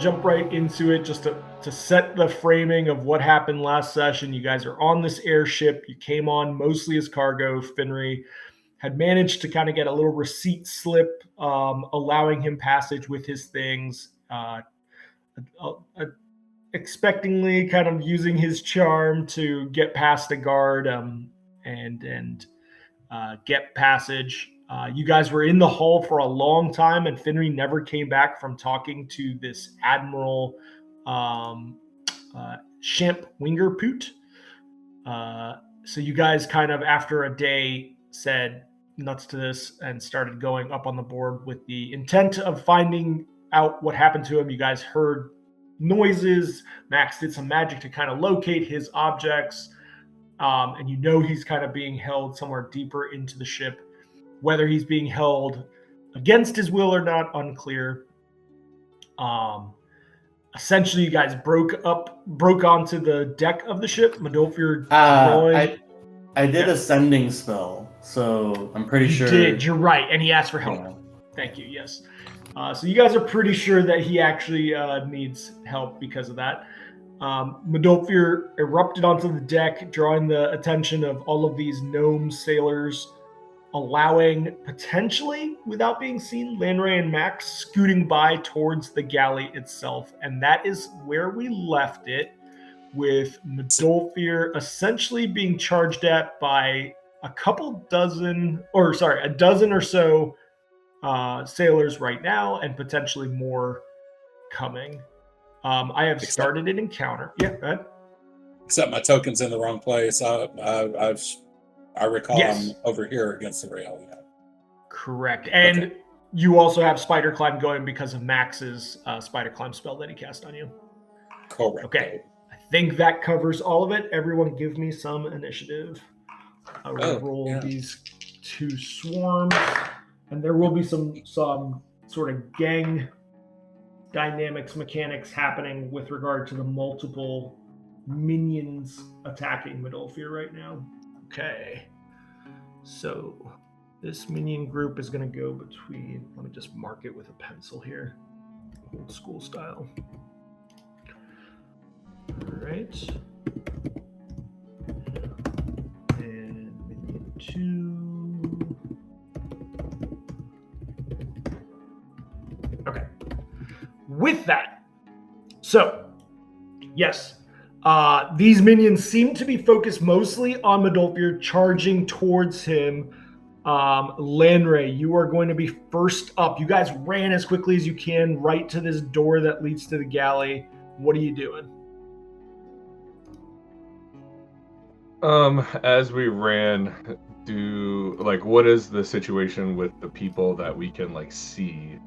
jump right into it just to set the framing of what happened last session. You guys are on this airship. You came on mostly as cargo. Finry had managed to kind of get a little receipt slip, allowing him passage with his things, expectingly kind of using his charm to get past a guard and get passage. You guys were in the hull for a long time, and Finry never came back from talking to this Admiral Champ Wingerpoot. So you guys kind of, after a day, said nuts to this and started going up on the board with the intent of finding out what happened to him. You guys heard noises. Max did some magic to kind of locate his objects. And you know he's kind of being held somewhere deeper into the ship. Whether he's being held against his will or not, unclear. Essentially, you guys broke onto the deck of the ship. Madolfir I did a sending spell, so I'm pretty sure. You did. You're right, and he asked for help. Yeah. Thank you. Yes. So you guys are pretty sure that he actually needs help because of that. Madolfir erupted onto the deck, drawing the attention of all of these gnome sailors, allowing, potentially, without being seen, Lanray and Max scooting by towards the galley itself. And that is where we left it, with Madolfir essentially being charged at by a dozen or so sailors right now, and potentially more coming. I have started an encounter. Yeah, go ahead. Except my token's in the wrong place. I recall yes. I'm over here against the rail. Yeah. Correct. And you also have Spider Climb going because of Max's Spider Climb spell that he cast on you. Correct. Okay. I think that covers all of it. Everyone give me some initiative. I will roll these 2 swarms. And there will be some sort of gang dynamics mechanics happening with regard to the multiple minions attacking Madolfir right now. Okay. So this minion group is going to go between, let me just mark it with a pencil here, old school style. All right. And minion 2. Okay. With that, so yes, these minions seem to be focused mostly on Madolfir, charging towards him. Lanray, you are going to be first up. You guys ran as quickly as you can right to this door that leads to the galley. What are you doing? As we ran, what is the situation with the people that we can see?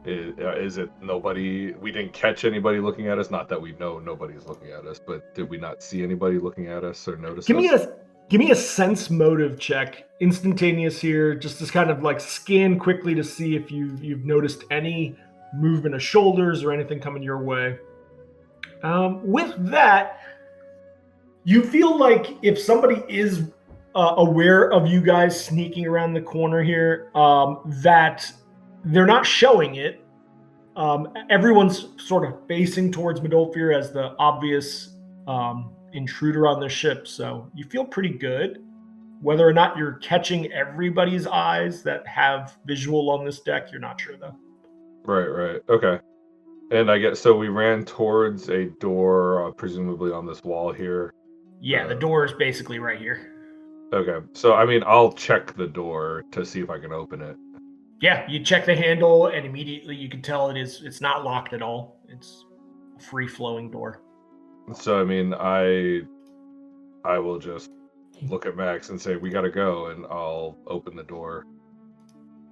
Is it nobody? We didn't catch anybody looking at us. Not that we know nobody's looking at us, but did we not see anybody looking at us or notice us? Give me a sense motive check, instantaneous here, just to kind of scan quickly to see if you've noticed any movement of shoulders or anything coming your way. With that, you feel like if somebody is aware of you guys sneaking around the corner here, that they're not showing it. Everyone's sort of facing towards Madolfir as the obvious intruder on the ship, so you feel pretty good. Whether or not you're catching everybody's eyes that have visual on this deck, you're not sure though. Right. Okay. And I guess so we ran towards a door, presumably on this wall here. Yeah, the door is basically right here. Okay. So, I'll check the door to see if I can open it. Yeah, you check the handle, and immediately you can tell it's not locked at all. It's a free-flowing door. So, I will just look at Max and say, we gotta go, and I'll open the door.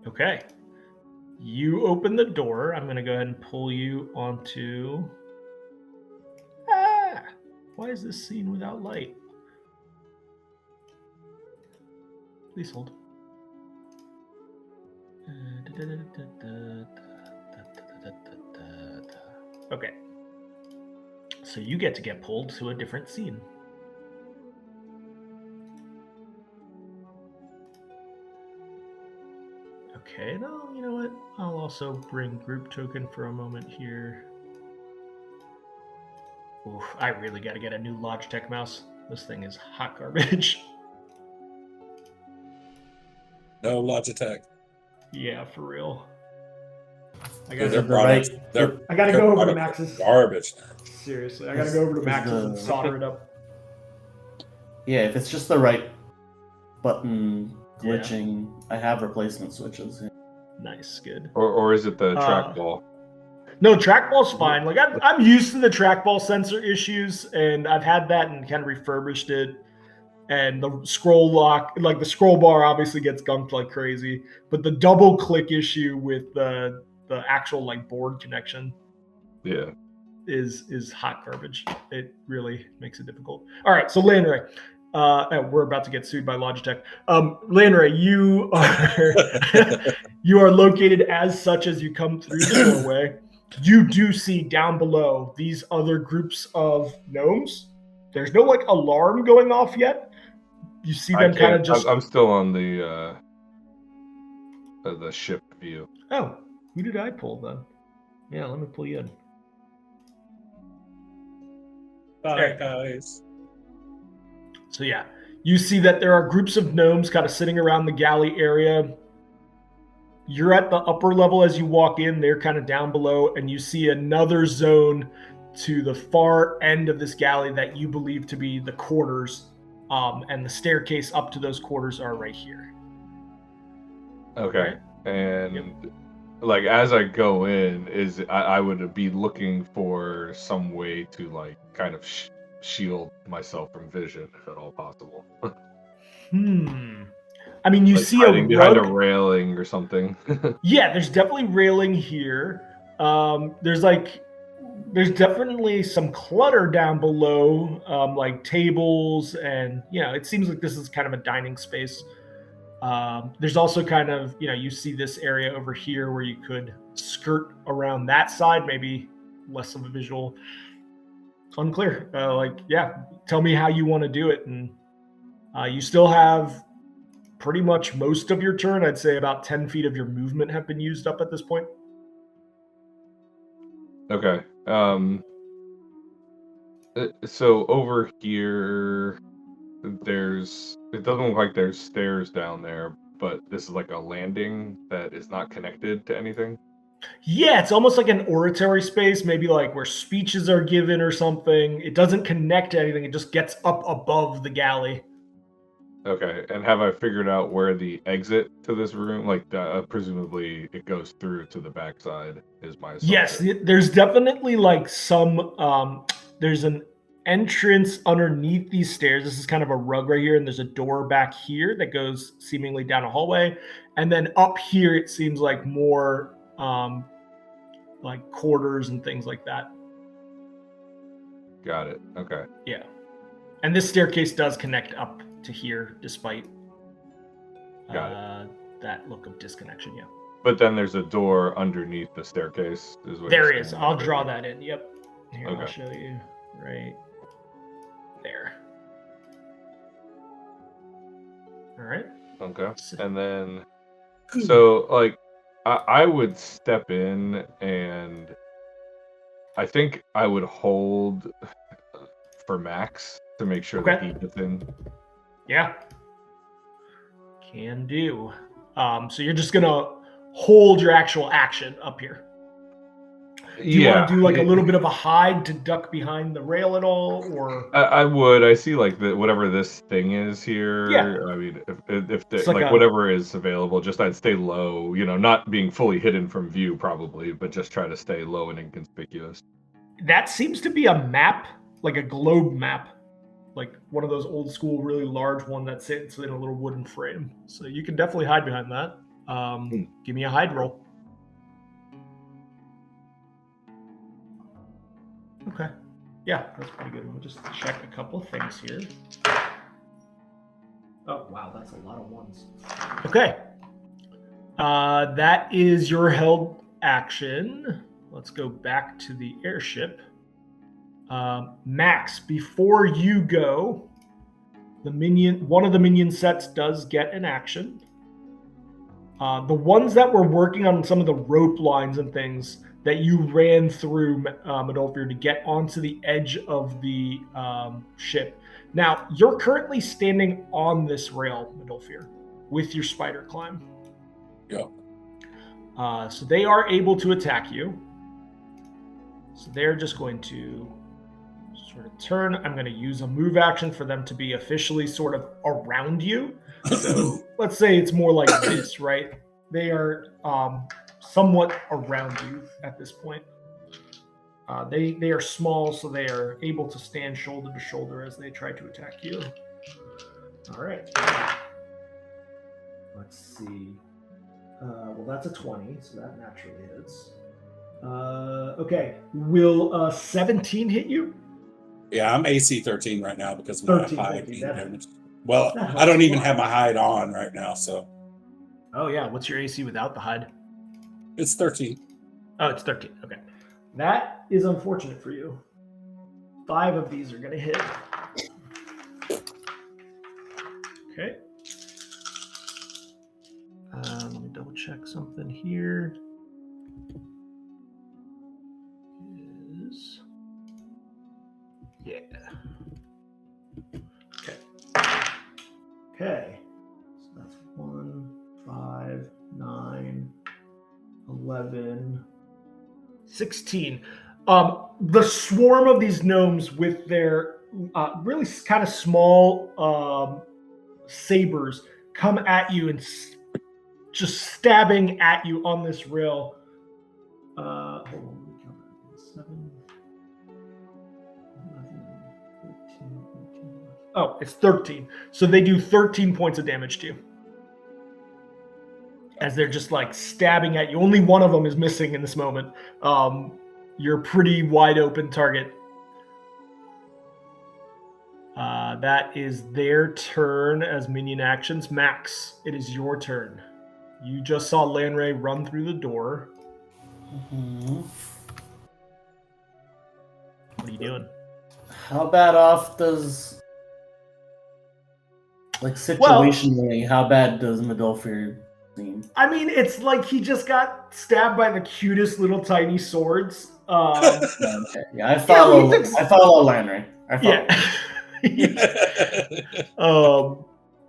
Okay. You open the door. I'm going to go ahead and pull you onto... Why is this scene without light? Please hold. Okay. So you get to get pulled to a different scene. Okay, no, you know what? I'll also bring group token for a moment here. Oof, I really got to get a new Logitech mouse. This thing is hot garbage. No Logitech. Yeah, for real. I Dude, Is gotta, it the right? I gotta their go over to products are Max's. Garbage. Seriously, I gotta go over to Is Max's and the- solder it up. Yeah, if it's just the right button Yeah. glitching, I have replacement switches. Yeah. Nice, good. Or is it the trackball? No, trackball's fine. Like I'm used to the trackball sensor issues, and I've had that and kind of refurbished it. And the scroll lock, like the scroll bar, obviously gets gunked like crazy. But the double click issue with the actual like board connection, Yeah. is hot garbage. It really makes it difficult. All right, so Landray, we're about to get sued by Logitech. Landray, you are located as such as you come through the doorway. You do see down below these other groups of gnomes. There's no like alarm going off yet. You see them kind of just. I'm still on the ship view. Oh, who did I pull then? Yeah, let me pull you in. Bye, guys. So yeah, you see that there are groups of gnomes kind of sitting around the galley area. You're at the upper level as you walk in. They're kind of down below, and you see another zone to the far end of this galley that you believe to be the quarters, and the staircase up to those quarters are right here. Okay. And like as I go in, I would be looking for some way to like kind of shield myself from vision, if at all possible. I mean, you like see hiding a behind a rug. railing or something. Yeah, there's definitely railing here. There's definitely some clutter down below, like tables, and it seems like this is kind of a dining space. There's also kind of, you see this area over here where you could skirt around that side, maybe less of a visual. Unclear. Tell me how you want to do it. And you still have pretty much most of your turn. I'd say about 10 feet of your movement have been used up at this point. Okay. So over here, it doesn't look like there's stairs down there, but this is like a landing that is not connected to anything. Yeah, it's almost like an oratory space, maybe like where speeches are given or something. It doesn't connect to anything. It just gets up above the galley. Okay, and have I figured out where the exit to this room, like presumably it goes through to the backside, is my assumption. Yes, there's definitely like some, there's an entrance underneath these stairs. This is kind of a rug right here, and there's a door back here that goes seemingly down a hallway. And then up here, it seems like more like quarters and things like that. Got it. Okay. Yeah. And this staircase does connect up to here, despite that look of disconnection. Yeah. But then there's a door underneath the staircase. There is. I'll draw that in. Yep. Here, Okay. I'll show you. Right there. All right. Okay. And then, so like, I would step in, and I think I would hold for Max to make sure that he gets in. Yeah. Can do. So you're just gonna hold your actual action up here. Do you want to do like a little bit of a hide to duck behind the rail at all, or? I would. I see like whatever this thing is here. Yeah. I mean, if like whatever is available, just I'd stay low. Not being fully hidden from view probably, but just try to stay low and inconspicuous. That seems to be a map, like a globe map, like one of those old school, really large one that sits in a little wooden frame. So you can definitely hide behind that. Give me a hide roll. Okay. Yeah, that's pretty good. We'll just check a couple of things here. Oh, wow, that's a lot of ones. Okay. That is your held action. Let's go back to the airship. Max, before you go, one of the minion sets does get an action. The ones that were working on some of the rope lines and things, that you ran through, Adolphir, to get onto the edge of the ship. Now, you're currently standing on this rail, Adolphir, with your spider climb. Yeah. So they are able to attack you. So they're just going to sort of turn. I'm going to use a move action for them to be officially sort of around you. So let's say it's more like this, right? They are somewhat around you at this point. They are small, so they are able to stand shoulder to shoulder as they try to attack you. All right. Let's see. Well, that's a 20, so that naturally hits. Okay. Will 17 hit you? Yeah, I'm AC 13 right now because of 13, my hide thank you. being damaged. Well, I don't even have my hide on right now, so Oh, yeah. What's your AC without the hide? it's 13. Oh, it's 13. Okay. That is unfortunate for you. 5 of these are going to hit. Okay. Let me double check something here. Yeah. Okay. Okay. So that's 1, 5, 9, 11, 16. The swarm of these gnomes with their really kind of small sabers come at you and just stabbing at you on this rail. Hold on, let me count that. 7, 11, 13, 14. Oh, it's 13. So they do 13 points of damage to you. As they're just like stabbing at you. Only one of them is missing in this moment. You're a pretty wide open target. That is their turn as minion actions. Max, it is your turn. You just saw Lanray run through the door. Mm-hmm. What are you doing? How bad off does, like, situationally, how bad does Adolphir seem? I mean, it's like he just got stabbed by the cutest little tiny swords. Okay. Yeah, I follow Landry. Yeah.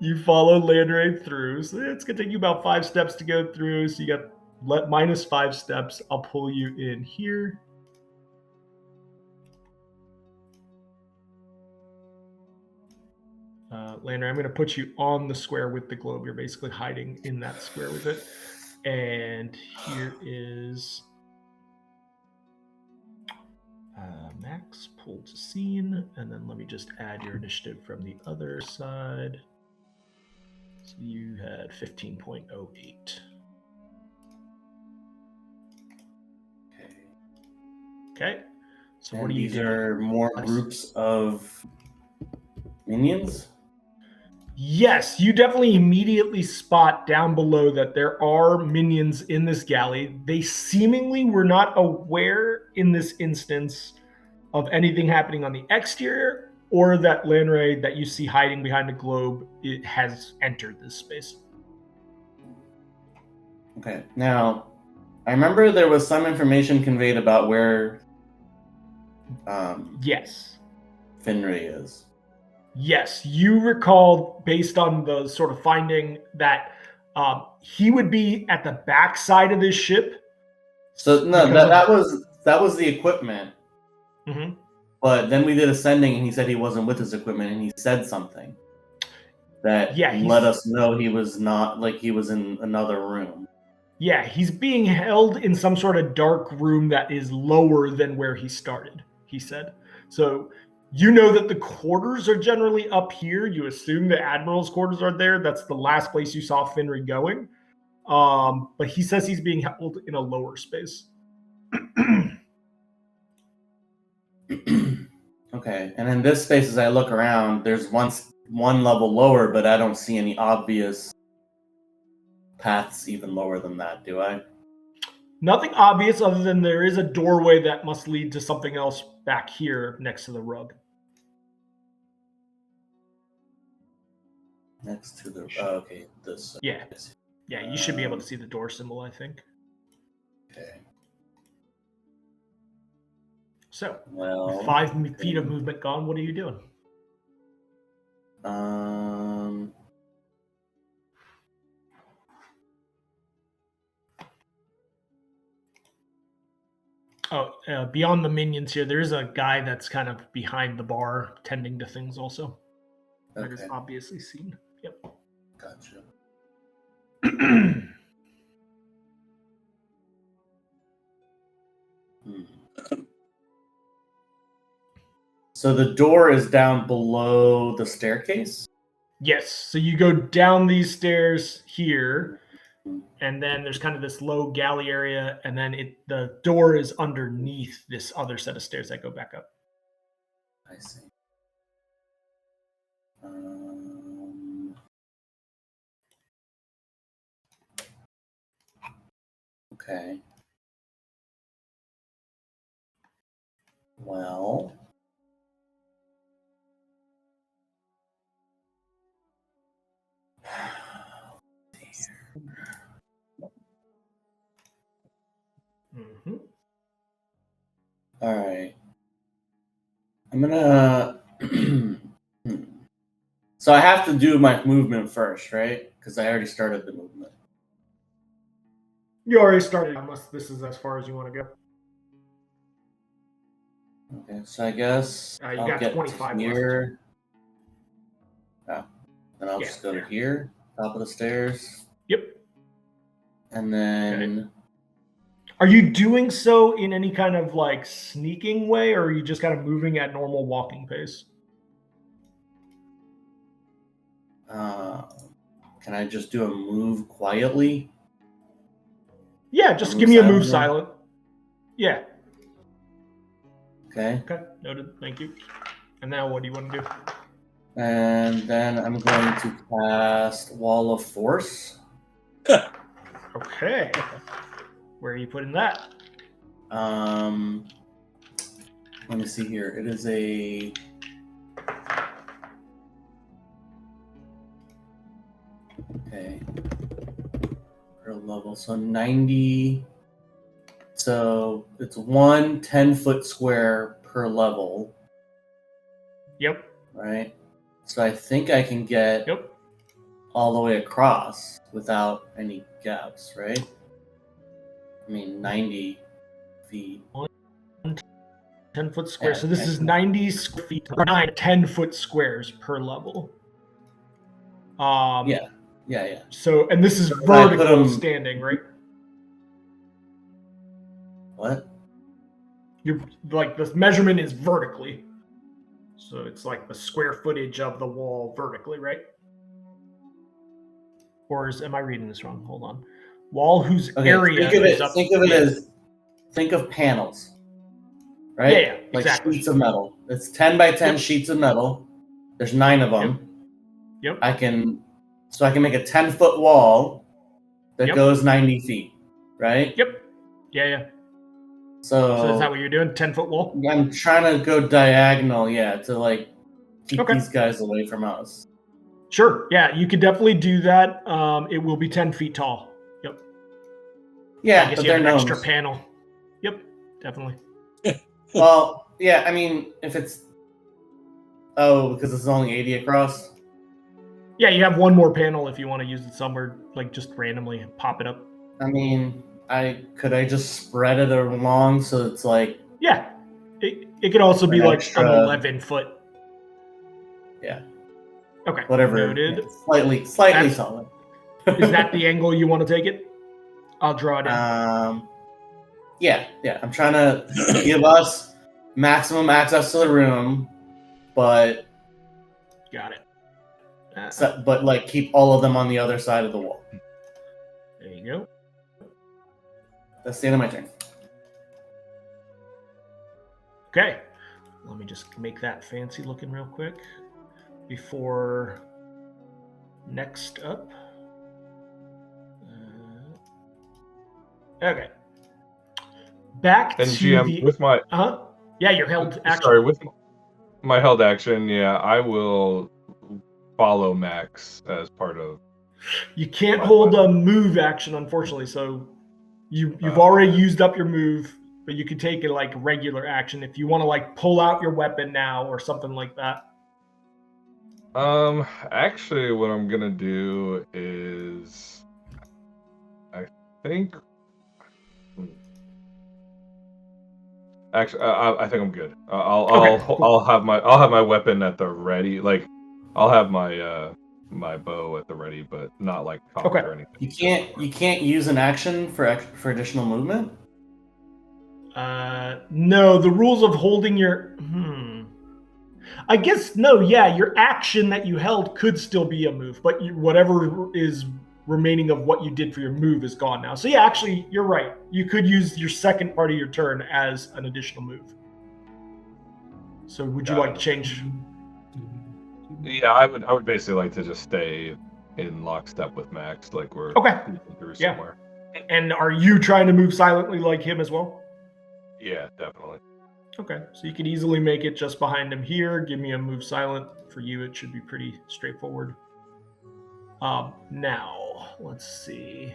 You follow Landrain through. So it's gonna take you about 5 steps to go through. So you got minus 5 steps. I'll pull you in here. Landry, I'm gonna put you on the square with the globe. You're basically hiding in that square with it. And here is Max, pull to scene, and then let me just add your initiative from the other side. So you had 15.08. Okay. So what do you do? These are more groups of minions? Yes, you definitely immediately spot down below that there are minions in this galley. They seemingly were not aware in this instance of anything happening on the exterior, or that Lanray that you see hiding behind a globe, it has entered this space. Okay, now, I remember there was some information conveyed about where Yes. Finray is. Yes, you recall, based on the sort of finding, that he would be at the back side of this ship. So no, that was the equipment. Mm-hmm. But then we did ascending, and he said he wasn't with his equipment, and he said something that let us know he was not, like, he was in another room. Yeah, he's being held in some sort of dark room that is lower than where he started, he said. So you know that the quarters are generally up here. You assume the Admiral's quarters are there. That's the last place you saw Finray going. But he says he's being held in a lower space. Okay, and in this space, as I look around, there's one level lower, but I don't see any obvious paths even lower than that, do I? Nothing obvious other than there is a doorway that must lead to something else back here next to the rug. Next to the... okay, this... Yeah. Yeah, you should be able to see the door symbol, I think. Okay. So, Well, with 5 feet of movement gone, what are you doing? Beyond the minions here, there is a guy that's kind of behind the bar tending to things also. That is okay, obviously seen. Yep. gotcha. So the door is down below the staircase? Yes. So you go down these stairs here, and then there's kind of this low galley area, and then the door is underneath this other set of stairs that go back up. I see. Okay. Well. Mm-hmm. All right. I'm gonna. So I have to do my movement first, right? Because I already started the movement. You already started, unless this is as far as you want to go. Okay, so I guess You I'll got get 25 to here. Oh, then I'll just go there. to here, top of the stairs, Yep. and then. Are you doing so in any kind of like sneaking way, or are you just kind of moving at normal walking pace? Can I just do a move quietly? Yeah, just give me a move silent. Yeah. Okay. Okay, noted. Thank you. And now what do you want to do? And then I'm going to cast Wall of Force. Okay. Where are you putting that? Let me see here. It is a. Okay. Per level. So 90. So it's 1 10-foot square per level. Yep. Right? So I think I can get Yep. all the way across without any gaps, right? I mean, 90 feet. 10-foot square. Yeah, So this is 90 feet, 9 10-foot squares per level. Yeah. So, and this is So I put vertical 'em- standing, right? What? You're like the measurement is vertically. So it's like the square footage of the wall vertically, right? Or am I reading this wrong? Hold on. Wall whose area is up. Think of it as think of panels, right? Yeah, like exactly. sheets of metal. It's 10 by 10 Yep. sheets of metal. There's 9 of them. Yep. I can make a 10-foot wall that Yep. goes 90 feet, right? Yep. Yeah. So is that what you're doing? 10-foot wall? I'm trying to go diagonal, to like keep Okay. these guys away from us. Sure. Yeah, you could definitely do that. It will be 10 feet tall. Yep. Yeah, I guess but you have they're an extra gnomes. panel. Yep, definitely. Well, yeah, I mean, if it's because it's only 80 across. Yeah, you have one more panel if you want to use it somewhere, like just randomly pop it up. I mean, could I just spread it along so it's like Yeah, it could also be an like extra- an 11-foot. Yeah. Okay. Whatever. Noted. Yeah, slightly That's- solid. Is that the angle you want to take it? I'll draw it in. Yeah. I'm trying to give us maximum access to the room, but Got it. but like keep all of them on the other side of the wall. There you go. That's the end of my turn. Okay. Let me just make that fancy looking real quick before next up. Okay. Back And to GM the with my yeah, your held action. sorry, with my held action, I will follow Max as part of. You can't hold a move action, unfortunately. So you've already used up your move. but you could take it like regular action if you want to like pull out your weapon now or something like that. Actually, what I'm gonna do is, I think. Actually, I think I'm good. I'll have my weapon at the ready. Like, I'll have my my bow at the ready, but not like cocked or anything. You can't use an action for additional movement. No, the rules of holding your. I guess no. Yeah, your action that you held could still be a move, but whatever is remaining of what you did for your move is gone now. So yeah, actually, you're right. You could use your second part of your turn as an additional move. So would you like to change? Yeah, I would basically like to just stay in lockstep with Max, like we're through somewhere. And are you trying to move silently like him as well? Yeah, definitely. Okay, so you can easily make it just behind him here. Give me a move silent. For you, it should be pretty straightforward. Now, let's see.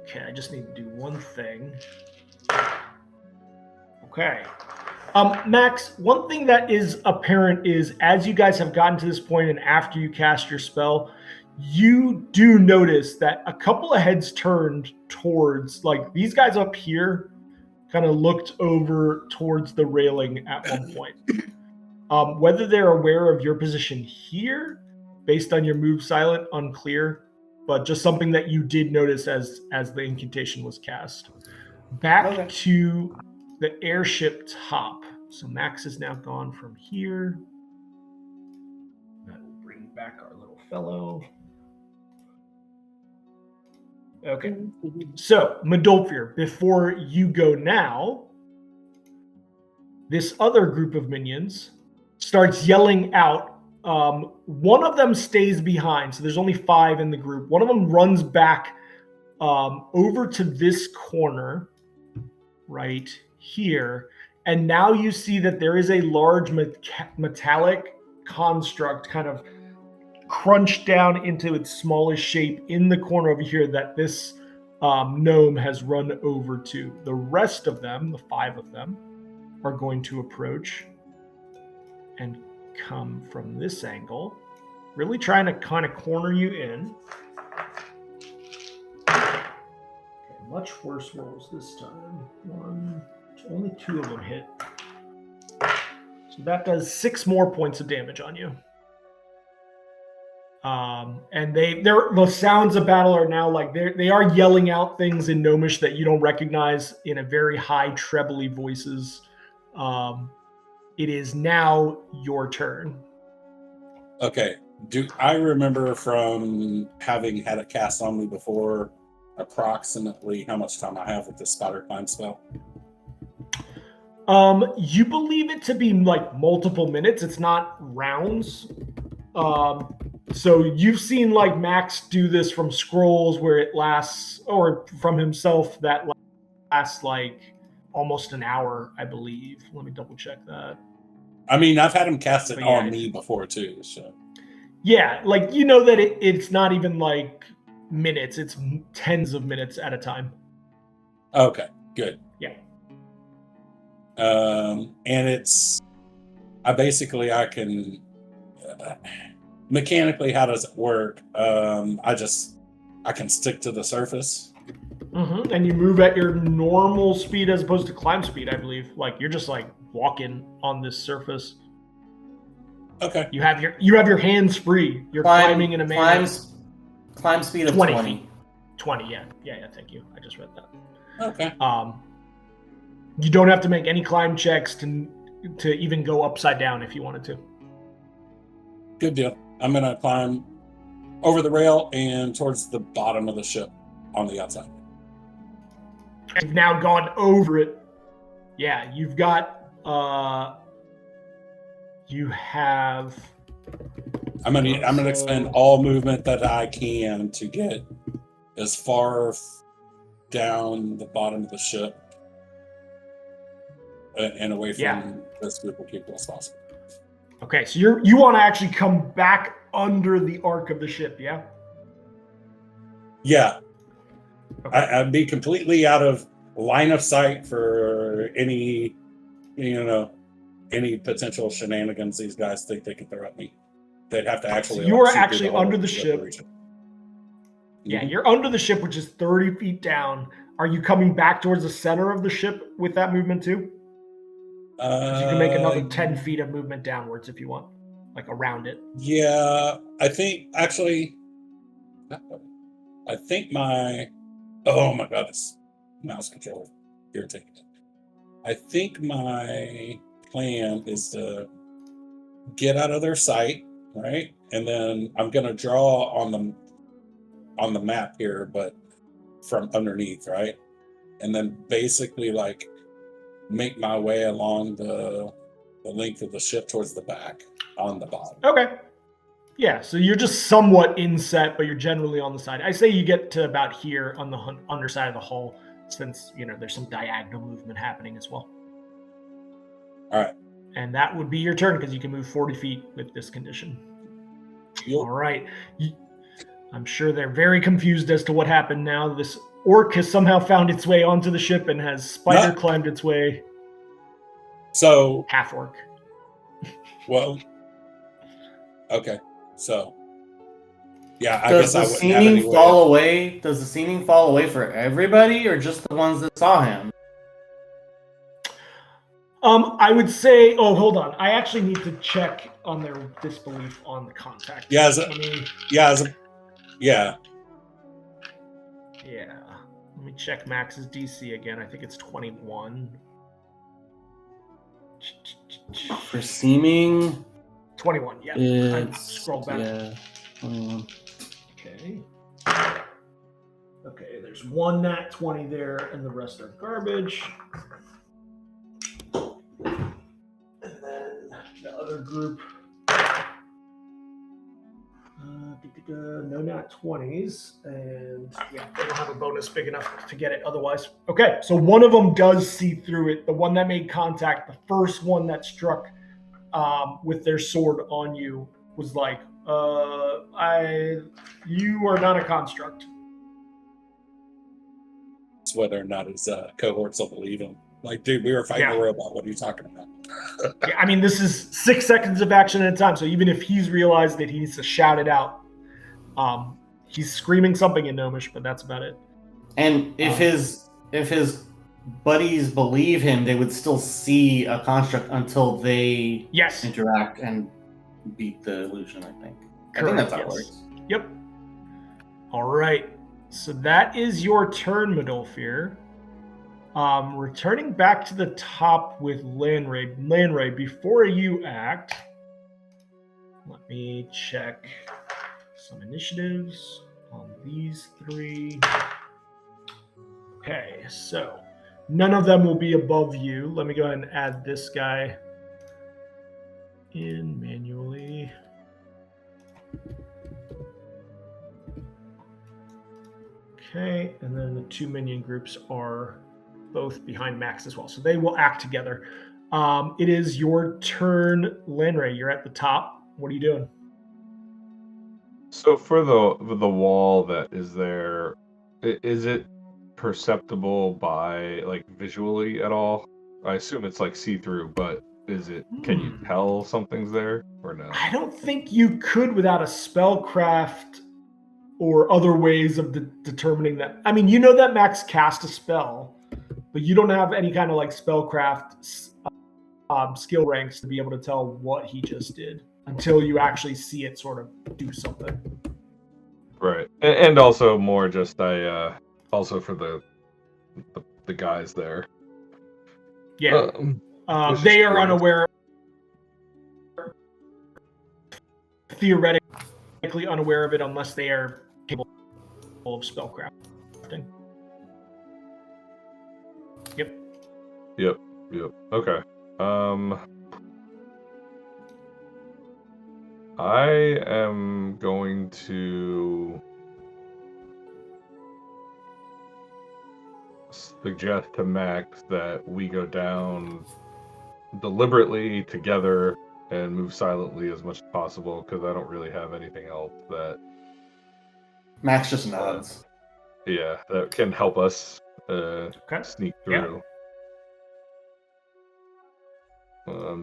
Okay, I just need to do one thing. Okay. Max, one thing that is apparent is as you guys have gotten to this point and after you cast your spell, you do notice that a couple of heads turned towards, like, these guys up here kind of looked over towards the railing at one point. Whether they're aware of your position here, based on your move silent, unclear, but just something that you did notice as the incantation was cast. Back to the airship top. So Max is now gone from here. That will bring back our little fellow. Okay. So, Modolfir, before you go now, this other group of minions starts yelling out. One of them stays behind, so there's only 5 in the group. One of them runs back over to this corner right here, and now you see that there is a large metallic construct kind of crunched down into its smallest shape in the corner over here that this gnome has run over to. The rest of them, the 5 of them, are going to approach and come from this angle, really trying to kind of corner you in. Okay, much worse rolls this time. Only 2 of them hit. So that does 6 more points of damage on you. And the sounds of battle are now like they are yelling out things in Gnomish that you don't recognize in a very high trebly voices. It is now your turn. Okay. Do I remember from having had it cast on me before approximately how much time I have with this spider climb spell? You believe it to be like multiple minutes. It's not rounds. So you've seen like Max do this from scrolls where it lasts, or from himself that lasts like almost an hour, I believe. Let me double check that. I mean, I've had him cast it on me before too. So yeah, like you know that it's not even like minutes; it's tens of minutes at a time. Okay, good. Yeah. And I can. Mechanically, how does it work? I can stick to the surface. Mm-hmm. And you move at your normal speed as opposed to climb speed, I believe. Like you're just like walking on this surface. Okay. You have your hands free. You're climbing in a manner. Climb speed of 20. 20, yeah. Yeah, thank you. I just read that. Okay. You don't have to make any climb checks to even go upside down if you wanted to. Good deal. I'm going to climb over the rail and towards the bottom of the ship on the outside. You've now gone over it. Yeah, you've got... you have... I'm gonna expend all movement that I can to get as far down the bottom of the ship and away from this group of people as possible. Okay, so you want to actually come back under the arc of the ship, yeah? Yeah. Okay. I'd be completely out of line of sight for any, any potential shenanigans these guys think they can throw at me. They'd have to actually. So you are see through actually whole under the ship. region. Yeah, Mhm. you're under the ship, which is 30 feet down. Are you coming back towards the center of the ship with that movement too? Because you can make another 10 feet of movement downwards if you want, like around it. Yeah, I think actually, I think oh my god, this mouse controller irritating. I think my plan is to get out of their sight, right? And then I'm gonna draw on the map here, but from underneath, right? And then basically like make my way along the length of the ship towards the back on the bottom. Okay. Yeah, so you're just somewhat inset, but you're generally on the side. I say you get to about here on the underside of the hull, since there's some diagonal movement happening as well. All right. And that would be your turn because you can move 40 feet with this condition. Yep. All right. I'm sure they're very confused as to what happened now. This orc has somehow found its way onto the ship and has spider climbed its way. So half orc. Well, okay. So yeah, I Does guess I the wouldn't have any scening way. fall away? Does the scening fall away for everybody, or just the ones that saw him? I would say. Oh, hold on. I actually need to check on their disbelief on the contact. Yeah, yeah. Yeah. Let me check Max's DC again. I think it's 21. For seeming, 21. Yeah. I it's scroll back. yeah. 21. Okay. Okay. There's one nat 20 there, and the rest are garbage. And then the other group. No nat 20s, and yeah, they don't have a bonus big enough to get it otherwise. Okay, so one of them does see through it. The one that made contact, the first one that struck with their sword on you, was like, you are not a construct. It's whether or not his cohorts will believe him. Like, dude, we were fighting a robot. What are you talking about? Yeah, I mean, this is 6 seconds of action at a time. So even if he's realized that he needs to shout it out, he's screaming something in Gnomish, but that's about it. And if his buddies believe him, they would still see a construct until they interact and beat the illusion, I think. I think that's how it works. Yep. All right. So that is your turn, Modolfir. Returning back to the top with Lanray. Lanray, before you act, let me check some initiatives on these 3. Okay, so none of them will be above you. Let me go ahead and add this guy in manually. Okay, and then the 2 minion groups are both behind Max as well, so they will act together. It is your turn, Lanray. You're at the top. What are you doing? So for the wall that is there, is it perceptible by like visually at all? I assume it's like see-through, but is it? Can you tell something's there or no? I don't think you could without a spellcraft or other ways of determining that. I mean, you know that Max cast a spell, but you don't have any kind of like spellcraft skill ranks to be able to tell what he just did until you actually see it sort of do something. Right, and also more just also for the guys there. Yeah, they are unaware, theoretically unaware of it unless they are capable of spellcrafting. Yep. Okay. I am going to suggest to Max that we go down deliberately together and move silently as much as possible, because I don't really have anything else that Max just nods. Yeah, that can help us sneak through.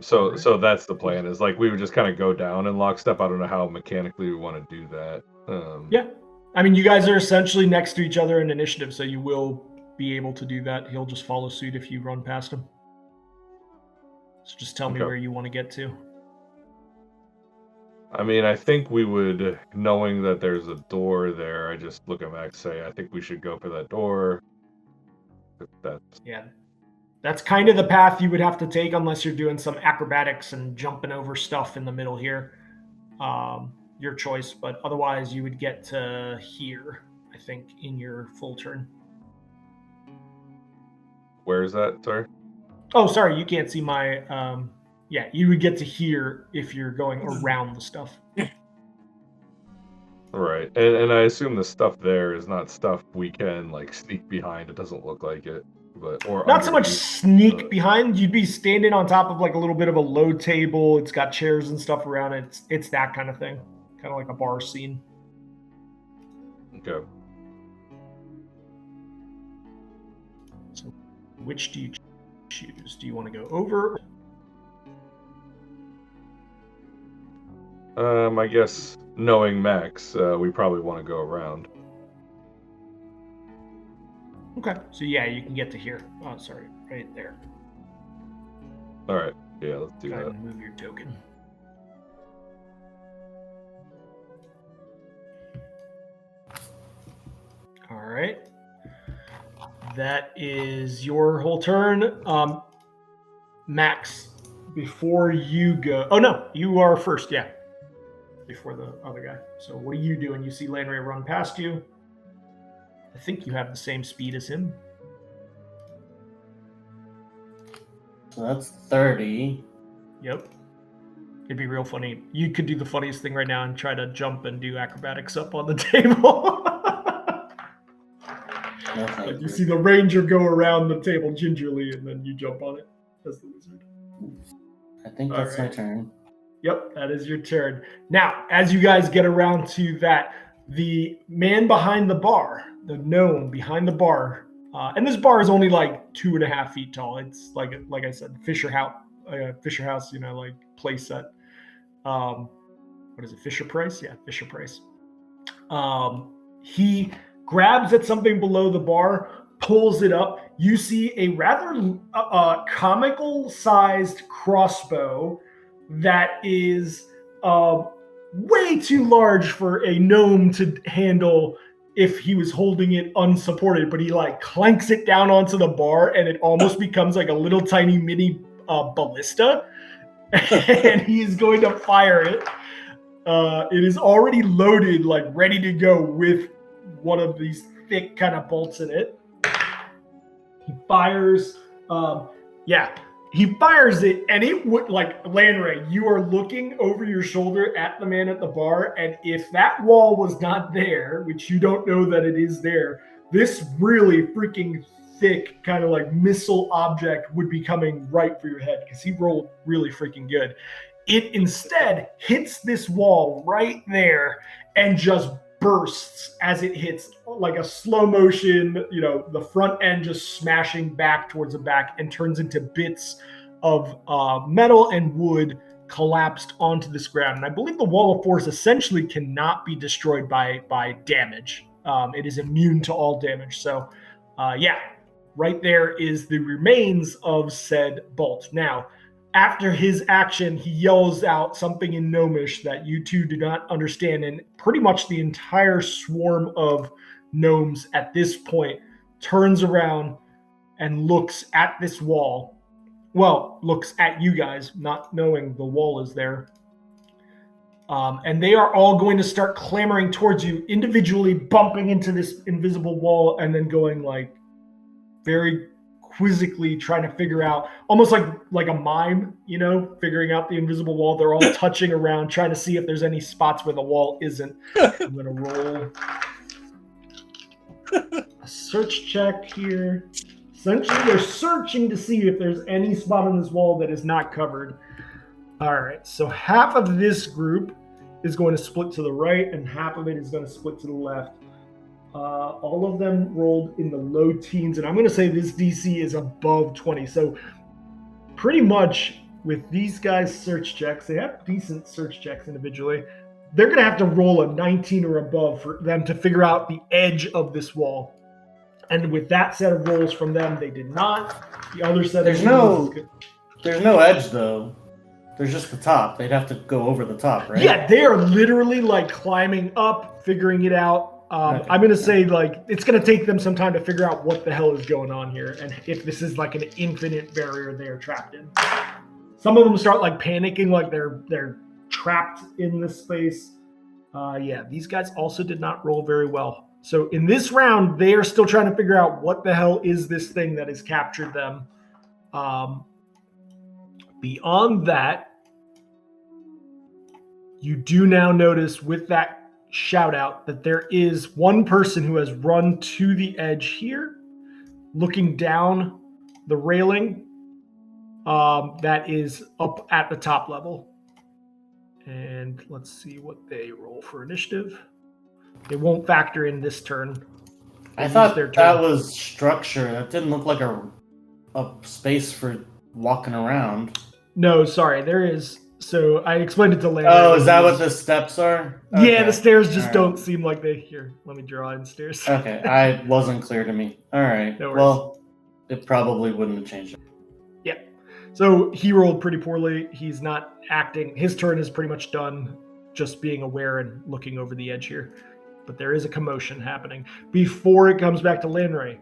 So that's the plan. Is like we would just kind of go down in lockstep. I don't know how mechanically we want to do that. Yeah, I mean, you guys are essentially next to each other in initiative, so you will be able to do that. He'll just follow suit if you run past him. So just tell me where you want to get to. I mean, I think we would, knowing that there's a door there, I just look at Max and say, I think we should go for that door. That's kind of the path you would have to take unless you're doing some acrobatics and jumping over stuff in the middle here. Your choice, but otherwise you would get to here, I think, in your full turn. Where is that? Sorry? Oh, sorry, you can't see my... Yeah, you would get to here if you're going around the stuff. Right, and I assume the stuff there is not stuff we can like sneak behind. It doesn't look like it, or not so much sneak behind. You'd be standing on top of like a little bit of a low table. It's got chairs and stuff around it. It's that kind of thing, kind of like a bar scene. Okay. So, which do you choose? Do you want to go over? I guess knowing Max, we probably want to go around. Okay, so yeah, you can get to here. Oh, sorry, right there. All right, yeah, let's do Go ahead that. and move your token. All right, that is your whole turn. Max, before you go, oh no, you are first, yeah. Before the other guy. So what are you doing? You see Landray run past you. I think you have the same speed as him. So that's 30. Yep. It'd be real funny. You could do the funniest thing right now and try to jump and do acrobatics up on the table. Like you see the ranger go around the table gingerly and then you jump on it as the wizard. I think that's my turn. Yep, that is your turn. Now, as you guys get around to that, the man behind the bar, the gnome behind the bar, and this bar is only like 2.5 feet tall. It's like I said, Fisher House, like place set. What is it, Fisher Price? Yeah, Fisher Price. He grabs at something below the bar, pulls it up. You see a rather comical-sized crossbow that is way too large for a gnome to handle if he was holding it unsupported, but he like clanks it down onto the bar and it almost becomes like a little tiny mini ballista, and he's going to fire it. It is already loaded, like ready to go with one of these thick kind of bolts in it. He fires, he fires it, and it would, like, Landray, you are looking over your shoulder at the man at the bar, and if that wall was not there, which you don't know that it is there, this really freaking thick kind of like missile object would be coming right for your head, because he rolled really freaking good. It instead hits this wall right there and just bursts as it hits, like a slow motion, the front end just smashing back towards the back and turns into bits of metal and wood collapsed onto this ground. And I believe the wall of force essentially cannot be destroyed by damage. It is immune to all damage. So right there is the remains of said bolt. Now, after his action, he yells out something in Gnomish that you two do not understand, and pretty much the entire swarm of gnomes at this point turns around and looks at this wall. Well, looks at you guys, not knowing the wall is there. And they are all going to start clamoring towards you, individually bumping into this invisible wall and then going like very quizzically trying to figure out, almost like a mime, figuring out the invisible wall. They're all touching around, trying to see if there's any spots where the wall isn't. I'm going to roll a search check here. Essentially, they're searching to see if there's any spot on this wall that is not covered. All right, so half of this group is going to split to the right, and half of it is going to split to the left. All of them rolled in the low teens, and I'm going to say this DC is above 20. So pretty much with these guys' search checks, they have decent search checks individually. They're going to have to roll a 19 or above for them to figure out the edge of this wall. And with that set of rolls from them, they did not. The other set there's no edge though. There's just the top. They'd have to go over the top, right? Yeah, they are literally like climbing up, figuring it out. Okay. I'm going to say like it's going to take them some time to figure out what the hell is going on here and if this is like an infinite barrier they are trapped in. Some of them start like panicking, like they're trapped in this space. Yeah, these guys also did not roll very well. So in this round, they are still trying to figure out what the hell is this thing that has captured them. Beyond that, you do now notice with that shout out that there is one person who has run to the edge here, looking down the railing that is up at the top level. And let's see what they roll for initiative. It won't factor in this turn. I thought that was structure. That didn't look like a space for walking around. No, sorry. There is. So I explained it to Landry. Oh, is that what the steps are? Okay. Yeah, the stairs just don't seem like they... Here, let me draw in stairs. Okay, I wasn't clear to me. All right. No worries. Well, it probably wouldn't have changed it. Yeah. So he rolled pretty poorly. He's not acting. His turn is pretty much done just being aware and looking over the edge here. But there is a commotion happening. Before it comes back to Landry,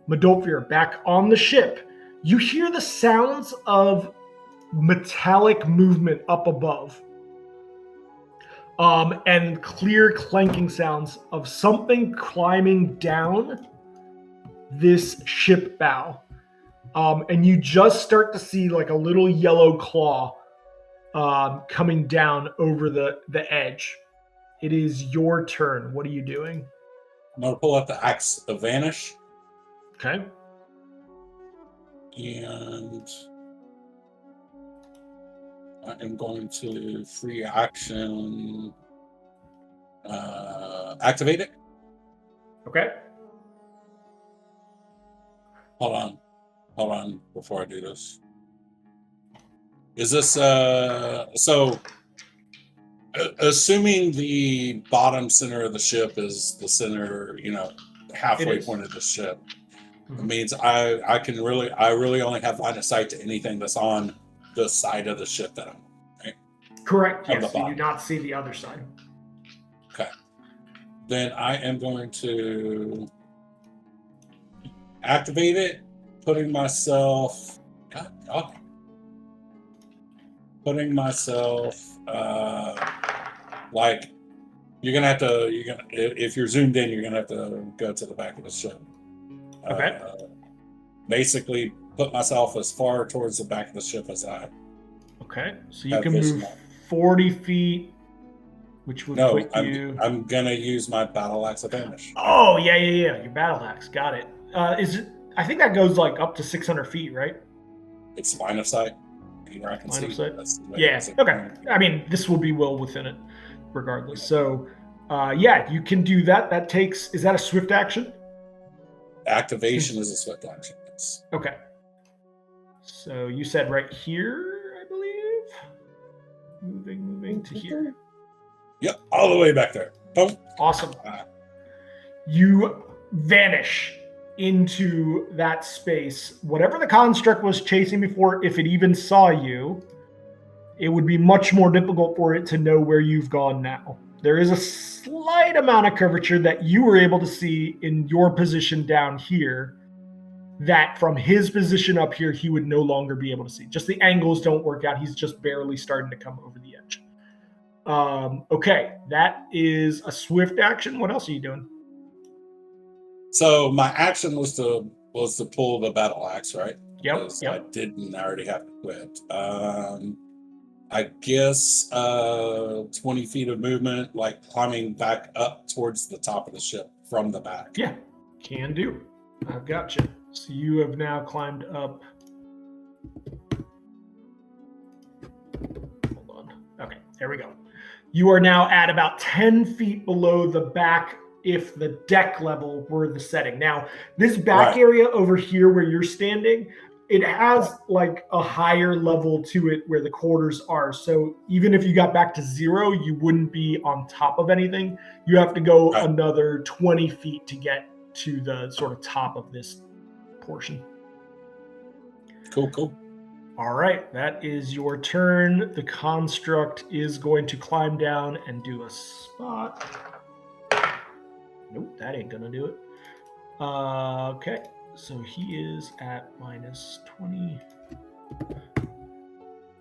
Madolfir, back on the ship, you hear the sounds of metallic movement up above. And clear clanking sounds of something climbing down this ship bow. And you just start to see like a little yellow claw coming down over the edge. It is your turn. What are you doing? I'm going to pull out the Axe of Vanish. Okay. And I am going to free action activate it. Okay. Hold on before I do this. Is this so assuming the bottom center of the ship is the center, halfway point of the ship, it means I really only have line of sight to anything that's on the side of the ship that I'm on, right? Correct. Yes, you do not see the other side. Okay. Then I am going to activate it, putting myself like if you're zoomed in, you're gonna have to go to the back of the ship. Okay. Basically put myself as far towards the back of the ship as I. Okay, so you can move 40 feet, which would put you. I'm gonna use my battle axe of Vanish. Oh yeah, your battle axe. Got it. Is it? I think that goes like up to 600 feet, right? It's line of sight. I can line see. of sight. Yeah. Okay. I mean, this will be well within it, regardless. So, you can do that. That takes. Is that a swift action? Activation is a swift action. Yes. Okay. So you said right here, I believe. Moving to here. Yep, all the way back there. Boom. Awesome. You vanish into that space. Whatever the construct was chasing before, if it even saw you, it would be much more difficult for it to know where you've gone now. There is a slight amount of curvature that you were able to see in your position down here that from his position up here, he would no longer be able to see. Just the angles don't work out. He's just barely starting to come over the edge. Okay, that is a swift action. What else are you doing? So my action was to pull the battle axe, right? Yep. I didn't already have to quit. I guess 20 feet of movement, like climbing back up towards the top of the ship from the back. Yeah, can do. I've got you. So you have now climbed up. Hold on. Okay, there we go. You are now at about 10 feet below the back if the deck level were the setting. Now, this back area over here where you're standing, it has like a higher level to it where the quarters are. So even if you got back to 0, you wouldn't be on top of anything. You have to go another 20 feet to get to the sort of top of this portion. Cool. All right, that is your turn. The construct is going to climb down and do a spot. Nope, that ain't gonna do it. Okay, so he is at -20.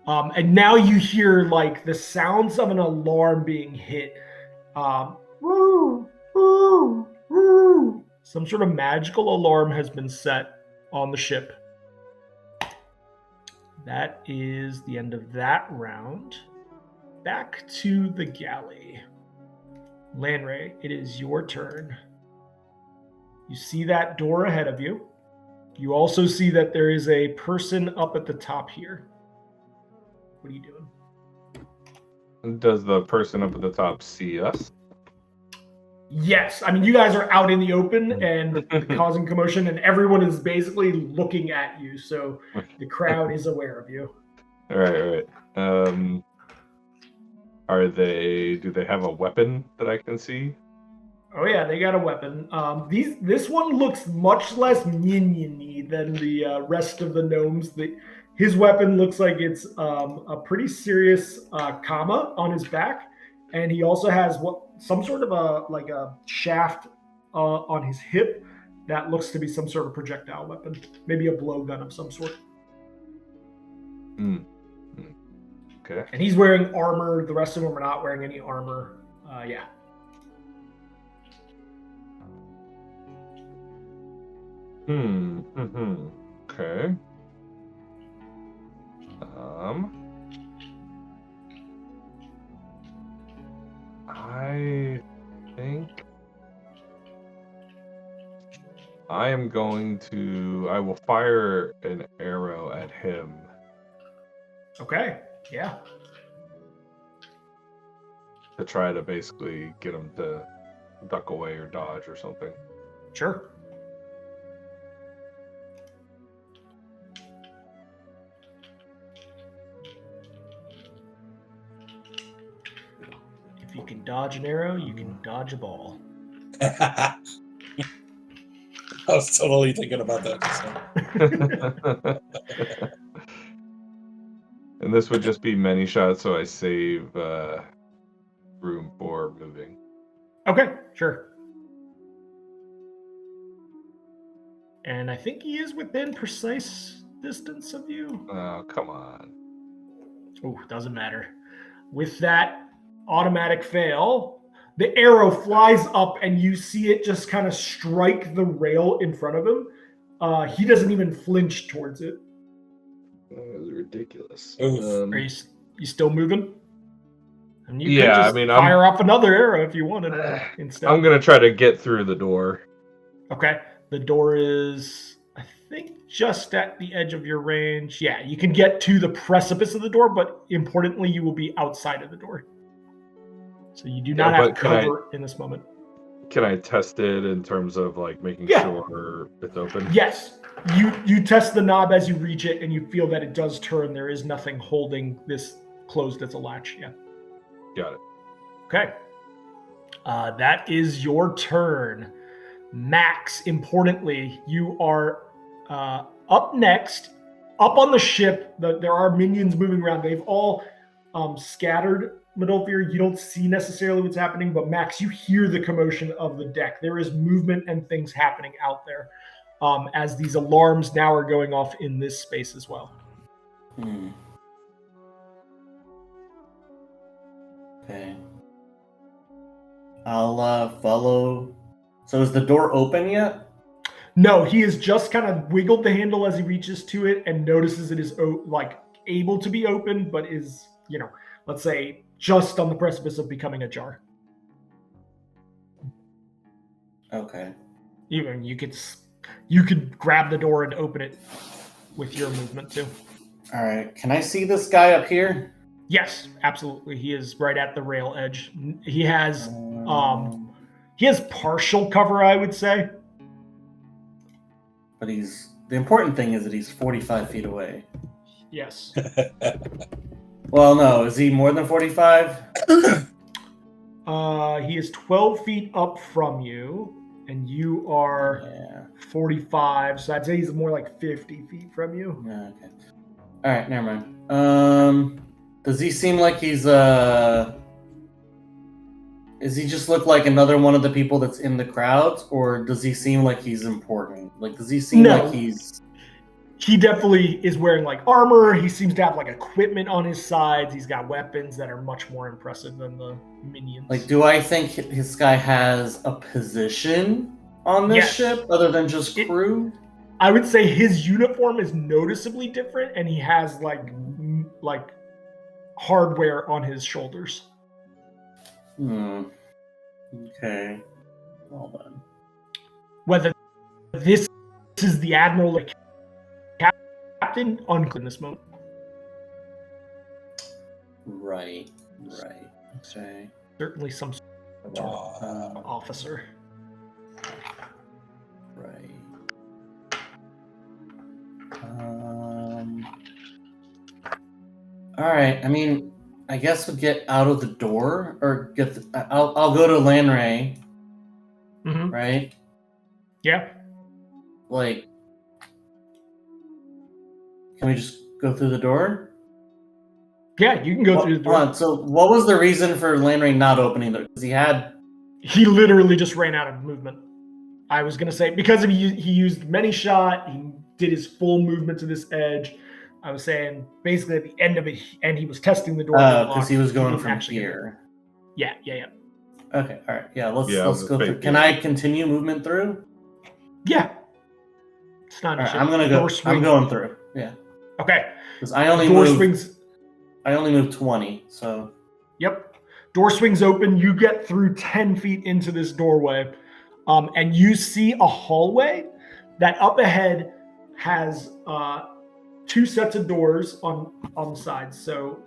And now you hear like the sounds of an alarm being hit. Woo, woo, woo. Some sort of magical alarm has been set on the ship. That is the end of that round. Back to the galley. Lanray, it is your turn. You see that door ahead of you. You also see that there is a person up at the top here. What are you doing? Does the person up at the top see us? Yes. I mean, you guys are out in the open and causing commotion, and everyone is basically looking at you, so the crowd is aware of you. All right. Do they have a weapon that I can see? Oh yeah, they got a weapon. This one looks much less minion-y than the rest of the gnomes. His weapon looks like it's a pretty serious kama on his back, and he also has some sort of a shaft on his hip that looks to be some sort of projectile weapon, maybe a blowgun of some sort. Okay. And he's wearing armor. The rest of them are not wearing any armor. Yeah. Okay. I think I will fire an arrow at him. Okay. Yeah. To try to basically get him to duck away or dodge or something. Sure. If you can dodge an arrow, you can dodge a ball. I was totally thinking about that. And this would just be many shots, so I save room for moving. Okay, sure. And I think he is within precise distance of you. Oh, come on. Oh, doesn't matter. With that automatic fail, the arrow flies up and you see it just kind of strike the rail in front of him. He doesn't even flinch towards it. That was ridiculous. Are you still moving? And you fire off another arrow if you wanted. Instead, I'm gonna try to get through the door. Okay, the door is, I think, just at the edge of your range. Yeah, you can get to the precipice of the door, but importantly, you will be outside of the door. So you do not have cover in this moment. Can I test it in terms of like making sure it's open? Yes. You test the knob as you reach it, and you feel that it does turn. There is nothing holding this closed as a latch. Yeah. Got it. Okay. That is your turn. Max, importantly, you are up next. Up on the ship, there are minions moving around. They've all scattered. Midolfir, you don't see necessarily what's happening, but Max, you hear the commotion of the deck. There is movement and things happening out there as these alarms now are going off in this space as well. Okay. I'll follow. So is the door open yet? No, he has just kind of wiggled the handle as he reaches to it and notices it is able to be open, but is, let's say, just on the precipice of becoming ajar. Okay. Even you could grab the door and open it with your movement too. All right. Can I see this guy up here? Yes, absolutely. He is right at the rail edge. He has He has partial cover, I would say. But the important thing is that he's 45 feet away. Yes. Well, no. Is he more than 45? He is 12 feet up from you, and you are 45. So I'd say he's more like 50 feet from you. Yeah, okay. All right, never mind. Does he seem like he's Does he just look like another one of the people that's in the crowds, or does he seem like he's important? Like, does he seem like he's... He definitely is wearing, like, armor. He seems to have, like, equipment on his sides. He's got weapons that are much more impressive than the minions. Like, do I think this guy has a position on this ship other than just crew? I would say his uniform is noticeably different, and he has, like hardware on his shoulders. Okay. Hold on. Whether this is the admiral, like, captain, unclear in this moment. Right. Okay. Certainly some sort of officer. Right. All right. I mean, I guess we'll get out of the door, or I'll go to Lanray. Mm-hmm. Right. Yeah. Like, can we just go through the door? Yeah, you can go through the door. So, what was the reason for Lanray not opening the door? Because he literally just ran out of movement. I was gonna say because he used many shot. He did his full movement to this edge. I was saying basically at the end of it, and he was testing the door. Because he was going from here. Yeah. Okay, all right. Yeah, let's go through. Can I continue movement through? Yeah. It's not an issue. I'm gonna go. I'm going through. Yeah. Okay. Because I only moved 20. So. Yep. Door swings open. You get through 10 feet into this doorway, and you see a hallway that up ahead has 2 sets of doors on the sides. So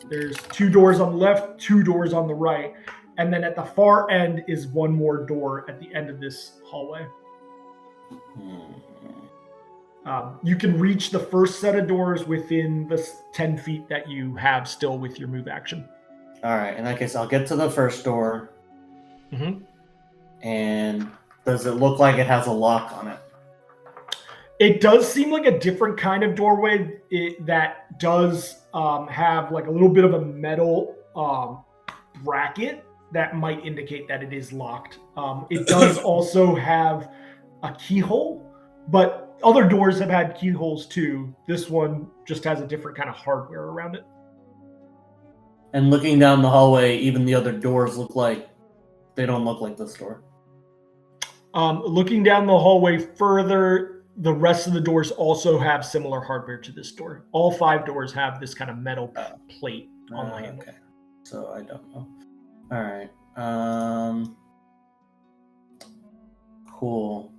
there's 2 doors on the left, 2 doors on the right, and then at the far end is 1 more door at the end of this hallway. You can reach the first set of doors within the 10 feet that you have still with your move action. All right, in that case, I'll get to the first door. Mm-hmm. And does it look like it has a lock on it? It does seem like a different kind of doorway that does have like a little bit of a metal bracket that might indicate that it is locked. It does also have a keyhole, but other doors have had keyholes too. This one just has a different kind of hardware around it. And looking down the hallway, even the other doors they don't look like this door. Looking down the hallway further, the rest of the doors also have similar hardware to this door. All 5 doors have this kind of metal plate on the handle. Okay. So I don't know. All right. Cool.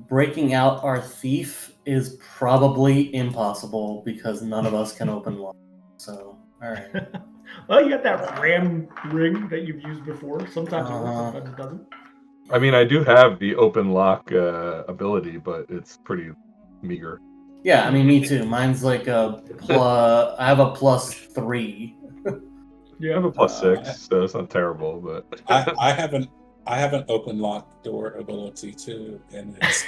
Breaking out our thief is probably impossible because none of us can open lock. So, all right. Well, you got that ram ring that you've used before. Sometimes it works, sometimes it doesn't. I mean, I do have the open lock ability, but it's pretty meager. Yeah, I mean, me too. Mine's like I have a +3. Yeah, I have a +6, so it's not terrible. But I have an open lock door ability too, and it's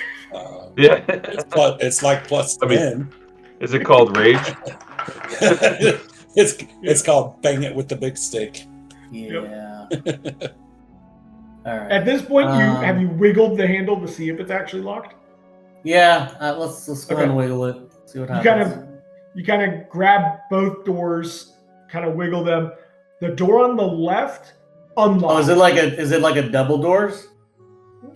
it's like +10. mean, is it called rage? It's called bang it with the big stick. Yeah. All right. At this point, have you wiggled the handle to see if it's actually locked? Yeah, let's go and wiggle it. See what happens. You kind of grab both doors, kind of wiggle them. The door on the left unlocked. Oh, is it like a double doors?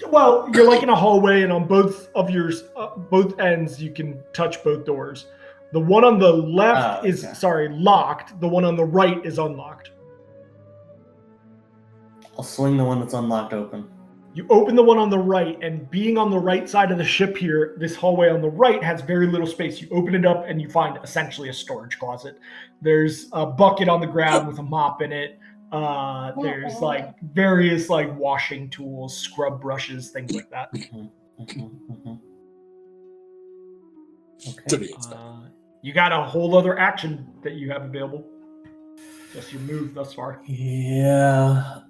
Well, you're like in a hallway, and on both of yours, both ends, you can touch both doors. The one on the left is locked. The one on the right is unlocked. I'll swing the one that's unlocked open. You open the one on the right, and being on the right side of the ship here, this hallway on the right has very little space. You open it up, and you find essentially a storage closet. There's a bucket on the ground with a mop in it. There's like various like washing tools, scrub brushes, things like that. To be You got a whole other action that you have available. Just your move thus far. Yeah.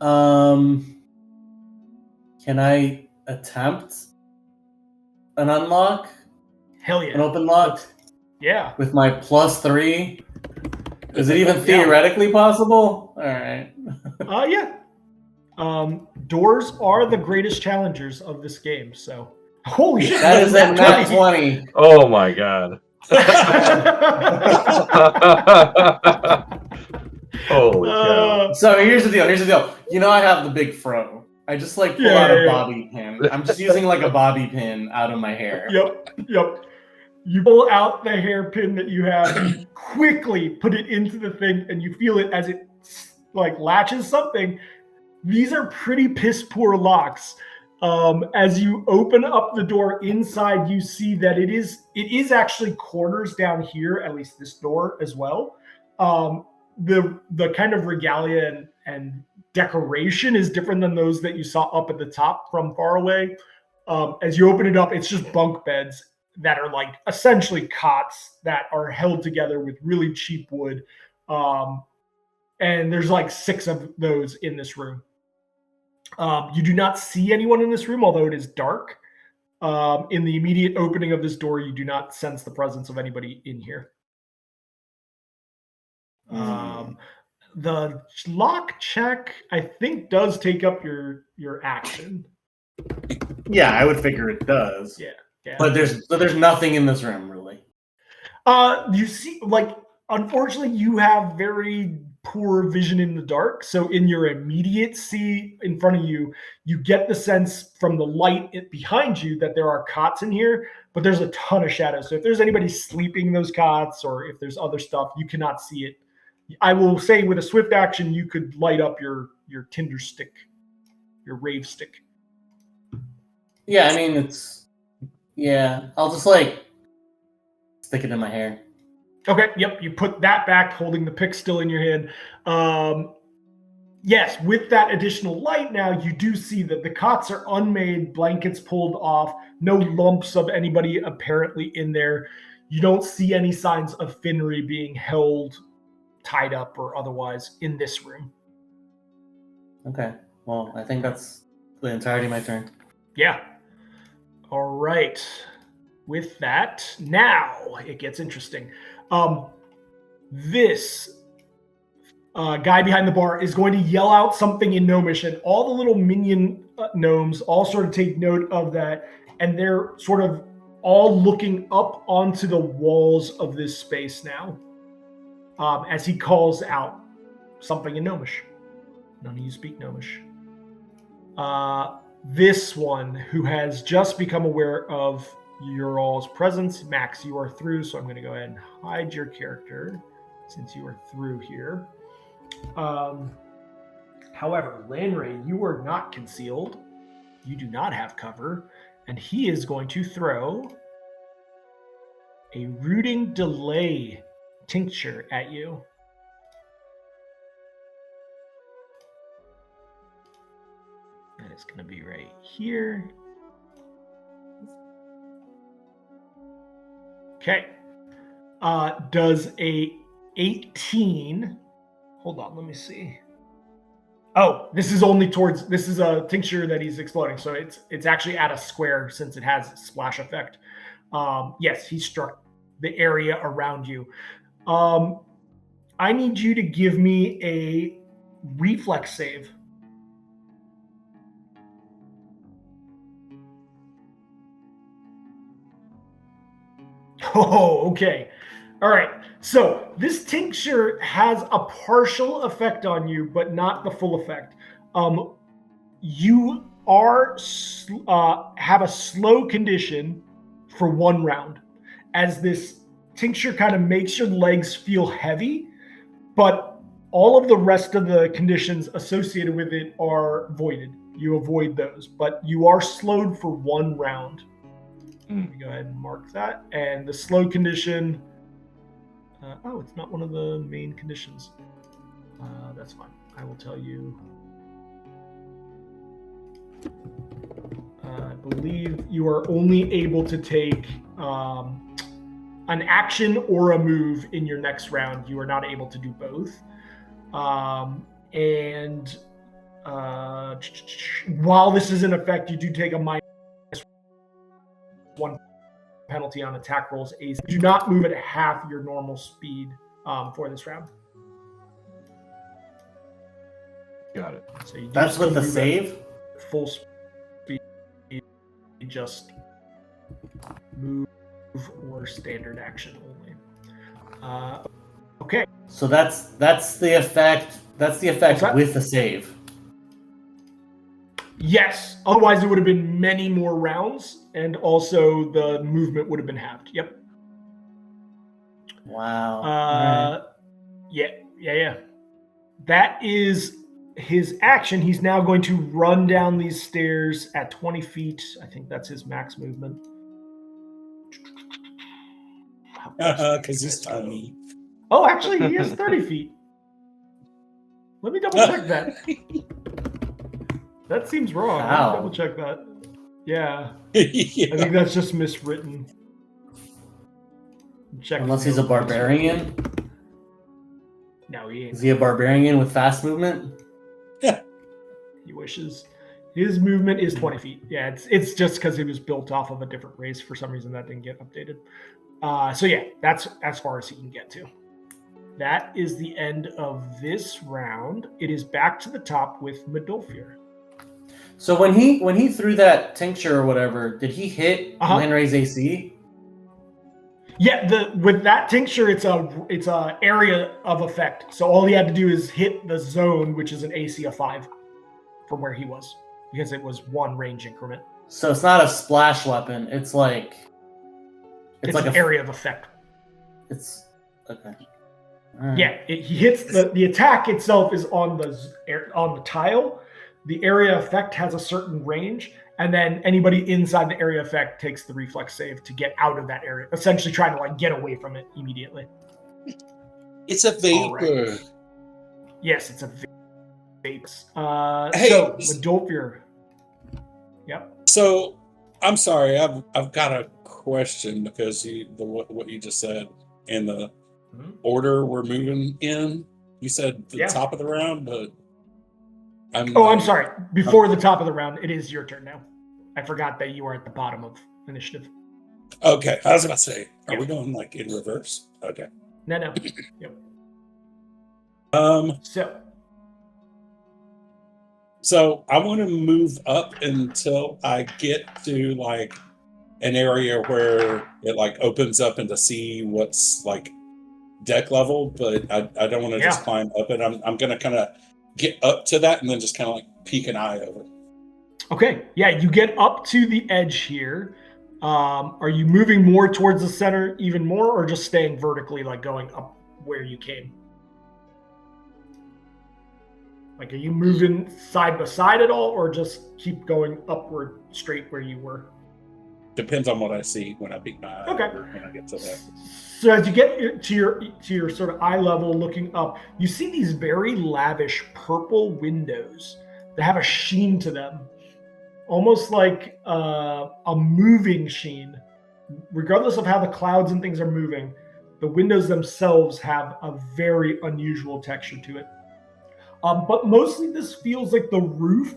Can I attempt an unlock? Hell yeah. An open lock? Yeah. With my +3? Is it even theoretically possible? All right. Yeah. Doors are the greatest challengers of this game, so. Holy shit. That is a nat 20. Oh my god. Holy cow. So here's the deal. You know I have the big fro. I just like pull out a bobby pin. I'm just using like a bobby pin out of my hair. Yep. You pull out the hairpin that you have, and you quickly put it into the thing, and you feel it as it like latches something. These are pretty piss poor locks. As you open up the door inside, you see that it is actually corners down here, at least this door as well. The kind of regalia and decoration is different than those that you saw up at the top from far away. As you open it up, it's just bunk beds that are like essentially cots that are held together with really cheap wood. And there's like 6 of those in this room. You do not see anyone in this room, although it is dark. In the immediate opening of this door, you do not sense the presence of anybody in here. The lock check, I think, does take up your action. Yeah, I would figure it does. Yeah. But there's nothing in this room really. You see, like, unfortunately, you have very poor vision in the dark. So in your immediate see in front of you, you get the sense from the light behind you that there are cots in here, but there's a ton of shadows. So if there's anybody sleeping in those cots or if there's other stuff, you cannot see it. I will say with a swift action, you could light up your tinder stick, your rave stick. Yeah, I mean, I'll just like stick it in my hair. Okay, yep, you put that back, holding the pick still in your hand. Yes, with that additional light now, you do see that the cots are unmade, blankets pulled off, no lumps of anybody apparently in there. You don't see any signs of Finry being held, tied up, or otherwise in this room. Okay, well, I think that's the entirety of my turn. Yeah. All right. With that, now it gets interesting. This guy behind the bar is going to yell out something in Gnomish, and all the little minion gnomes all sort of take note of that, and they're sort of all looking up onto the walls of this space now as he calls out something in Gnomish. None of you speak Gnomish. This one, who has just become aware of your all's presence. Max, you are through, so I'm going to go ahead and hide your character since you are through here. However, Lanray, you are not concealed. You do not have cover, and he is going to throw a rooting delay tincture at you. That is going to be right here. Okay. Does a 18... Hold on, let me see. Oh, this is a tincture that he's exploding, so it's actually at a square since it has a splash effect. Yes, he struck the area around you. I need you to give me a reflex save. Oh, okay. All right. So this tincture has a partial effect on you, but not the full effect. You are have a slow condition for 1 round, as this tincture kind of makes your legs feel heavy, but all of the rest of the conditions associated with it are voided. You avoid those, but you are slowed for 1 round. Let me go ahead and mark that. And the slow condition... it's not one of the main conditions. That's fine. I will tell you. I believe you are only able to take an action or a move in your next round. You are not able to do both. And while this is in effect, you do take a -1 penalty on attack rolls. Do not move at half your normal speed for this round. Got it. So you That's with the save? Full speed. Just move or standard action only. Okay. So that's the effect. That's the effect with the save. Yes. Otherwise, it would have been many more rounds, and also the movement would have been halved. Yep. Wow. Right. Yeah. That is his action. He's now going to run down these stairs at 20 feet. I think that's his max movement. Because he's tiny. Oh, actually, he is 30 feet. Let me double check that. That seems wrong. Let me double check that. Yeah. I think that's just miswritten. Unless he's a barbarian. No, he ain't. Is he a barbarian with fast movement? Yeah. He wishes. His movement is 20 feet. Yeah, it's just because he was built off of a different race. For some reason, that didn't get updated. So yeah, that's as far as he can get to. That is the end of this round. It is back to the top with Medolfir. So when he threw that tincture or whatever, did he hit Lanray's AC? Yeah, with that tincture, it's a area of effect. So all he had to do is hit the zone, which is an AC of 5 from where he was, because it was 1 range increment. So it's not a splash weapon. It's like like an area of effect. It's okay. Right. Yeah, he hits the attack itself is on the tile. The area effect has a certain range, and then anybody inside the area effect takes the reflex save to get out of that area, essentially trying to get away from it immediately. It's a vapor. Right. Yes, it's a vapor. So Medolfir. Yep. So I'm sorry, I've got a question because what you just said in the order we're moving in. You said the top of the round, but I'm sorry. Before the top of the round, it is your turn now. I forgot that you are at the bottom of initiative. Okay, I was about to say, are we going in reverse? Okay. No. Yep. So I want to move up until I get to an area where it opens up and to see what's deck level, but I don't want to just climb up it. I'm going to kind of get up to that and then just kind of peek an eye over. Okay. Yeah, you get up to the edge here. Are you moving more towards the center even more, or just staying vertically, going up where you came? Are you moving side by side at all, or just keep going upward straight where you were? Depends on what I see when I peek my eye over when I get to that. So as you get to your sort of eye level looking up, you see these very lavish purple windows that have a sheen to them, almost like a moving sheen. Regardless of how the clouds and things are moving, the windows themselves have a very unusual texture to it. But mostly this feels like the roof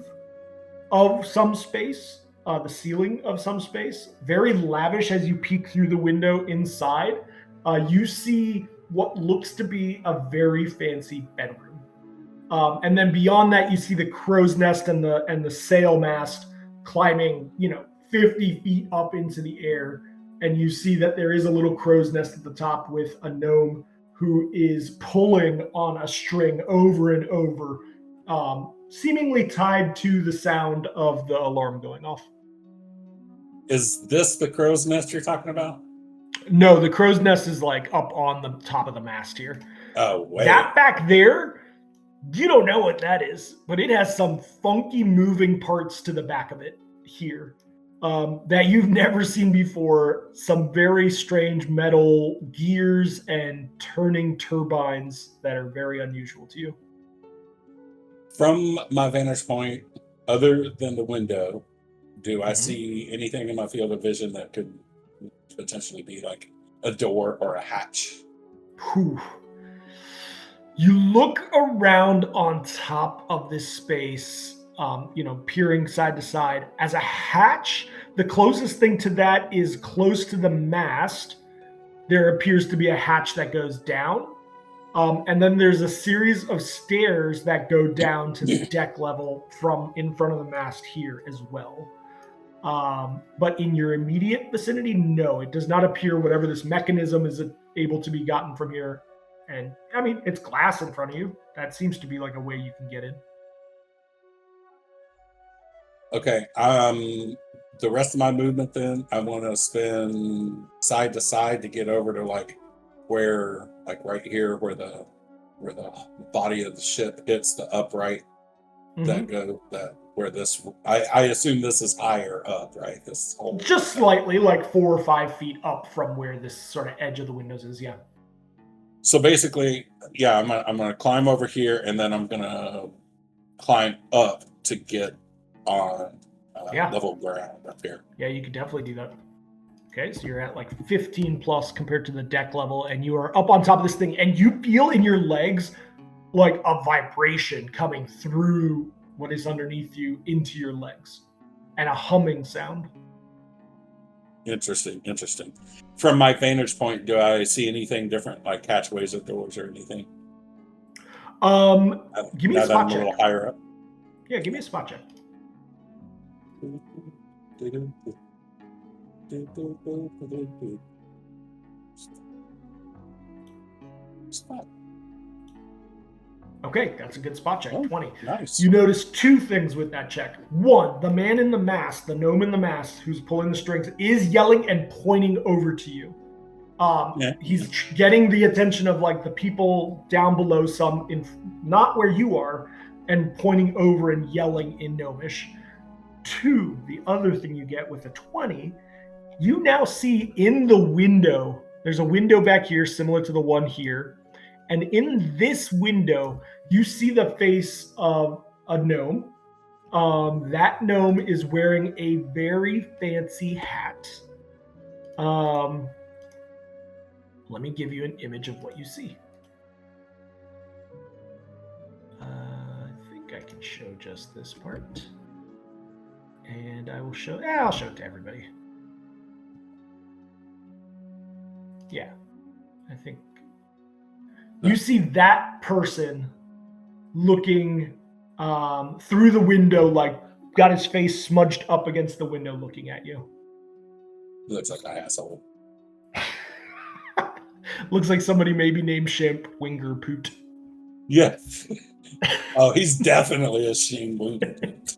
of some space, the ceiling of some space. Very lavish as you peek through the window inside. You see what looks to be a very fancy bedroom. And then beyond that, you see the crow's nest and the sail mast climbing, 50 feet up into the air. And you see that there is a little crow's nest at the top with a gnome who is pulling on a string over and over, seemingly tied to the sound of the alarm going off. Is this the crow's nest you're talking about? No, the crow's nest is up on the top of the mast here. Oh, wait. That back there, you don't know what that is, but it has some funky moving parts to the back of it here that you've never seen before. Some very strange metal gears and turning turbines that are very unusual to you. From my vantage point, other than the window, do I see anything in my field of vision that could potentially be like a door or a hatch? Whew. You look around on top of this space, peering side to side. As a hatch, the closest thing to that is close to the mast. There appears to be a hatch that goes down. And then there's a series of stairs that go down to the deck level from in front of the mast here as well. But in your immediate vicinity, no, it does not appear whatever this mechanism is able to be gotten from here. And I mean, it's glass in front of you. That seems to be like a way you can get in. Okay. The rest of my movement then, I want to spin side to side to get over to like where, like right here, where the body of the ship hits the upright where this. I assume this is higher up, right? This whole just slightly, like 4 or 5 feet up from where this sort of edge of the windows is. Yeah. So basically, yeah, I'm gonna climb over here, and then I'm gonna climb up to get on level ground up here. Yeah, you could definitely do that. Okay, so you're at like 15 plus compared to the deck level, and you are up on top of this thing, and you feel in your legs like a vibration coming through what is underneath you into your legs, and a humming sound. Interesting. From my vantage point, do I see anything different, like hatchways or doors or anything? Give me a spot check. A little higher up. Yeah, give me a spot check. Spot. Okay, that's a good spot check. 20. Nice. You notice 2 things with that check. 1, the man in the mask, the gnome in the mask who's pulling the strings, is yelling and pointing over to you. He's getting the attention of like the people down below, some in not where you are, and pointing over and yelling in gnomish. 2, the other thing you get with a 20, you now see in the window, there's a window back here similar to the one here. And in this window, you see the face of a gnome. That gnome is wearing a very fancy hat. Let me give you an image of what you see. I think I can show just this part. And I will show, I'll show it to everybody. Yeah, I think. You see that person looking through the window, like got his face smudged up against the window looking at you. Looks like an asshole. Looks like somebody maybe named Shimp Winger Poot. Yeah. Oh, he's definitely a Shimp Winger Poot.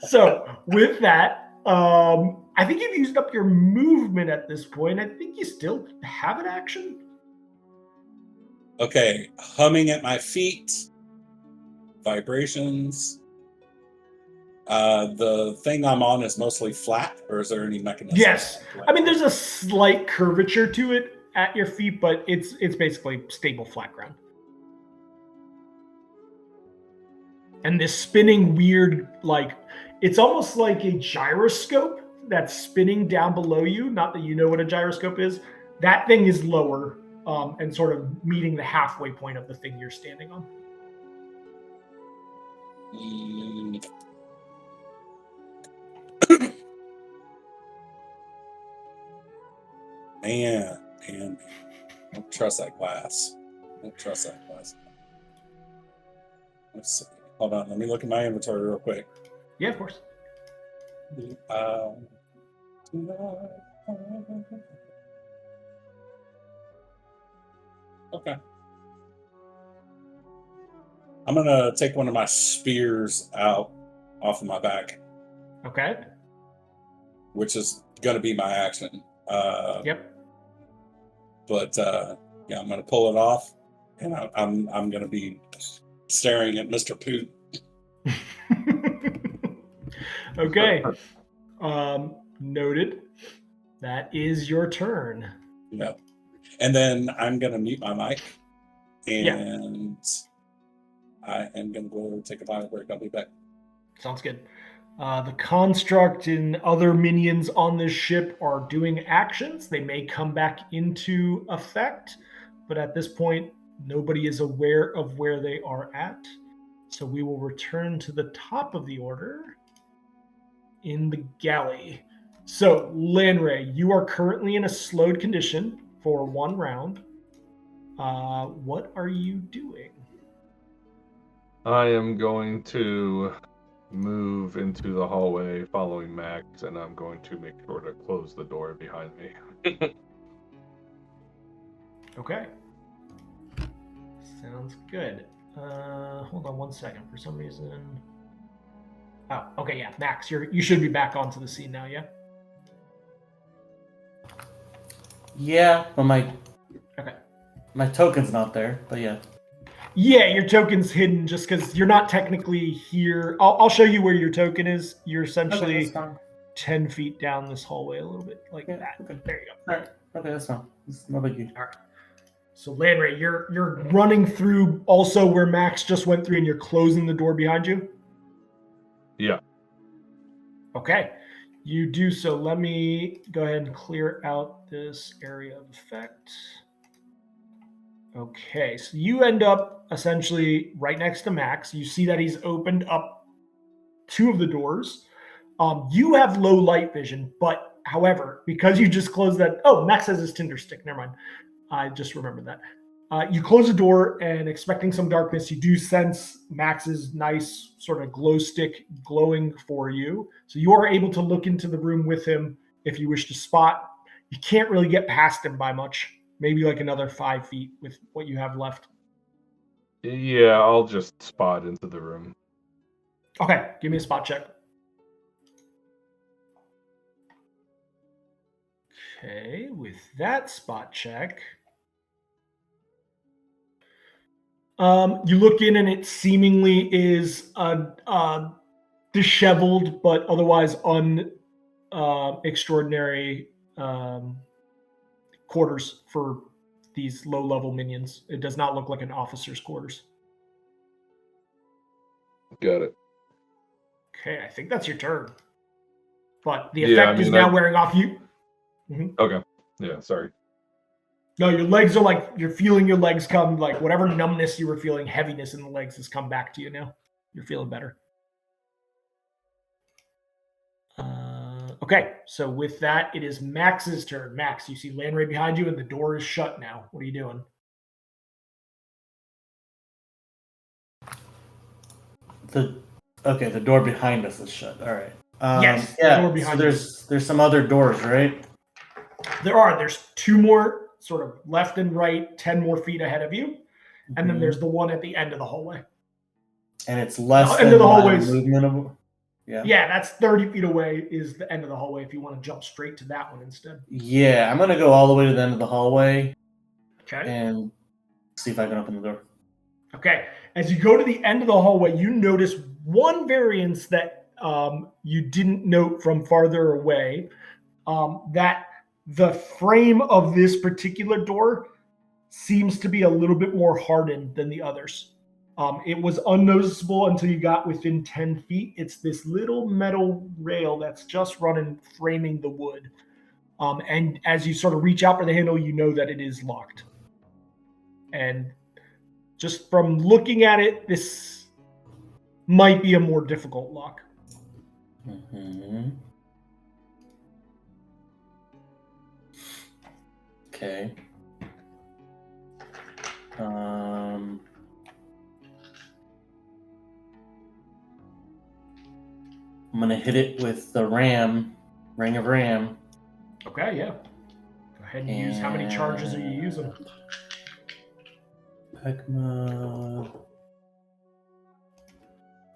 So with that, I think you've used up your movement at this point. I think you still have an action. Okay, humming at my feet, vibrations. The thing I'm on is mostly flat, or is there any mechanism? Yes, I mean there's a slight curvature to it at your feet, but it's basically stable flat ground. And this spinning weird, like it's almost like a gyroscope that's spinning down below you. Not that you know what a gyroscope is. That thing is lower. And sort of meeting the halfway point of the thing you're standing on. Man, don't trust that glass. Let's see. Hold on, let me look at my inventory real quick. Yeah, of course. Okay. I'm gonna take one of my spears off of my back. Okay. Which is gonna be my action. Yep. But yeah, I'm gonna pull it off, and I'm gonna be staring at Mr. Poot. Okay. Noted. That is your turn. Yep. And then I'm gonna mute my mic, and I am going to go take a final break. I'll be back. Sounds good. The construct and other minions on this ship are doing actions. They may come back into effect, but at this point, nobody is aware of where they are at. So we will return to the top of the order in the galley. So, Lanray, you are currently in a slowed condition for 1 round. What are you doing? I am going to move into the hallway following Max, and I'm going to make sure to close the door behind me. Okay. Sounds good. Hold on 1 second. For some reason... Oh, okay, yeah. Max, you should be back onto the scene now, yeah? Yeah, but my token's not there, but yeah. Yeah, your token's hidden just because you're not technically here. I'll show you where your token is. You're essentially 10 feet down this hallway a little bit like that. Okay. There you go. All right. Okay, that's fine. It's no big deal. All right. So, Lanray, you're running through also where Max just went through and you're closing the door behind you? Yeah. Okay. You do so. Let me go ahead and clear out this area of effect. Okay, so you end up essentially right next to Max. You see that he's opened up 2 of the doors. You have low light vision, but however, because you just closed that... Oh, Max has his Tinder stick. Never mind. I just remembered that. You close the door and expecting some darkness, you do sense Max's nice sort of glow stick glowing for you. So you are able to look into the room with him if you wish to spot. You can't really get past him by much. Maybe like another 5 feet with what you have left. Yeah, I'll just spot into the room. Okay, give me a spot check. Okay, with that spot check, you look in and it seemingly is a disheveled but otherwise extraordinary quarters for these low-level minions. It does not look like an officer's quarters. Got it. Okay, I think that's your turn. But the effect is now wearing off you. Mm-hmm. Okay. Yeah, sorry. No, your legs are like, you're feeling your legs come, like whatever numbness you were feeling, heaviness in the legs has come back to you now. You're feeling better. Okay, so with that, it is Max's turn. Max, you see Lanray behind you and the door is shut now. What are you doing? The door behind us is shut. All right. Yes, yeah, the door behind there's some other doors, right? There's 2 more sort of left and right, 10 more feet ahead of you. And then there's the one at the end of the hallway. And it's less than the hallway's movement of... Yeah, that's 30 feet away is the end of the hallway if you want to jump straight to that one instead. Yeah, I'm going to go all the way to the end of the hallway. Okay. And see if I can open the door. Okay. As you go to the end of the hallway, you notice one variance that you didn't note from farther away, that the frame of this particular door seems to be a little bit more hardened than the others. It was unnoticeable until you got within 10 feet. It's this little metal rail that's just running, framing the wood. And as you sort of reach out for the handle, you know that it is locked. And just from looking at it, this might be a more difficult lock. Mm-hmm. Okay. I'm going to hit it with the Ring of Ram. Okay, yeah. Go ahead and use. How many charges are you using? I'm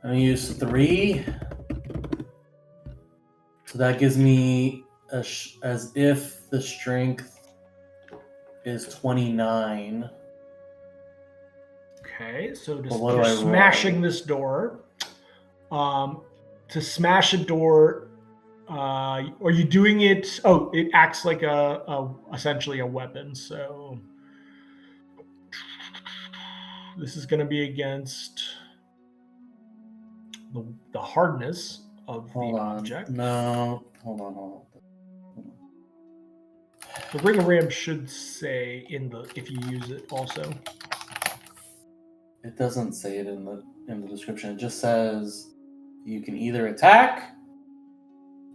going to use 3. So that gives me, as if the strength is 29. Okay, so you're smashing this door. To smash a door, are you doing it? Oh, it acts like essentially a weapon. So This is going to be against the hardness of the object. No, hold on. The Ring of Ram should say if you use it also. It doesn't say it in the description. It just says you can either attack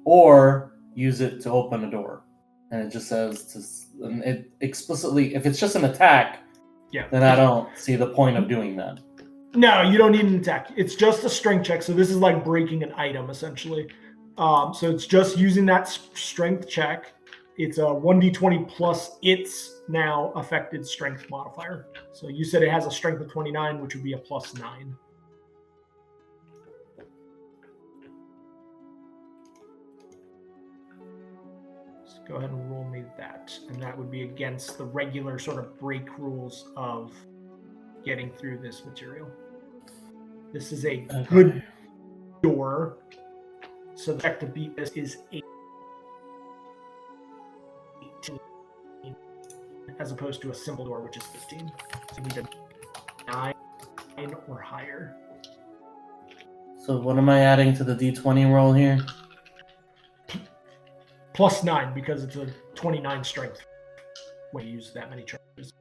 or use it to open a door. And it just says it explicitly, if it's just an attack, then I don't see the point of doing that. No, you don't need an attack. It's just a strength check. So this is like breaking an item, essentially. So it's just using that strength check. It's a 1d20 plus its now affected strength modifier. So you said it has a strength of 29, which would be a plus 9. So go ahead and roll me that. And that would be against the regular sort of break rules of getting through this material. This is a good door. So the check to beat this is 18, as opposed to a simple door, which is 15. So we need a 9 or higher. So what am I adding to the D20 roll here? Plus 9, because it's a 29 strength when you use that many charges.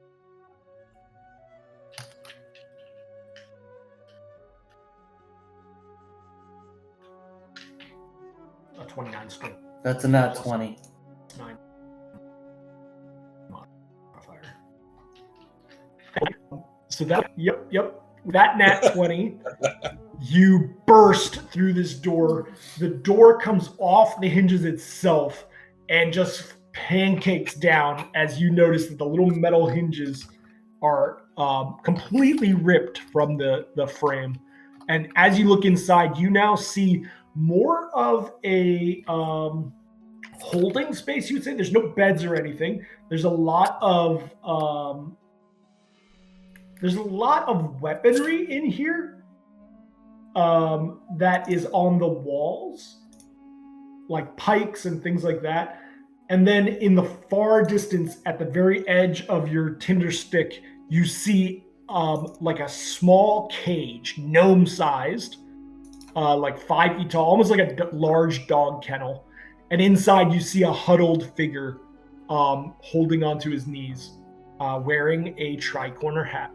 A 29 strength. That's a nat 20. 9 modifier. So that, yep. That nat 20, you burst through this door. The door comes off the hinges itself and just pancakes down as you notice that the little metal hinges are completely ripped from the frame. And as you look inside, you now see more of a holding space, you would say. There's no beds or anything. There's a lot of weaponry in here that is on the walls, like pikes and things like that. And then in the far distance, at the very edge of your tinder stick, you see like a small cage, gnome-sized, like 5 feet tall, almost like a large dog kennel. And inside you see a huddled figure holding onto his knees, wearing a tri-corner hat.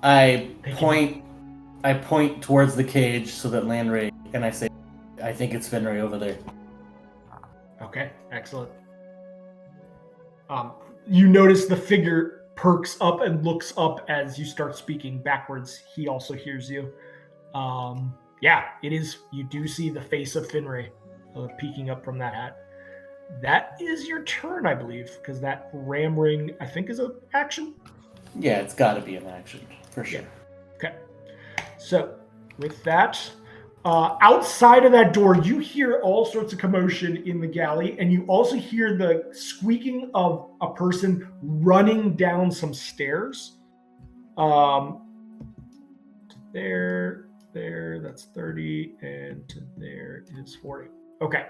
I point towards the cage so that Landray, and I say, I think it's Fenray over there. Okay, excellent. You notice the figure perks up and looks up as you start speaking backwards. He also hears you. Yeah, it is. You do see the face of Fenray peeking up from that hat. That is your turn, I believe, because that ram ring, I think, is an action. Yeah, it's got to be an action, for sure. Yeah. Okay. So, with that, outside of that door, you hear all sorts of commotion in the galley, and you also hear the squeaking of a person running down some stairs. There, that's 30, and to there is 40. Okay.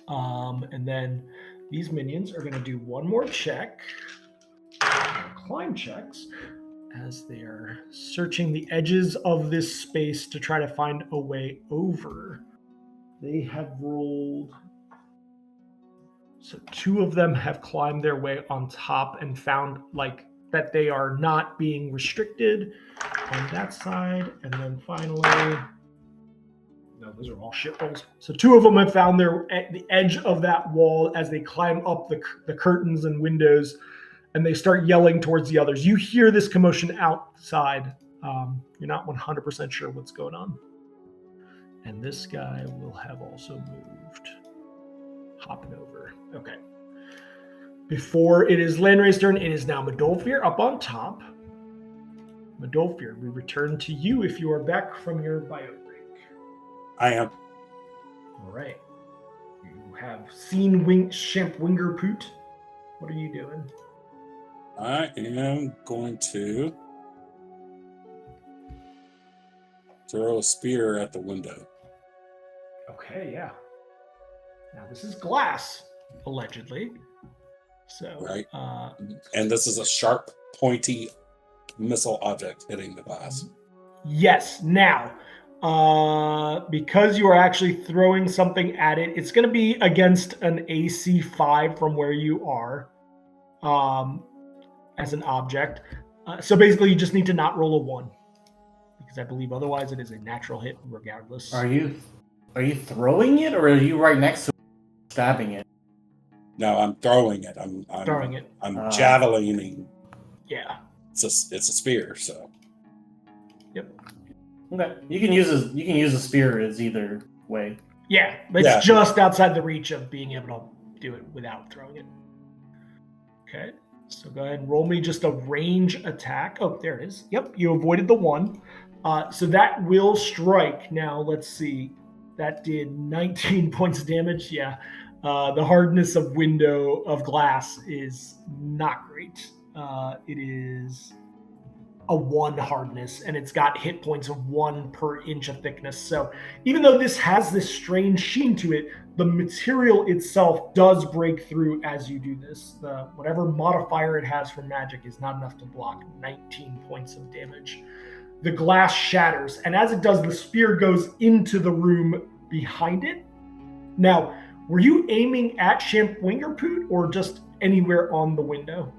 And then these minions are going to do one more check, climb checks, as they are searching the edges of this space to try to find a way over. They have rolled. So 2 of them have climbed their way on top and found like that they are not being restricted on that side. And then finally, no, those are all shit rolls. So 2 of them have found their at the edge of that wall as they climb up the curtains and windows, and they start yelling towards the others. You hear this commotion outside. You're not 100% sure what's going on. And this guy will have also moved. Hopping over. Okay. Before it is Landray's turn, it is now Modolfir up on top. Modolfir, we return to you if you are back from your bio break. I am. All right. You have seen Shemp Wingerpoot. What are you doing? I am going to throw a spear at the window. Okay, yeah. Now this is glass, allegedly. So, right. And this is a sharp, pointy missile object hitting the glass. Yes. Now, because you are actually throwing something at it, it's going to be against an AC 5 from where you are as an object. So basically, you just need to not roll a 1. Because I believe otherwise it is a natural hit regardless. Are you throwing it, or are you right next to it, stabbing it? No, I'm throwing it. I'm throwing it. I'm javelining. Yeah. It's a spear, so. Yep. Okay. You can use a spear as either way. Yeah, it's just outside the reach of being able to do it without throwing it. Okay. So go ahead and roll me just a range attack. Oh, there it is. Yep, you avoided the 1. So that will strike. Now, let's see. That did 19 points of damage. Yeah. The hardness of window of glass is not great. It is a 1 hardness, and it's got hit points of 1 per inch of thickness. So even though this has this strange sheen to it, the material itself does break through as you do this. Whatever modifier it has for magic is not enough to block 19 points of damage. The glass shatters, and as it does, the spear goes into the room behind it. Now, were you aiming at Shampwingerpoot or just anywhere on the window?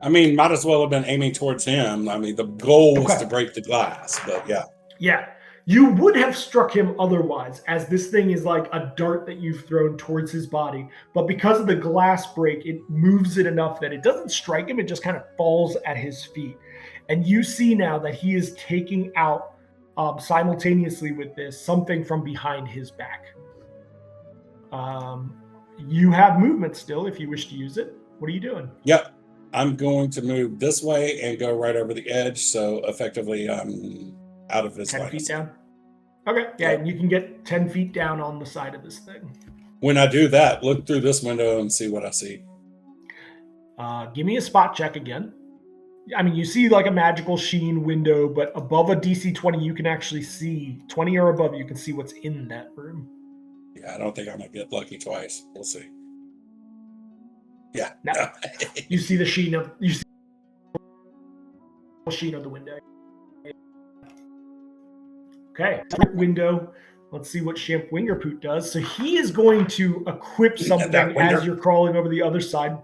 I mean, might as well have been aiming towards him. I mean, the goal was to break the glass, but yeah. Yeah. You would have struck him otherwise, as this thing is like a dart that you've thrown towards his body. But because of the glass break, it moves it enough that it doesn't strike him. It just kind of falls at his feet. And you see now that he is taking out, simultaneously with this, something from behind his back. You have movement still if you wish to use it. What are you doing? Yep. I'm going to move this way and go right over the edge. So effectively, I'm out of this 10 feet down? Okay. Yeah, and you can get 10 feet down on the side of this thing. When I do that, look through this window and see what I see. Give me a spot check again. I mean, you see like a magical sheen window, but above a DC 20, you can actually see 20 or above. You can see what's in that room. Yeah, I don't think I'm gonna get lucky twice. We'll see. Yeah. No. You see the sheen of the window. Okay, window. Let's see what Shampwingerpoot does. So he is going to equip something as you're crawling over the other side.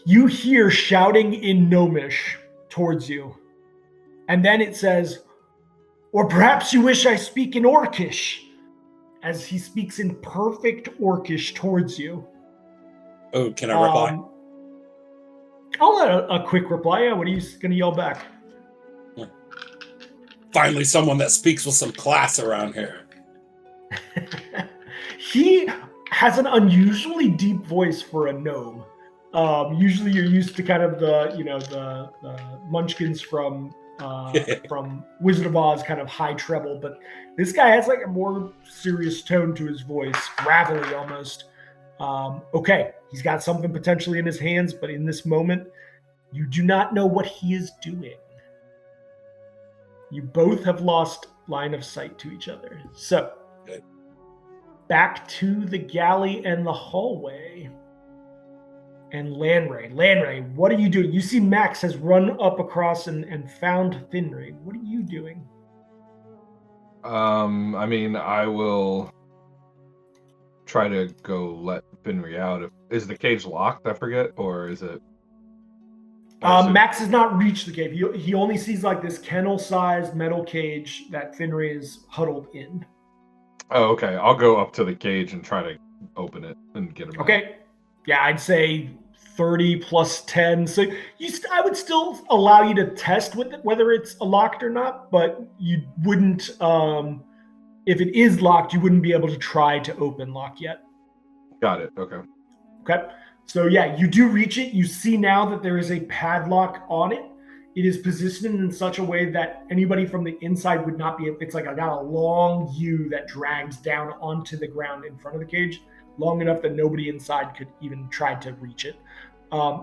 You hear shouting in Gnomish towards you. And then it says, "Or perhaps you wish I speak in Orcish," as he speaks in perfect Orcish towards you. Oh, can I reply? I'll let a quick reply. Yeah, what are you going to yell back? Finally, someone that speaks with some class around here. He has an unusually deep voice for a gnome. Usually, you're used to kind of the munchkins from Wizard of Oz, kind of high treble, but this guy has like a more serious tone to his voice, gravelly almost. Okay, he's got something potentially in his hands, but in this moment, you do not know what he is doing. You both have lost line of sight to each other. So, back to the galley and the hallway. And Lanray. Lanray, what are you doing? You see Max has run up across and found Finray. What are you doing? I mean, I will try to go let Finray out. Is the cage locked? I forget, or is it? Max has not reached the cave. He only sees like this kennel-sized metal cage that Finray is huddled in. Oh, okay. I'll go up to the cage and try to open it and get him out. Yeah, I'd say 30 plus 10. So I would still allow you to test with it, whether it's locked or not, but you wouldn't, if it is locked, you wouldn't be able to try to open lock yet. Got it. Okay. Okay. So yeah, you do reach it. You see now that there is a padlock on it. It is positioned in such a way that anybody from the inside would not be able, it's like I got a long U that drags down onto the ground in front of the cage, long enough that nobody inside could even try to reach it.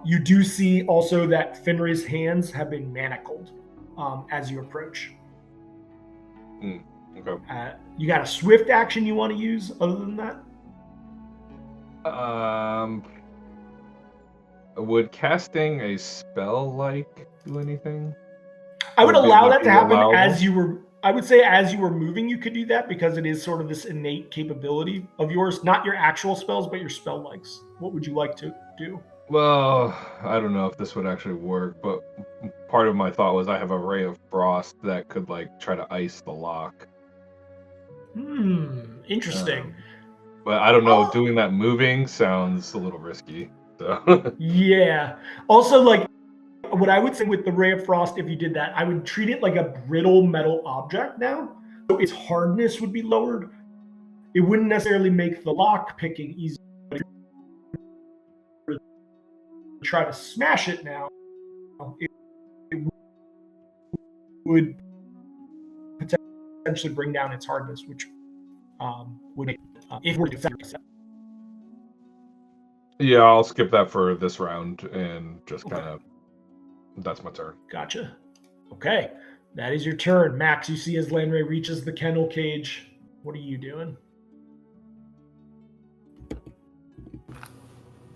You do see also that Finray's hands have been manacled as you approach. Okay. You got a swift action you want to use other than that? Would casting a spell do anything? I would allow that to happen allowable? as you were. I would say as you were moving, you could do that because it is sort of this innate capability of yours, not your actual spells, but your spell likes. What would you like to do? Well, I don't know if this would actually work, but part of my thought was I have a ray of frost that could try to ice the lock. Interesting. But I don't know. Doing that moving sounds a little risky. So. Yeah. Also, what I would say with the Ray of Frost, if you did that, I would treat it like a brittle metal object now. So its hardness would be lowered. It wouldn't necessarily make the lock picking easy. Try to smash it now. It would potentially bring down its hardness, which would make if we're doing Yeah, I'll skip that for this round and just kind of. That's my turn. Gotcha. Okay, that is your turn, Max. You see as Landray reaches the kennel cage. What are you doing?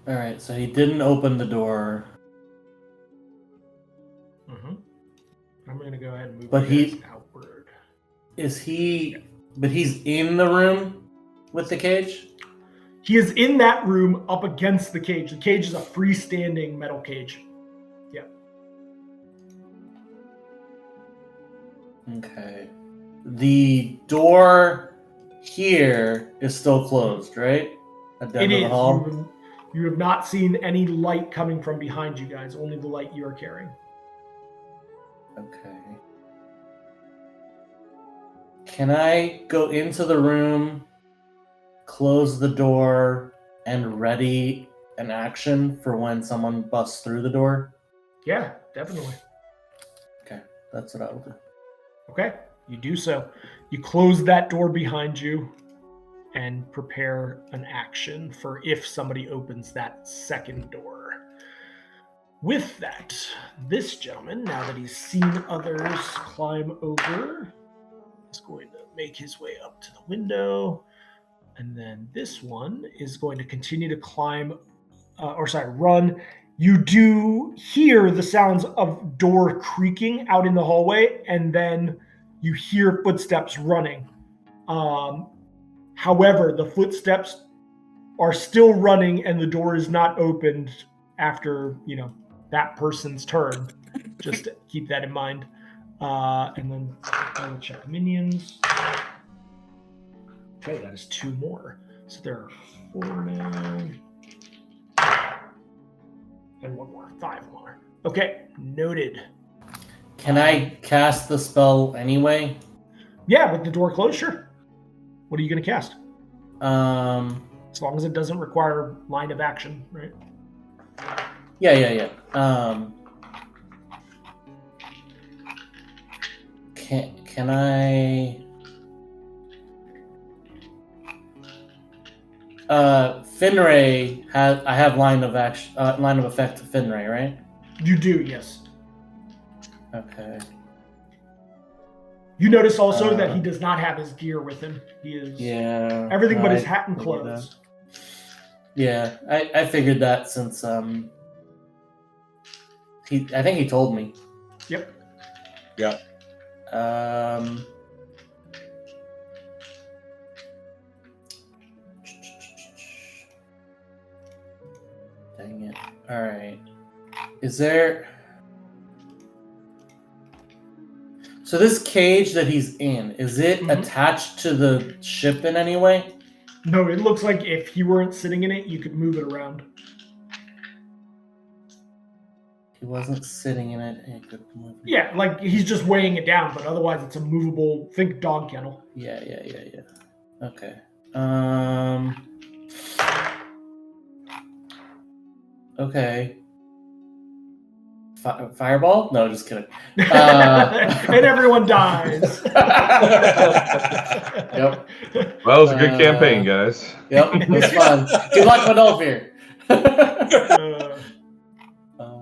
All right, so he didn't open the door. I'm going to go ahead and move he outward. But he's in the room with the cage? He is in that room up against the cage. The cage is a freestanding metal cage. Yeah. Okay. The door here is still closed, right? It is. You have not seen any light coming from behind you guys, only the light you are carrying. Okay. Can I go into the room, close the door, and ready an action for when someone busts through the door? Yeah, definitely. Okay, that's what I will do. Okay, you do so. You close that door behind you and prepare an action for if somebody opens that second door. With that, this gentleman, now that he's seen others climb over, is going to make his way up to the window. And then this one is going to continue to run. You do hear the sounds of door creaking out in the hallway, and then you hear footsteps running. However, the footsteps are still running and the door is not opened after, that person's turn. Just to keep that in mind. And then I will check minions. Okay, that is 2 more. So there are 4 now. And 1 more. 5 more. Okay, noted. Can I cast the spell anyway? Yeah, with the door closed, sure. What are you going to cast? As long as it doesn't require line of action, right? Yeah. Can I? Finray I have line of effect to Finray, right? You do, yes. Okay. You notice also that he does not have his gear with him. He is everything but his hat and clothes. Yeah, I figured that since I think he told me. Yep. Yeah. Dang it. All right. Is there? So this cage that he's in, is it attached to the ship in any way? No, it looks like if he weren't sitting in it, you could move it around. He wasn't sitting in it, and he could move it. Yeah, like he's just weighing it down, but otherwise it's a movable, think dog kennel. Yeah. Okay. Okay. Fireball? No, just kidding. And everyone dies. Yep. Well, it was a good campaign, guys. Yep, it was fun. Good luck with Ophir.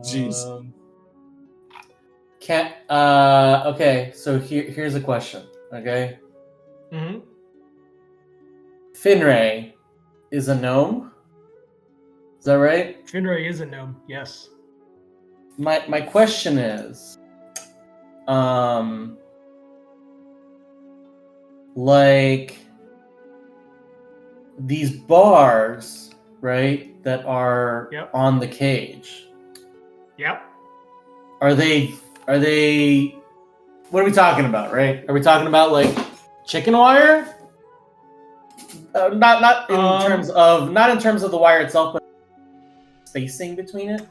Jeez. Okay, so here's a question, okay? Mm-hmm. Finray is a gnome? Is that right? Finray is a gnome, yes. My question is, like these bars, right, that are on the cage. Yep. Are they what are we talking about, right? Are we talking about like chicken wire? Not in terms of the wire itself, but spacing between it.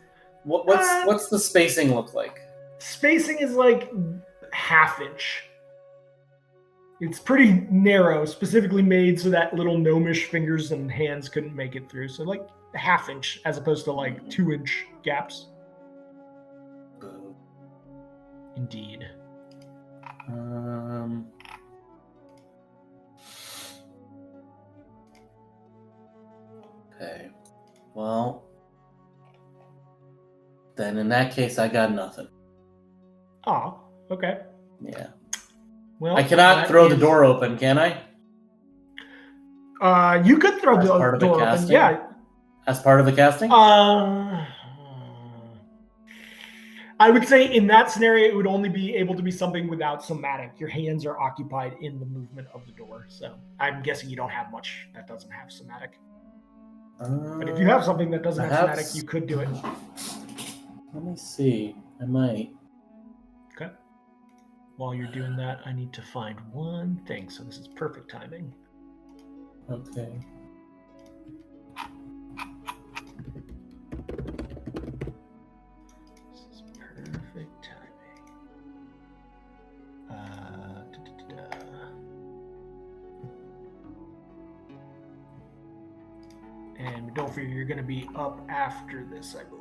What's the spacing look like? Spacing is like 1/2 inch. It's pretty narrow, specifically made so that little gnomish fingers and hands couldn't make it through. So like 1/2 inch as opposed to like 2-inch gaps. Indeed. Okay. Well, then in that case, I got nothing. Oh, okay. Yeah. Well, I cannot throw the door open, can I? You could throw the door open. Yeah. As part of the casting? I would say in that scenario, it would only be able to be something without somatic. Your hands are occupied in the movement of the door. So I'm guessing you don't have much that doesn't have somatic. But if you have something that doesn't have somatic, you could do it. Let me see. I might. Okay. While you're doing that, I need to find one thing. So this is perfect timing. Okay. This is perfect timing. And don't forget, you're going to be up after this, I believe.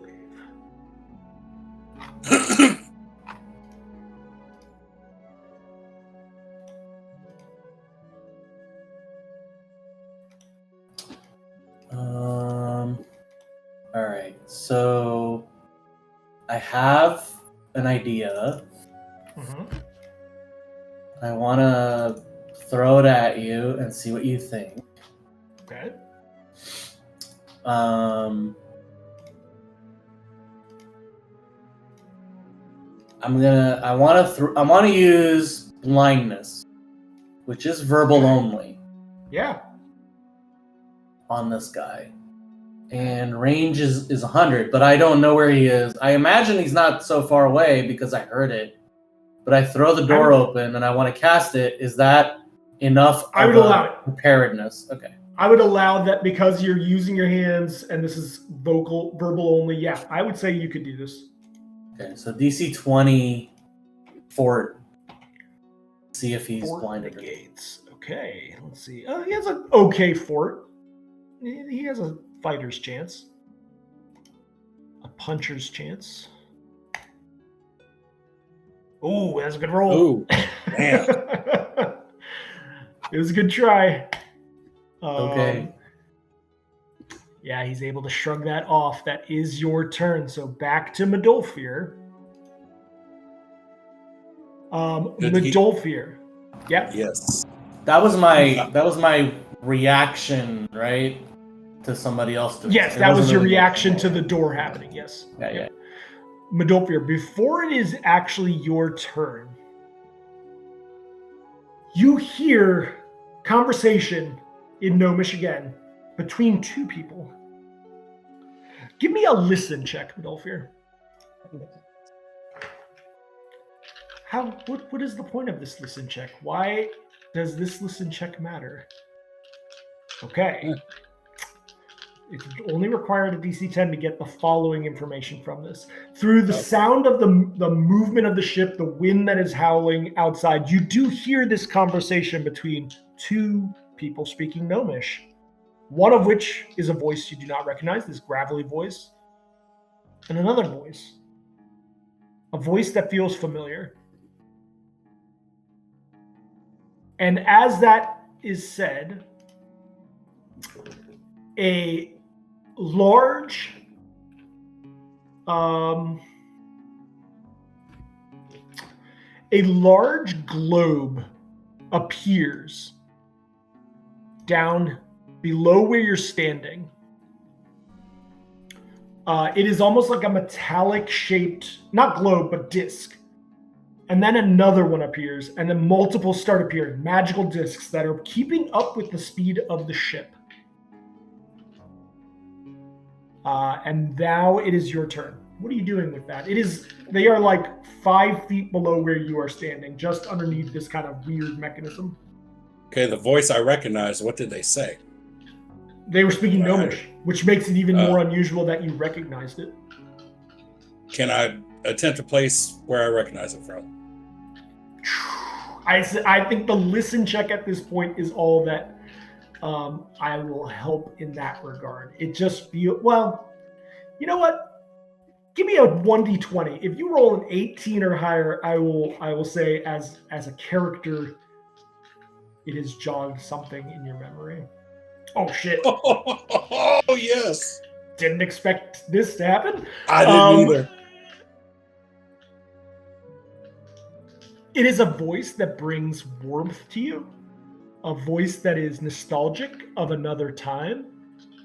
All right. So I have an idea. Mm-hmm. I want to throw it at you and see what you think. Okay. I want to use blindness, which is verbal only. Yeah. On this guy. And range is 100, but I don't know where he is. I imagine he's not so far away because I heard it. But I throw the door open and I want to cast it. Is that enough? I would allow it. Preparedness. Okay. I would allow that because you're using your hands and this is verbal only. Yeah, I would say you could do this. Okay, so DC 20 fort. See if he's blinded. Negates. Okay, let's see. Oh, he has an okay fort. He has a fighter's chance. A puncher's chance. Oh, that's a good roll. Ooh, damn. It was a good try. Okay. Yeah, he's able to shrug that off. That is your turn. So back to Medolfir. Medolfir. Yep. Yes. That was my reaction, right? To somebody else doing Yes, that was your reaction to the door happening. Yes. Yeah. Medolfir, before it is actually your turn, you hear conversation in Gnomish again between two people. Give me a listen check, Medolfir. What is the point of this listen check? Why does this listen check matter? Okay. It's only required a DC 10 to get the following information from this. Through the sound of the movement of the ship, the wind that is howling outside, you do hear this conversation between two people speaking Gnomish. One of which is a voice you do not recognize, this gravelly voice. And another voice. A voice that feels familiar. And as that is said, a large globe appears down below where you're standing. It is almost like a metallic shaped, not globe, but disc. And then another one appears, and then multiple start appearing, magical discs that are keeping up with the speed of the ship. And now it is your turn. What are you doing with that? They are like 5 feet below where you are standing, just underneath this kind of weird mechanism. Okay, the voice I recognize, what did they say? They were speaking Gnomish, which makes it even more unusual that you recognized it. Can I attempt a place where I recognize it from? I think the listen check at this point is all that I will help in that regard. It just feels, well, you know what? Give me a 1d20. If you roll an 18 or higher, I will say as a character, it has jogged something in your memory. Oh shit! Oh yes. Didn't expect this to happen. I didn't either. It is a voice that brings warmth to you, a voice that is nostalgic of another time.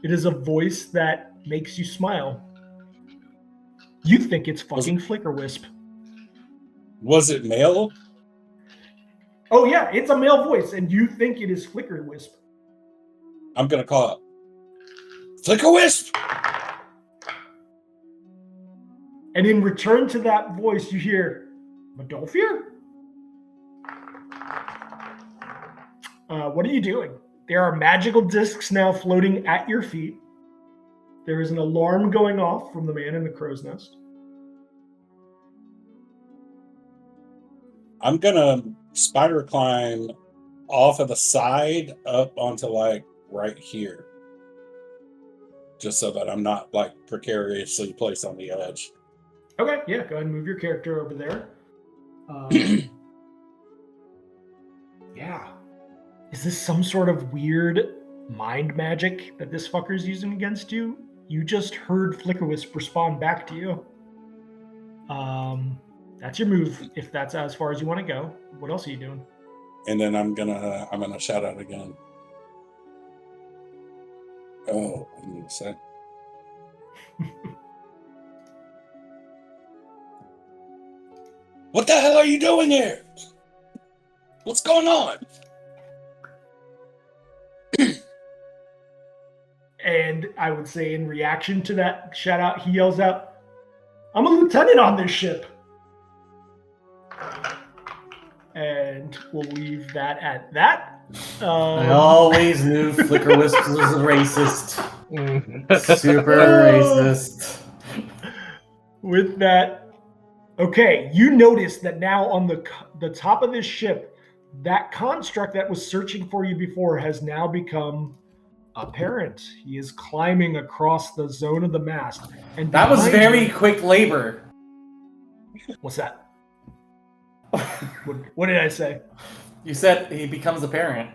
It is a voice that makes you smile. You think it's fucking Flickerwisp. Was it male? Oh yeah, it's a male voice, and you think it is Flickerwisp. I'm gonna call it Flickerwisp. And in return to that voice, you hear Madolfir? What are you doing? There are magical discs now floating at your feet. There is an alarm going off from the man in the crow's nest. I'm gonna spider climb off of the side up onto like right here. Just so that I'm not like precariously placed on the edge. Okay, yeah, go ahead and move your character over there. Yeah. Is this some sort of weird mind magic that this fucker's using against you? You just heard Flickerwisp respond back to you. That's your move, if that's as far as you want to go. What else are you doing? And then I'm gonna shout out again. Oh, what did you say? What the hell are you doing here? What's going on? And I would say in reaction to that shout out, he yells out, "I'm a lieutenant on this ship." And we'll leave that at that. I always knew Flickerwisp was a racist. Super racist. With that, okay, you notice that now on the top of this ship, that construct that was searching for you before has now become apparent. He is climbing across the zone of the mast. And that was very quick labor. What's that? What did I say? You said he becomes apparent.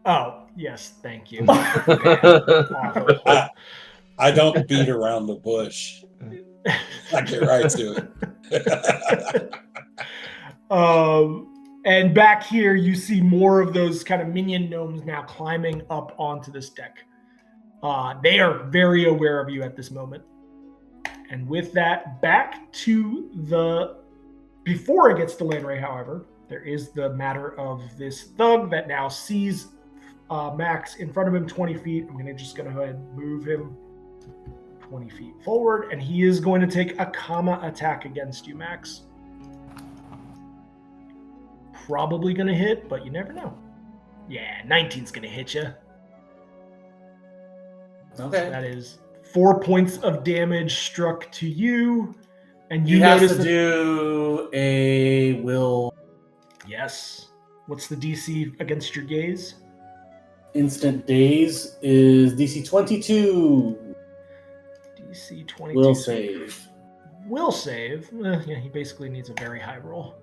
Oh, yes, thank you. I don't beat around the bush. I get right to it. And back here, you see more of those kind of minion gnomes now climbing up onto this deck. They are very aware of you at this moment. And with that, back to the... Before it gets to Landray, however, there is the matter of this thug that now sees Max in front of him 20 feet. I'm just going to go ahead and move him 20 feet forward, and he is going to take a comma attack against you, Max. Probably going to hit, but you never know. Yeah, 19's going to hit you. Okay. So that is 4 points of damage struck to you. And you have notice to do a will. Yes. What's the DC against your gaze? Instant daze is DC 22. DC 22. Will save. Will save. Yeah, he basically needs a very high roll.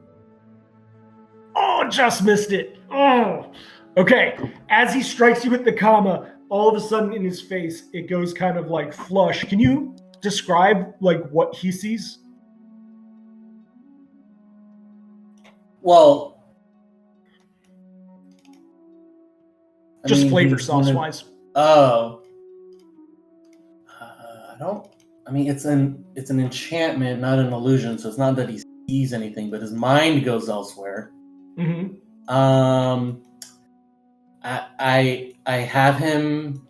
Oh, just missed it. Oh. Okay. As he strikes you with the comma, all of a sudden in his face, it goes kind of like flush. Can you describe like what he sees? Well, just flavor sauce wise. Oh, I don't I mean, it's an enchantment, not an illusion. So it's not that he sees anything, but his mind goes elsewhere. Mm-hmm. I have him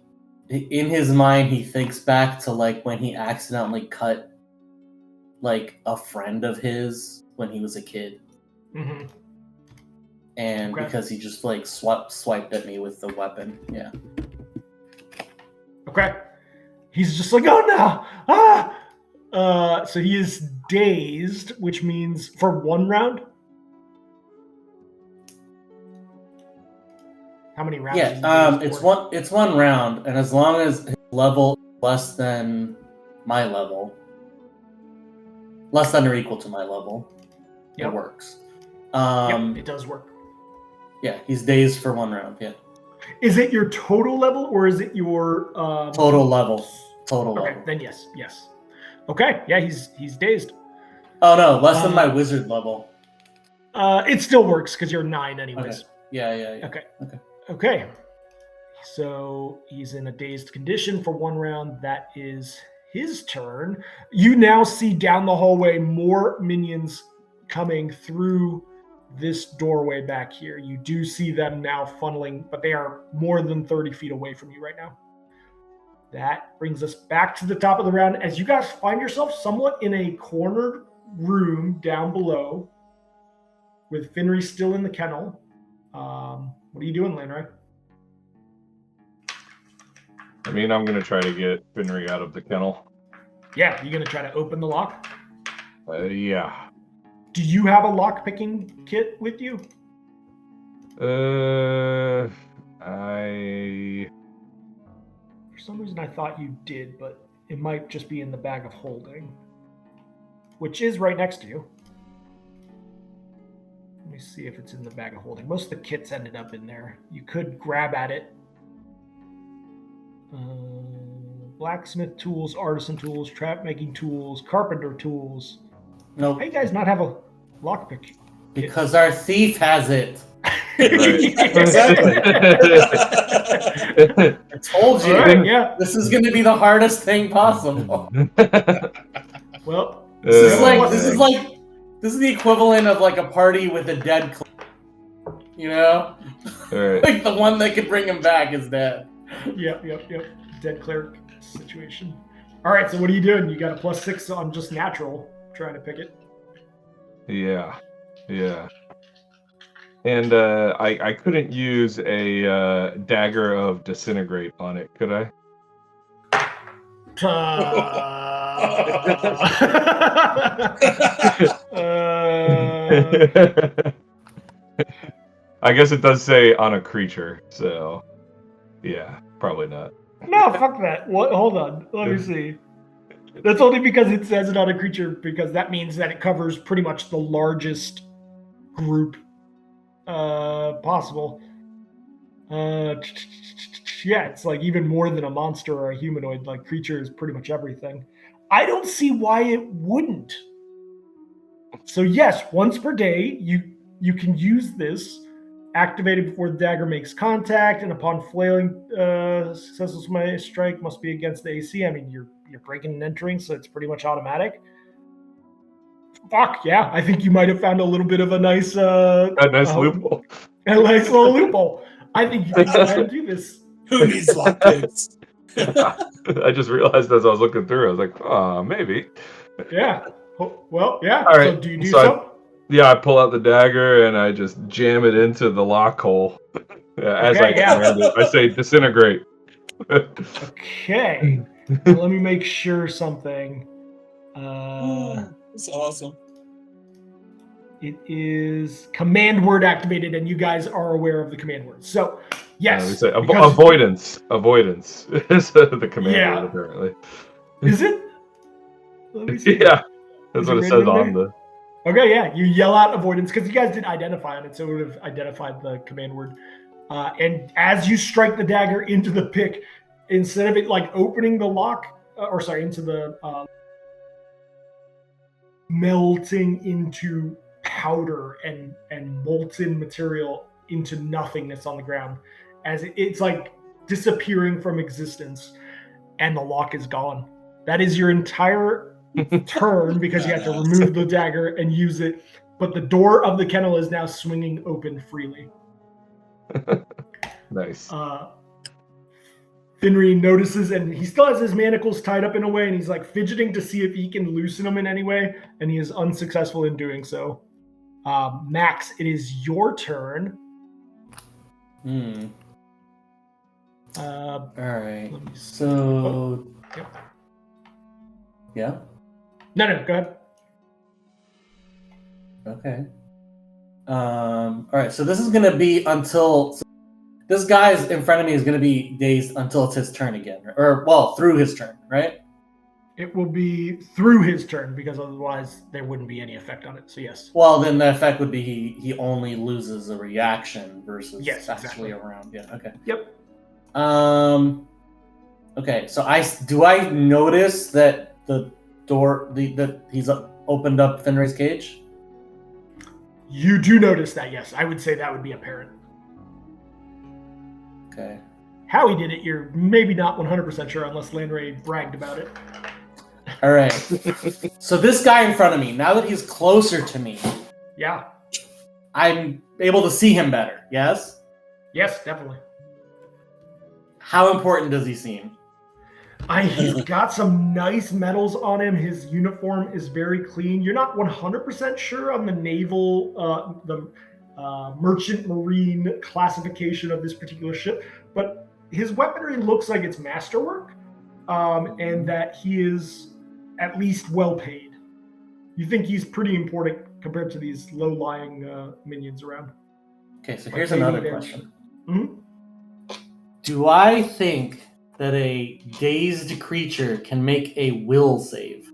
in his mind. He thinks back to like when he accidentally cut like a friend of his when he was a kid, and because he just like swiped at me with the weapon. Yeah. Okay. He's just like, oh no! So he is dazed, which means for 1 round. How many rounds? Yeah, it's one round, and as long as his level is less than my level, less than or equal to my level, it works. It does work. Yeah, he's dazed for 1 round. Yeah. Is it your total level or is it your total level? Total okay, level. then yes. Okay, yeah, he's dazed. Oh no, less than my wizard level. It still works because you're 9 anyways. Okay. Yeah. Okay. So he's in a dazed condition for 1 round. That is his turn. You now see down the hallway more minions coming through this doorway back here. You do see them now funneling, but they are more than 30 feet away from you right now. That brings us back to the top of the round as you guys find yourself somewhat in a cornered room down below with Finry still in the kennel. What are you doing, Landry? I mean, I'm going to try to get Finry out of the kennel. Yeah, you're going to try to open the lock? Yeah. Do you have a lock-picking kit with you? For some reason I thought you did, but it might just be in the bag of holding, which is right next to you. Let me see if it's in the bag of holding. Most of the kits ended up in there. You could grab at it. Blacksmith tools, artisan tools, trap-making tools, carpenter tools. Nope. How you guys not have a lockpick? Because our thief has it. Exactly. I told you. Right, yeah. This is going to be the hardest thing possible. Well, this is the equivalent of like a party with a dead cleric. You know? Right. Like the one that could bring him back is dead. Yep. Dead cleric situation. All right, so what are you doing? You got a +6 on just natural, trying to pick it. Yeah. And I couldn't use a dagger of disintegrate on it, could I? I guess it does say on a creature, so yeah, probably not. No, fuck that. What? Hold on. Let me see. That's only because it says it on a creature, because that means that it covers pretty much the largest group possible. Yeah, it's like even more than a monster or a humanoid. Like creature is pretty much everything. I don't see why it wouldn't. So yes, once per day, you can use this. Activated before the dagger makes contact, and upon flailing, successful strike must be against the AC. I mean, you're breaking and entering, so it's pretty much automatic. Fuck yeah! I think you might have found a little bit of a nice, loophole. A nice little loophole. I think you can go ahead and do this. Who needs lockpicks? I just realized as I was looking through, I was like, maybe. Yeah. Well, yeah. All right. So do you do so? I pull out the dagger and I just jam it into the lock hole. As I command it, I say disintegrate. Okay. Let me make sure something. That's awesome. It is command word activated, and you guys are aware of the command word. So, yes. We say avoidance. Avoidance is the command word, apparently. Is it? Let me see. Yeah. That's what it says on the... Okay, yeah. You yell out avoidance, because you guys didn't identify it, so it would have identified the command word. And as you strike the dagger into the pick, instead of it like opening the lock, into the melting into powder and molten material into nothingness on the ground, as it's like disappearing from existence, and the lock is gone. That is your entire turn because you have to remove the dagger and use it. But the door of the kennel is now swinging open freely. Nice. Finry notices, and he still has his manacles tied up in a way, and he's like fidgeting to see if he can loosen them in any way, and he is unsuccessful in doing so. Max, it is your turn. All right. So. Yep. Yeah. No, go ahead. Okay. All right. So this is gonna be until this guy's in front of me is gonna be dazed until it's his turn again, or through his turn, right? It will be through his turn because otherwise there wouldn't be any effect on it. So yes. Well, then the effect would be he only loses a reaction versus exactly. around. Yeah. Okay. Yep. Okay. So I notice that the door that he's opened up Finray's cage? You do notice that, yes. I would say that would be apparent. Okay. How he did it, you're maybe not 100% sure unless Landray bragged about it. All right. So this guy in front of me, now that he's closer to me, yeah, I'm able to see him better, yes? Yes, definitely. How important does he seem? He's got some nice medals on him. His uniform is very clean. You're not 100% sure on the naval, merchant marine classification of this particular ship, but his weaponry looks like it's masterwork, and that he is at least well paid. You think he's pretty important compared to these low-lying minions around. Okay, so here's another question. Mm-hmm. Do I think that a dazed creature can make a will save?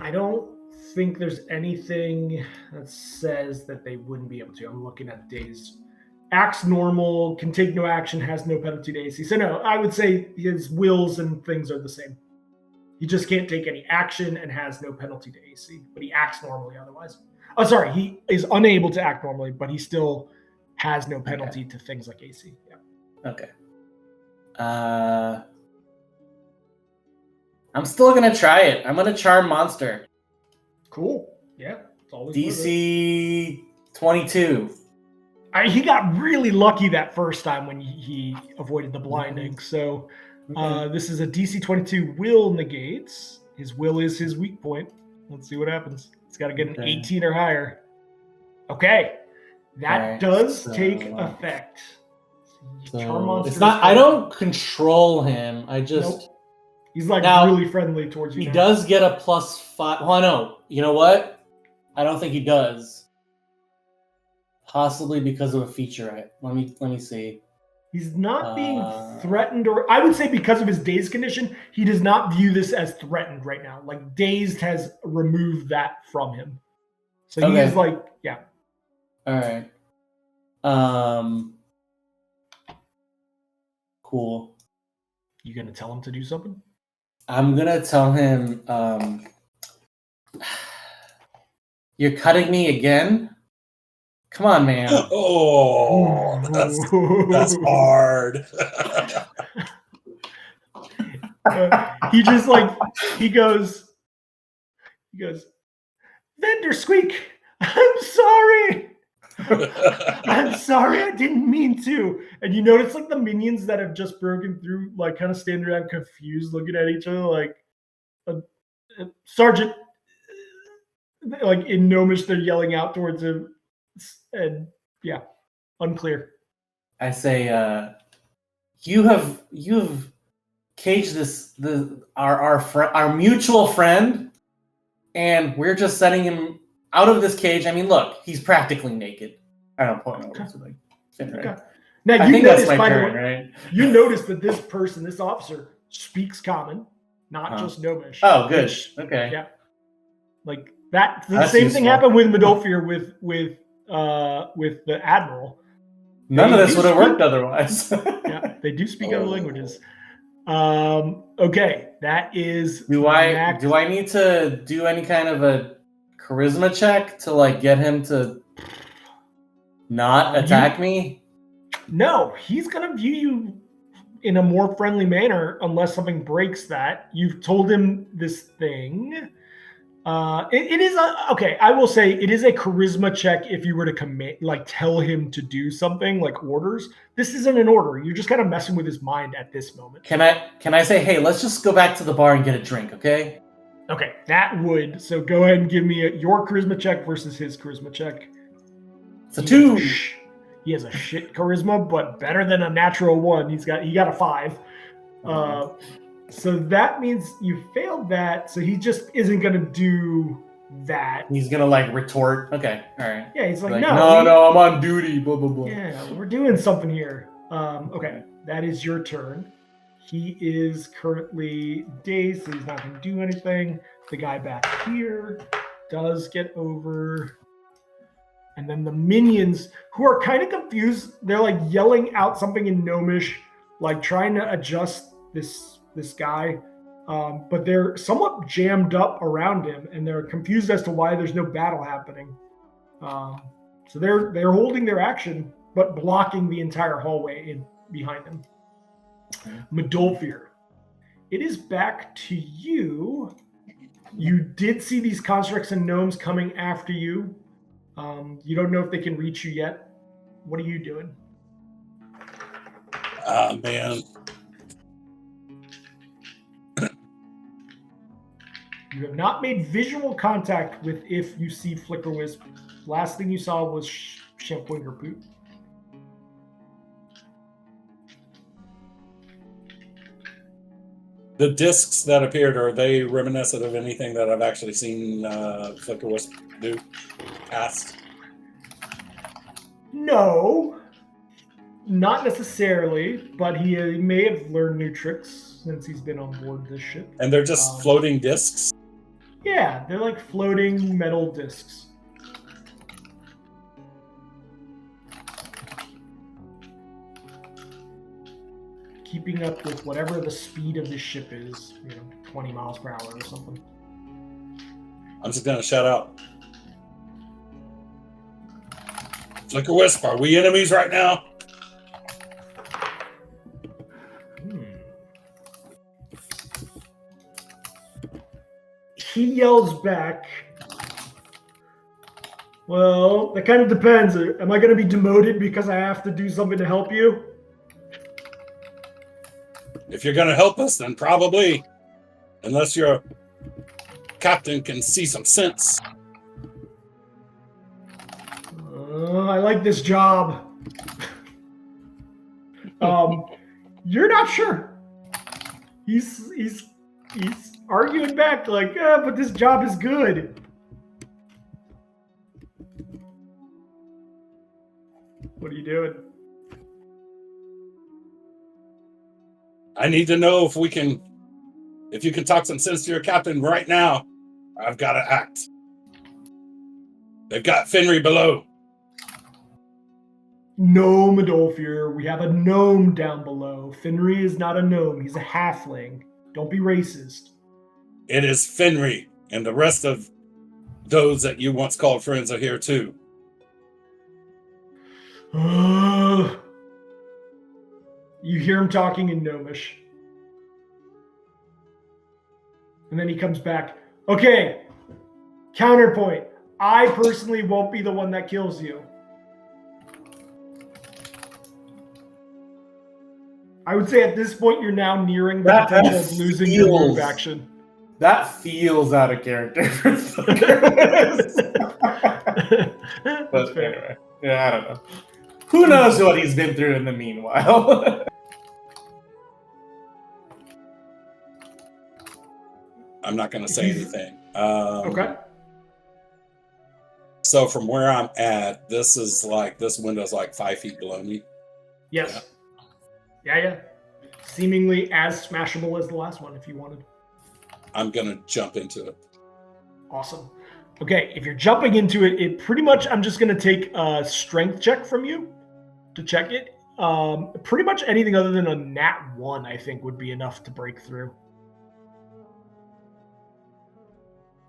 I don't think there's anything that says that they wouldn't be able to. I'm looking at dazed. Acts normal, can take no action, has no penalty to AC. So no, I would say his wills and things are the same. He just can't take any action and has no penalty to AC, but he acts normally otherwise. Oh, sorry, he is unable to act normally, but he still has no penalty to things like AC. Yeah. Okay. I'm still gonna try it. I'm gonna charm monster. Cool. Yeah. It's always DC 22. He got really lucky that first time when he avoided the blinding. So this is a DC 22 will negates. His will is his weak point. Let's see what happens. He's got to get an 18 or higher. Okay. That does take effect. So it's not. I don't control him. I just. Nope. He's like really friendly towards you. He does get a +5. Well, no. You know what? I don't think he does. Possibly because of a feature. Let me see. He's not being threatened, or I would say because of his dazed condition, he does not view this as threatened right now. Like dazed has removed that from him. So he is like, yeah. All right. Cool. You gonna tell him to do something? I'm gonna tell him, you're cutting me again? Come on, man. Oh, that's hard. He goes, Vendor Squeak, I'm sorry. I'm sorry, I didn't mean to. And you notice like the minions that have just broken through, like kind of standing around confused, looking at each other like, Sergeant, like in Gnomish, they're yelling out towards him. And yeah, unclear. I say, you have caged our mutual friend, and we're just setting him out of this cage. I mean, look, he's practically naked. I don't point over to like Finray. Okay. Now you notice, by the way, right? You notice that this person, this officer, speaks Common, not just Gnomish. Oh, good. Okay. Yeah. Like that. The same thing happened with Medolfir with the Admiral. None of this would have worked otherwise. Yeah, they do speak other languages. Okay, that is. Do I need to do any kind of a charisma check to like get him to not attack me? No, he's gonna view you in a more friendly manner unless something breaks that. You've told him this thing. It is okay. I will say it is a charisma check if you were to command, like tell him to do something, like orders. This isn't an order. You're just kind of messing with his mind at this moment. Can I say, hey, let's just go back to the bar and get a drink, okay? Okay, that would. So go ahead and give me your charisma check versus his charisma check. It's a 2. He has a shit charisma, but better than a natural 1. He got a 5. So that means you failed that. So he just isn't gonna do that. He's gonna like retort. Okay, all right. Yeah, he's like, no, I'm on duty. Blah blah blah. Yeah, we're doing something here. Okay, that is your turn. He is currently dazed, so he's not gonna do anything. The guy back here does get over. And then the minions, who are kind of confused, they're like yelling out something in Gnomish, like trying to adjust this guy, but they're somewhat jammed up around him, and they're confused as to why there's no battle happening. So they're holding their action, but blocking the entire hallway behind them. Medolfir, it is back to you. You did see these constructs and gnomes coming after you. You don't know if they can reach you yet. What are you doing? Man. You have not made visual contact with if you see Flicker Wisp. Last thing you saw was Shampwinger Poot. The discs that appeared, are they reminiscent of anything that I've actually seen Flicker Wisp do past? No, not necessarily, but he may have learned new tricks since he's been on board this ship. And they're just floating discs? Yeah, they're like floating metal discs. Keeping up with whatever the speed of the ship is, 20 miles per hour or something. I'm just gonna shout out, Flicker Wisp, are we enemies right now? He yells back, well, that kind of depends. Am I going to be demoted because I have to do something to help you? If you're gonna help us, then probably. Unless your captain can see some sense. I like this job. You're not sure. He's arguing back like, but this job is good. What are you doing? I need to know if you can talk some sense to your captain right now. I've got to act. They've got Fenry below. No, Medolfir. We have a gnome down below. Fenry is not a gnome. He's a halfling. Don't be racist. It is Fenry, and the rest of those that you once called friends are here too. You hear him talking in Gnomish. And then he comes back. Okay, counterpoint. I personally won't be the one that kills you. I would say at this point you're now nearing the potential of losing your move action. That feels out of character. But anyway, yeah, I don't know. Who knows what he's been through in the meanwhile? I'm not going to say anything. Okay. So from where I'm at, this window's like 5 feet below me. Yes. Yeah. Seemingly as smashable as the last one if you wanted. I'm going to jump into it. Awesome. Okay, if you're jumping into it, pretty much I'm just going to take a strength check from you to check it. Pretty much anything other than a nat 1, I think, would be enough to break through.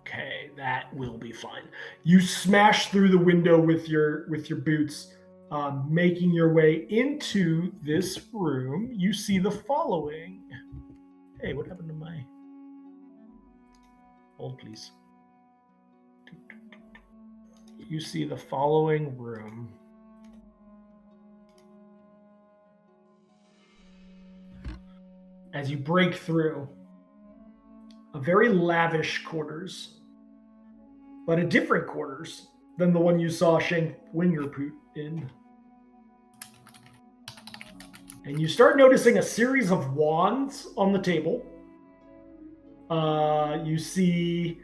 Okay, that will be fine. You smash through the window with your boots. making your way into this room, you see the following. Hey, what happened to my... Hold, please. You see the following room. As you break through, a very lavish quarters, but a different quarters than the one you saw Shank Wingerpoot in. And you start noticing a series of wands on the table. You see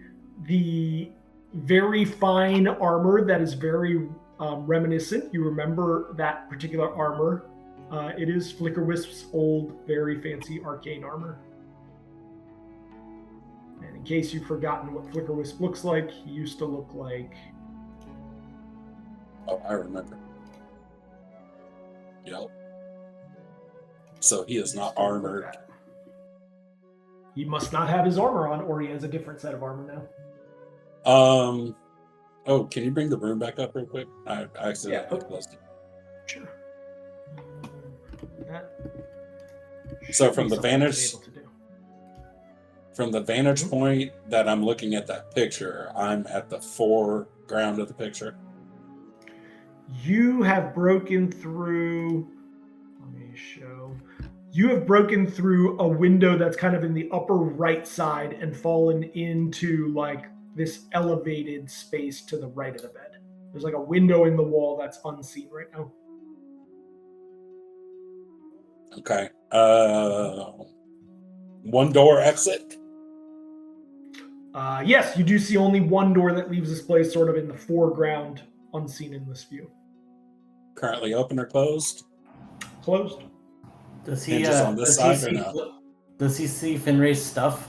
the very fine armor that is very reminiscent. You remember that particular armor. It is Flickerwisp's old, very fancy arcane armor. And in case you've forgotten what Flickerwisp looks like, he used to look like... Oh, I remember. Yep. So he is not armored. He must not have his armor on, or he has a different set of armor now. Oh, can you bring the room back up real quick? I accidentally closed it. Sure. So from the vantage point that I'm looking at that picture, I'm at the foreground of the picture. You have broken through. Let me show. You have broken through a window that's kind of in the upper right side and fallen into like this elevated space to the right of the bed. There's like a window in the wall that's unseen right now. Okay. One door exit? Yes, you do see only one door that leaves this place sort of in the foreground, unseen in this view. Currently open or closed? Closed. Does he on this side or no? Does he see Finray's stuff?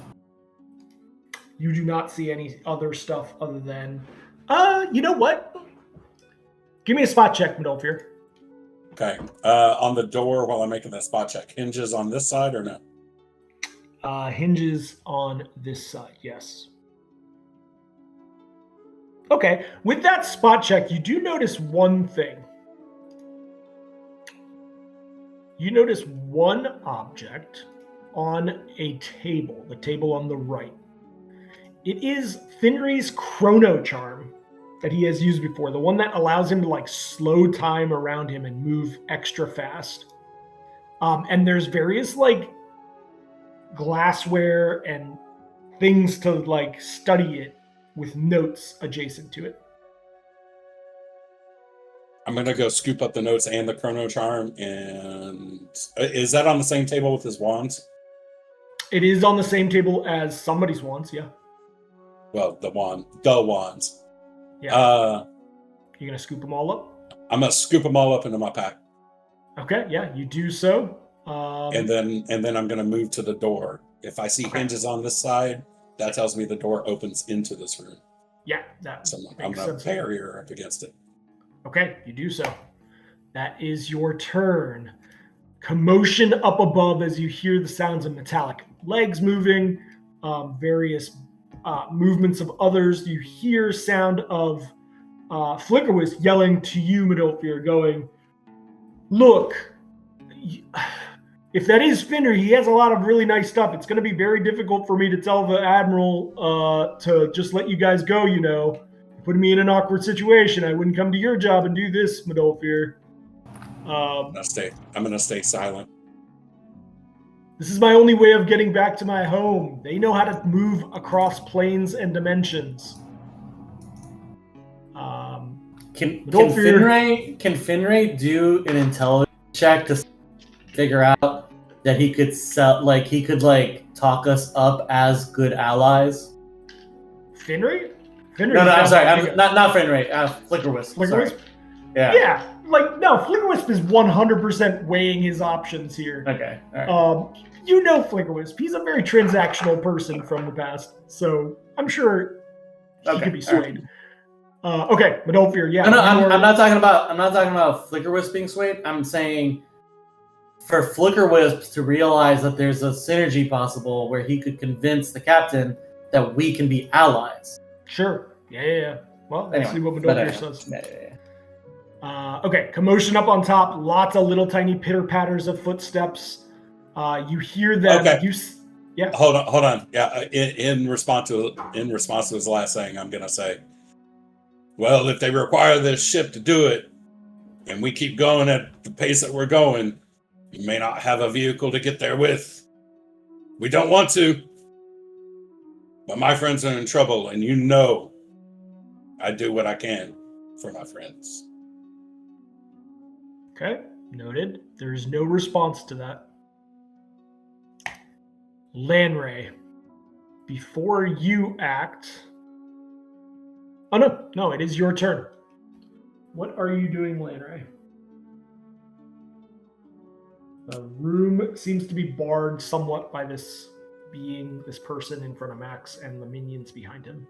You do not see any other stuff other than... you know what? Give me a spot check, Midolfir. Okay. On the door, while I'm making that spot check, hinges on this side or no? Hinges on this side, yes. Okay. With that spot check, you do notice one thing. You notice one object on a table, the table on the right. It is Finray's chrono charm that he has used before, the one that allows him to like slow time around him and move extra fast. And there's various like glassware and things to like study it with notes adjacent to it. I'm going to go scoop up the notes and the chrono charm. And is that on the same table with his wands? It is on the same table as somebody's wands, yeah. Well, the wands. Yeah. You going to scoop them all up? I'm going to scoop them all up into my pack. Okay, yeah, you do so. And then I'm going to move to the door. If I see hinges on this side, that tells me the door opens into this room. Yeah, that so I'm going to barrier up against it. Okay, you do so. That is your turn. Commotion up above as you hear the sounds of metallic legs moving, various movements of others. You hear sound of Flickerwisp yelling to you, Midolfir, going, "Look, if that is Finner, he has a lot of really nice stuff. It's going to be very difficult for me to tell the Admiral to just let you guys go, you know. Putting me in an awkward situation. I wouldn't come to your job and do this, Midolfir." I'm going to stay silent. This is my only way of getting back to my home. They know how to move across planes and dimensions. Can Finray do an intelligence check to figure out that he could talk us up as good allies? Finray? No, I'm sorry. Not Finray. Flickerwisp. Flickerwisp? Yeah. Yeah. Flickerwisp is 100% weighing his options here. Okay. All right. You know Flickerwisp. He's a very transactional person from the past, so I'm sure he could be swayed. Right. Okay, Midolfir, yeah. No, I'm not talking about Flickerwisp being swayed. I'm saying for Flickerwisp to realize that there's a synergy possible where he could convince the captain that we can be allies. Sure. Yeah. Well, let's see what Midolfir says. Okay, commotion up on top. Lots of little tiny pitter patters of footsteps. You hear them. Okay. Yeah. Hold on. Yeah. In response to his last thing, I'm gonna say, well, if they require this ship to do it, and we keep going at the pace that we're going, you may not have a vehicle to get there with. We don't want to, but my friends are in trouble, and you know, I do what I can for my friends. Okay, noted. There's no response to that. Lanray, before you act... Oh, no, it is your turn. What are you doing, Lanray? The room seems to be barred somewhat by this person in front of Max and the minions behind him.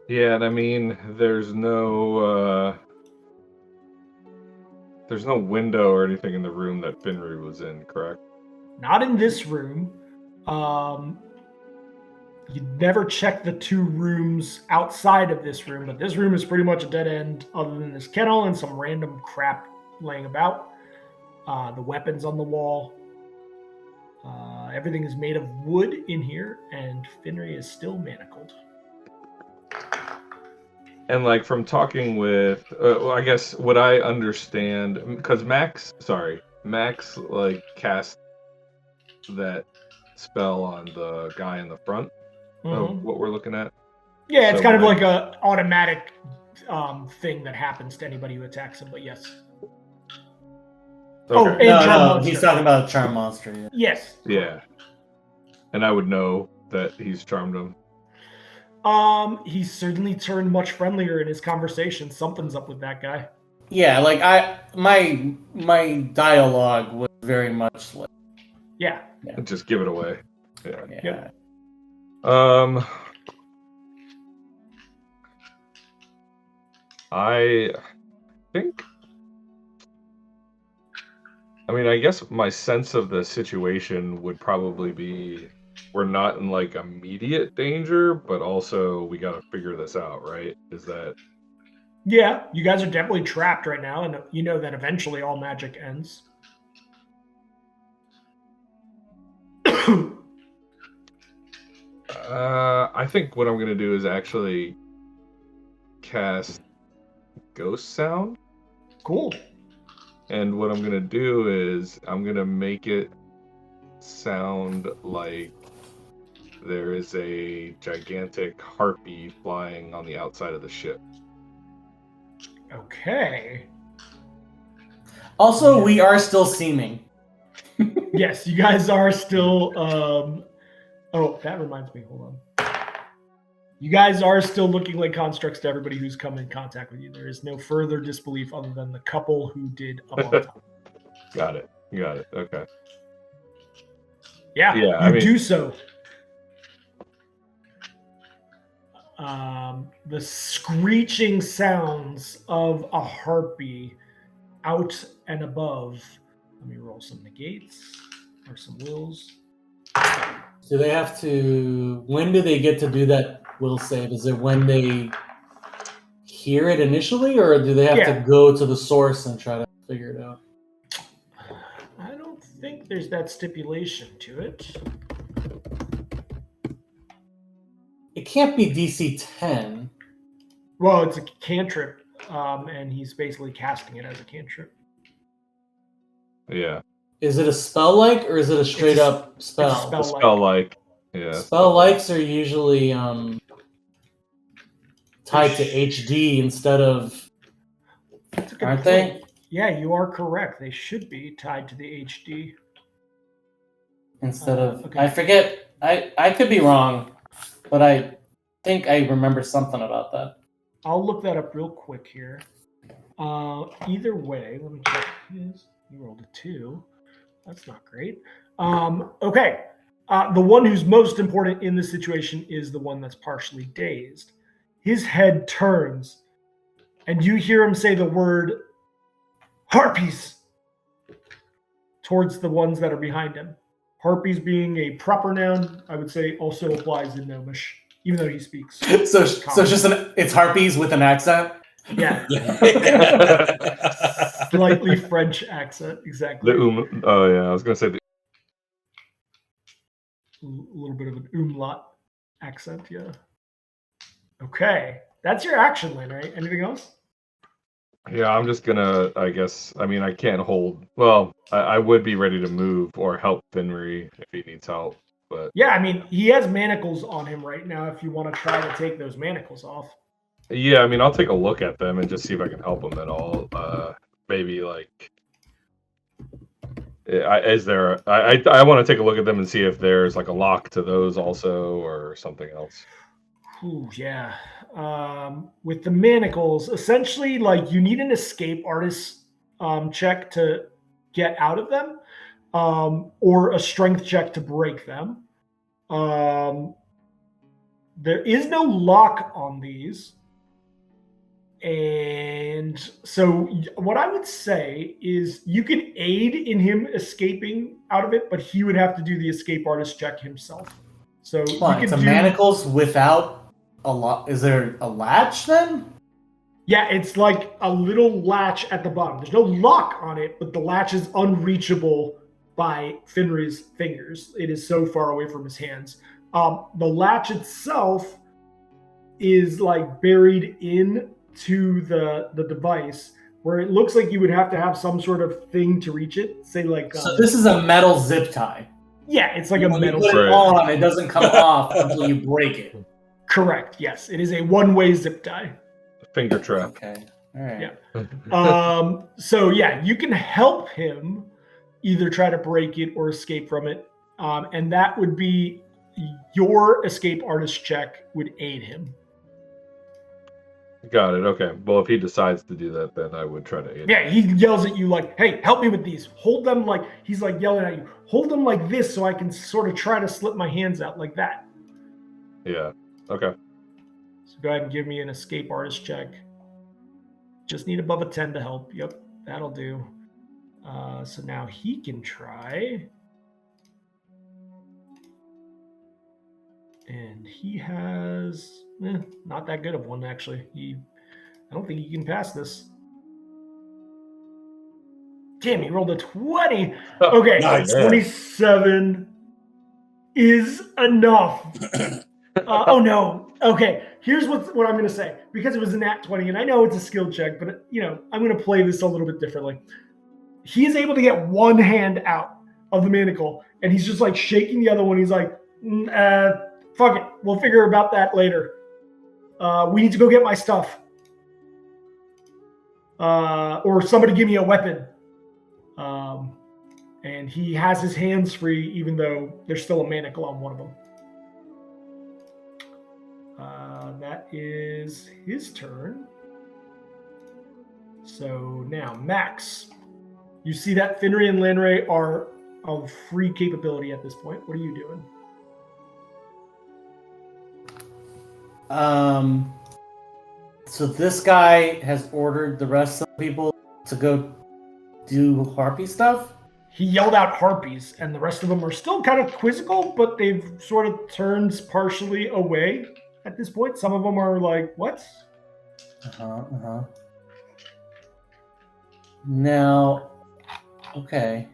Yeah, and I mean, there's no window or anything in the room that Finru was in, correct? Not in this room. You never check the two rooms outside of this room, but this room is pretty much a dead end other than this kennel and some random crap laying about. The weapons on the wall. Everything is made of wood in here, and Finry is still manacled. And like from talking with, well, I guess what I understand, because Max like cast that spell on the guy in the front of what we're looking at. Yeah, it's kind of like a automatic thing that happens to anybody who attacks him. But yes. Okay. No, he's talking about a charm monster. Yeah. Yes. Yeah. And I would know that he's charmed him. He's certainly turned much friendlier in his conversation. Something's up with that guy. Yeah, like my dialogue was very much like. Yeah. Just give it away. Yeah. Yep. I think. I mean, I guess my sense of the situation would probably be we're not in like immediate danger, but also we got to figure this out, right? Is that? Yeah, you guys are definitely trapped right now, and you know that eventually all magic ends. I think what I'm going to do is actually cast Ghost Sound. Cool. And what I'm going to do is I'm going to make it sound like there is a gigantic harpy flying on the outside of the ship. Okay. Also, we are still seeming. Yes, you guys are still... Oh, that reminds me. Hold on. You guys are still looking like constructs to everybody who's come in contact with you. There is no further disbelief other than the couple who did up on top. Got it. Okay. Yeah, you do so. The screeching sounds of a harpy out and above. Let me roll some negates or some wills. Do they have to... When do they get to do that will save? Is it when they hear it initially, or do they have to go to the source and try to figure it out? I don't think there's that stipulation to it. It can't be DC 10. Well, it's a cantrip, and he's basically casting it as a cantrip. Yeah. Is it a spell-like, or is it a straight-up spell? It's a spell-like. Yeah. Spell-likes are usually tied to HD instead of... Aren't they? Yeah, you are correct. They should be tied to the HD. Instead of... Okay. I forget. I could be wrong, but I think I remember something about that. I'll look that up real quick here. Either way, let me check his. You rolled a 2. That's not great. Okay. The one who's most important in this situation is the one that's partially dazed. His head turns, and you hear him say the word harpies towards the ones that are behind him. Harpies being a proper noun, I would say also applies in Gnomish, even though he speaks. So it's just it's harpies with an accent. Yeah. Slightly French accent, exactly. Oh yeah, I was gonna say a little bit of an umlaut accent, yeah. Okay, that's your action, Lynn, right? Anything else? Yeah, I'm just gonna, I guess, I mean, I can't hold, well, I would be ready to move or help Finry if he needs help, but... Yeah, I mean, he has manacles on him right now if you want to try to take those manacles off. Yeah, I mean, I'll take a look at them and just see if I can help him at all. Maybe, like... Is there... I want to take a look at them and see if there's, like, a lock to those also or something else. Ooh, yeah. With the manacles, essentially, like, you need an escape artist check to get out of them, or a strength check to break them. There is no lock on these. And so what I would say is you could aid in him escaping out of it, but he would have to do the escape artist check himself. So it's a manacles without a lock. Is there a latch then? Yeah, it's like a little latch at the bottom. There's no lock on it, but the latch is unreachable by Finry's fingers. It is so far away from his hands. The latch itself is like buried into the device, where it looks like you would have to have some sort of thing to reach it. Say like so this is a metal zip tie. Yeah, it's like a metal zip tie. Put it on, it doesn't come off until you break it. Correct. Yes, it is a one-way zip tie. Finger trap. Okay. All right. Yeah. So yeah, you can help him either try to break it or escape from it, and that would be your escape artist check would aid him. Got it. Okay. Well, if he decides to do that, then I would try to aid him. Yeah, he yells at you like, "Hey, help me with these. Hold them like," he's like yelling at you. "Hold them like this so I can sort of try to slip my hands out like that." Yeah. Okay. So go ahead and give me an escape artist check. Just need above a 10 to help. Yep, that'll do. So now he can try. And he has not that good of one, actually. I don't think he can pass this. Damn, he rolled a 20. Okay, nice. 27 is enough. Oh no. Okay, here's what I'm going to say. Because it was a nat 20, and I know it's a skill check, but I'm going to play this a little bit differently. He is able to get one hand out of the manacle, and he's just like shaking the other one. He's like, fuck it. We'll figure about that later. We need to go get my stuff. Or somebody give me a weapon. And he has his hands free, even though there's still a manacle on one of them. That is his turn. So now, Max, you see that Finry and Lanray are of free capability at this point. What are you doing? So this guy has ordered the rest of the people to go do harpy stuff? He yelled out harpies, and the rest of them are still kind of quizzical, but they've sort of turned partially away at this point. Some of them are like, what? Now, okay.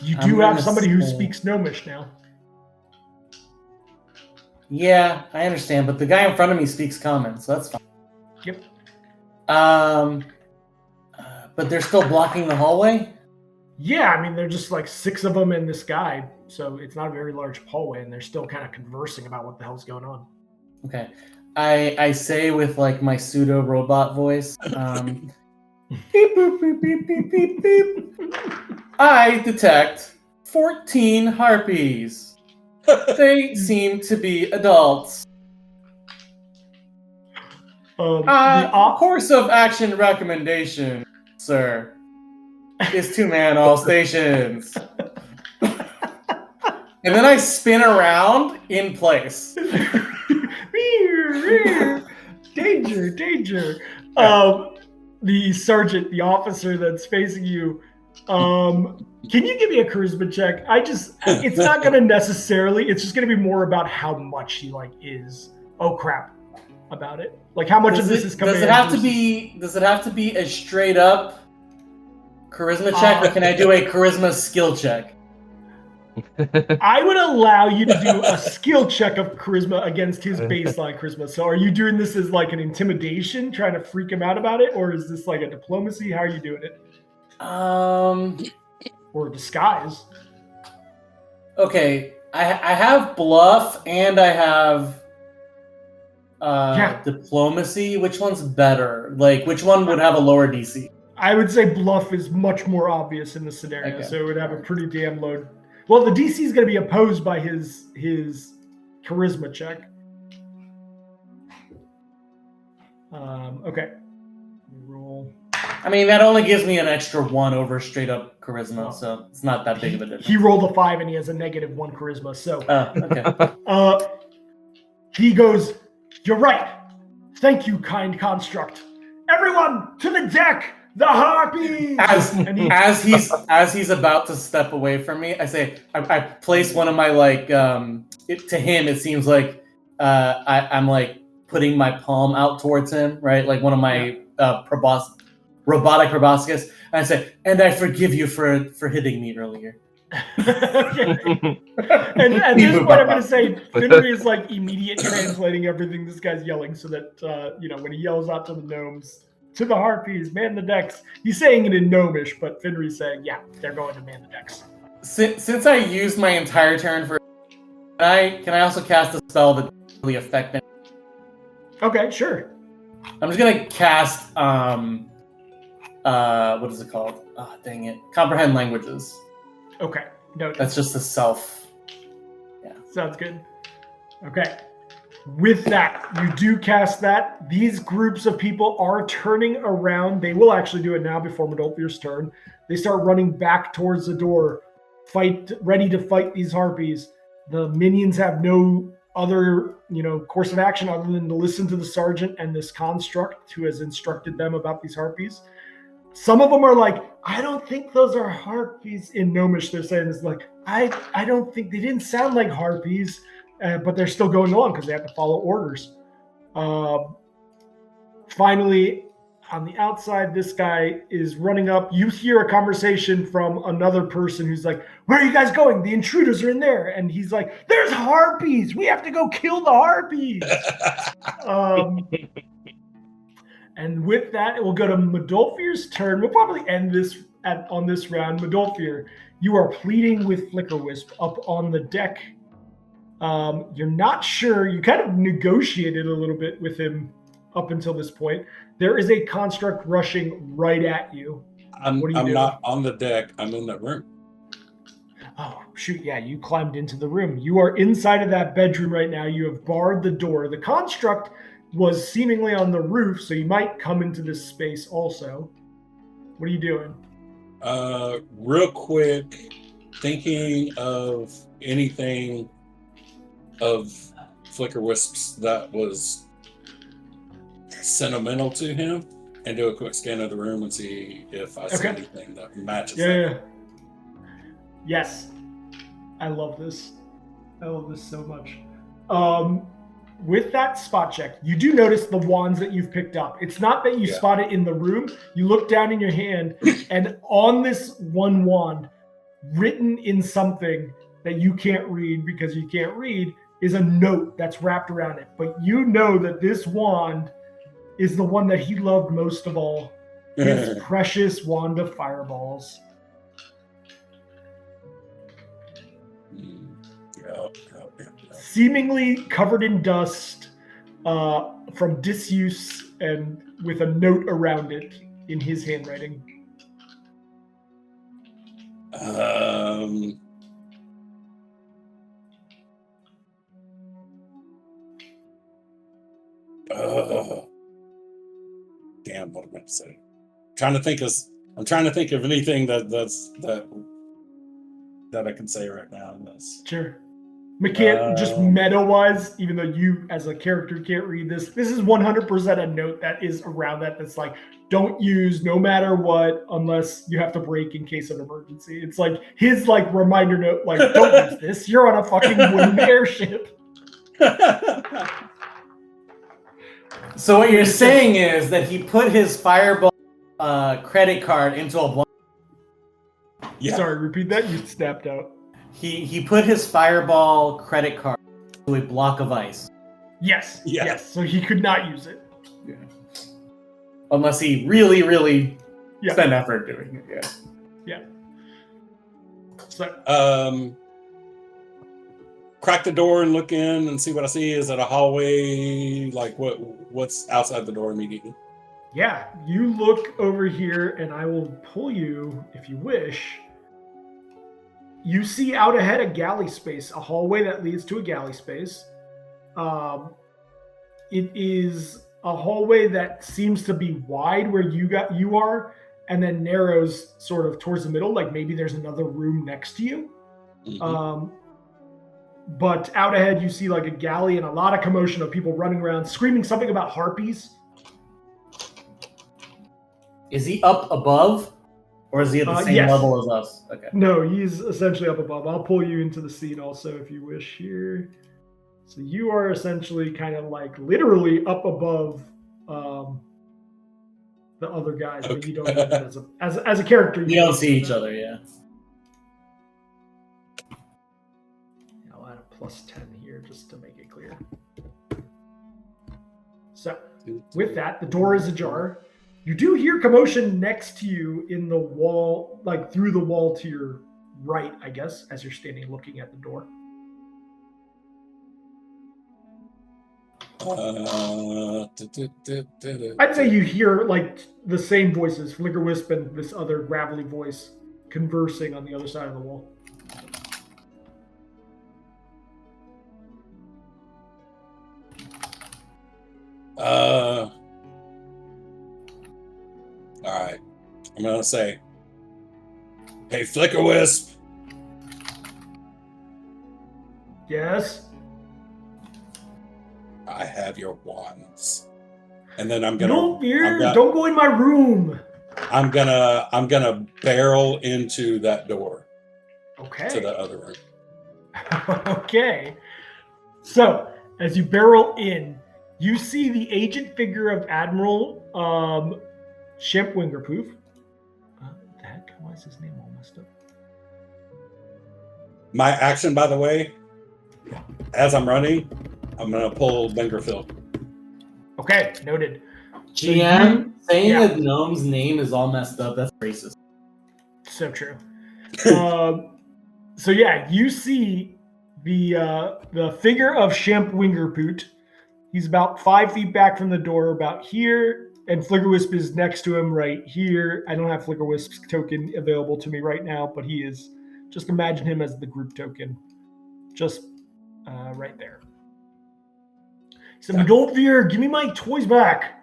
You do have somebody who speaks Gnomish now. Yeah, I understand, but the guy in front of me speaks Common, so that's fine. Yep. But they're still blocking the hallway? Yeah, I mean, they're just like 6 of them in this guy, so it's not a very large hallway, and they're still kind of conversing about what the hell's going on. Okay. I say with like my pseudo robot voice, beep, boop, beep, beep, beep, beep, beep. I detect 14 harpies. They seem to be adults. Course of action recommendation, sir, is to man all stations. And then I spin around in place. Danger. The sergeant, the officer that's facing you, Can you give me a charisma check? It's not going to necessarily, it's just going to be more about how much he like is, oh crap, about it. Like how much of this is coming. Does it have to be a straight up charisma check, or can I do a charisma skill check? I would allow you to do a skill check of charisma against his baseline charisma. So are you doing this as like an intimidation, trying to freak him out about it? Or is this like a diplomacy? How are you doing it? Or disguise? Okay, I have bluff and I have diplomacy. Which one's better? Like, which one would have a lower DC? I would say bluff is much more obvious in this scenario, so it would have a pretty damn low. Well, the DC is going to be opposed by his charisma check. Okay. Roll. I mean, that only gives me an extra 1 over straight up charisma, so it's not that big of a difference. He rolled a 5 and he has a -1 charisma, so. Okay. He goes, "You're right. Thank you, kind construct. Everyone to the deck. The harpies!" As he's about to step away from me, I say, I place one of my like to him. It seems like I'm like putting my palm out towards him, right? Like one of my robotic proboscis. And I say, "And I forgive you for hitting me earlier." And at this point, I'm going to say Finnery is like immediate translating everything this guy's yelling, so that when he yells out to the gnomes. To the harpies, man the decks. He's saying it in gnomish, but Finry's saying, yeah, they're going to man the decks. Since I used my entire turn for, can I also cast a spell that doesn't really affect me? Okay, sure. I'm just gonna cast what is it called? Oh, dang it! Comprehend languages. Okay, no. That's just a self. Yeah, sounds good. Okay. With that, you do cast that. These groups of people are turning around. They will actually do it now before Modolphir's turn. They start running back towards the door, ready to fight these harpies. The minions have no other, course of action other than to listen to the sergeant and this construct who has instructed them about these harpies. Some of them are like, "I don't think those are harpies." In gnomish, they're saying this like, I don't think they didn't sound like harpies. But they're still going along because they have to follow orders. Finally, on the outside, this guy is running up. You hear a conversation from another person who's like, "Where are you guys going? The intruders are in there." And he's like, "There's harpies. We have to go kill the harpies." And with that, it will go to Modolphir's turn. We'll probably end this on this round. Modolphir, you are pleading with Flickerwisp up on the deck. You're not sure. You kind of negotiated a little bit with him up until this point. There is a construct rushing right at you. I'm not on the deck. I'm in that room. Oh, shoot. Yeah, you climbed into the room. You are inside of that bedroom right now. You have barred the door. The construct was seemingly on the roof, so you might come into this space also. What are you doing? Real quick, thinking of anything of Flickerwisp's that was sentimental to him, and do a quick scan of the room and see if I see anything that matches that. Yeah. Yes. I love this. I love this so much. With that spot check, you do notice the wands that you've picked up. It's not that you spot it in the room. You look down in your hand, and on this one wand, written in something that you can't read because you can't read, is a note that's wrapped around it. But you know that this wand is the one that he loved most of all. His precious wand of fireballs. Seemingly covered in dust from disuse and with a note around it in his handwriting. Damn, what am I going to say? I'm trying to think of anything that I can say right now in this. Sure. Just meta-wise, even though you as a character can't read this is 100% a note that is around that's like, don't use no matter what unless you have to break in case of emergency. It's like his like reminder note, like, don't use this. You're on a fucking wooden airship. So what you're saying is that he put his Fireball credit card into a block. Yeah. Sorry, repeat that. You snapped out. He put his Fireball credit card into a block of ice. Yes. Yeah. Yes. So he could not use it. Yeah. Unless he really, really spent effort doing it. Yeah. Yeah. So. Crack the door and look in and see what I see. Is it a hallway? Like what's outside the door immediately? Yeah, you look over here and I will pull you if you wish. You see out ahead a galley space, a hallway that leads to a galley space. It is a hallway that seems to be wide where you are, and then narrows sort of towards the middle, like maybe there's another room next to you. Mm-hmm. But out ahead, you see like a galley and a lot of commotion of people running around, screaming something about harpies. Is he up above? Or is he at the same level as us? Okay. No, he's essentially up above. I'll pull you into the scene also if you wish here. So you are essentially kind of like literally up above the other guys, but you don't know that as a character. You don't see each other, yeah. I'll add a +10 here just to make it clear. So with that, the door is ajar. You do hear commotion next to you in the wall, like through the wall to your right, I guess, as you're standing looking at the door. I'd say you hear like the same voices, Flicker Wisp and this other gravelly voice conversing on the other side of the wall. All right. I'm going to say, hey, Flicker Wisp. Yes? I have your wands. And then I'm going to... Don't fear. Don't go in my room. I'm gonna barrel into that door. Okay. To the other room. Okay. So, as you barrel in, you see the agent figure of Admiral Shemp Wingerpoof. The heck? Why is his name all messed up? My action, by the way, as I'm running, I'm going to pull Bengerfield. Okay, noted. GM, saying a gnome's name is all messed up, that's racist. So true. So yeah, you see the figure of Shemp Wingerpoot. He's about 5 feet back from the door, about here, and Flickerwisp is next to him right here. I don't have Flickerwisp's token available to me right now, but he is, just imagine him as the group token. Just right there. He said, Adolfir, give me my toys back.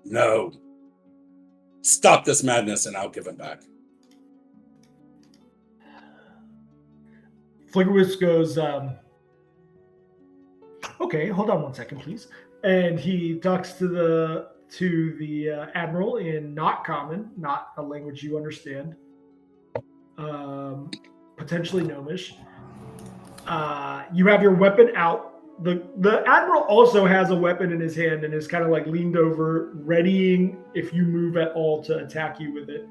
No. Stop this madness and I'll give them back. Flickerwisp goes, okay, hold on 1 second, please. And he talks to the Admiral in not common, not a language you understand. Potentially gnomish. You have your weapon out. The Admiral also has a weapon in his hand and is kind of like leaned over, readying if you move at all to attack you with it.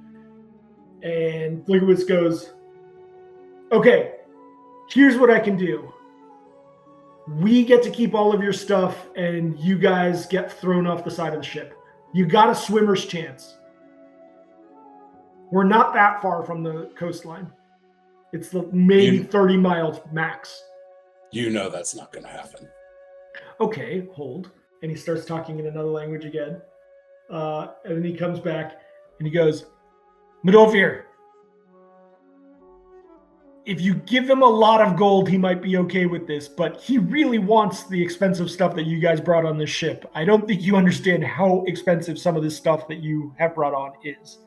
And Flickerwisp goes, okay, here's what I can do. We get to keep all of your stuff and you guys get thrown off the side of the ship. You got a swimmer's chance. We're not that far from the coastline. It's maybe 30 miles max. You know that's not going to happen. Okay, hold. And he starts talking in another language again. And then he comes back and he goes, Medolfir, if you give him a lot of gold, he might be okay with this, but he really wants the expensive stuff that you guys brought on this ship. I don't think you understand how expensive some of this stuff that you have brought on is.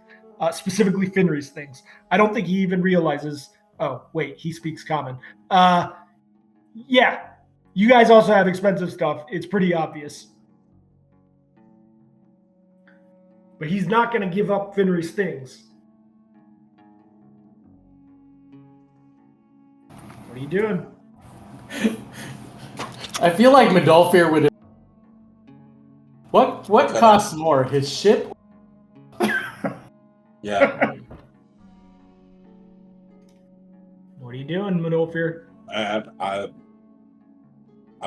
Specifically Finry's things. I don't think he even realizes Oh, wait, he speaks common. Yeah, you guys also have expensive stuff. It's pretty obvious. But he's not going to give up Finry's things. What are you doing? I feel like Medolfir would. What costs more, his ship? Yeah. What are you doing, Medolfir? I'm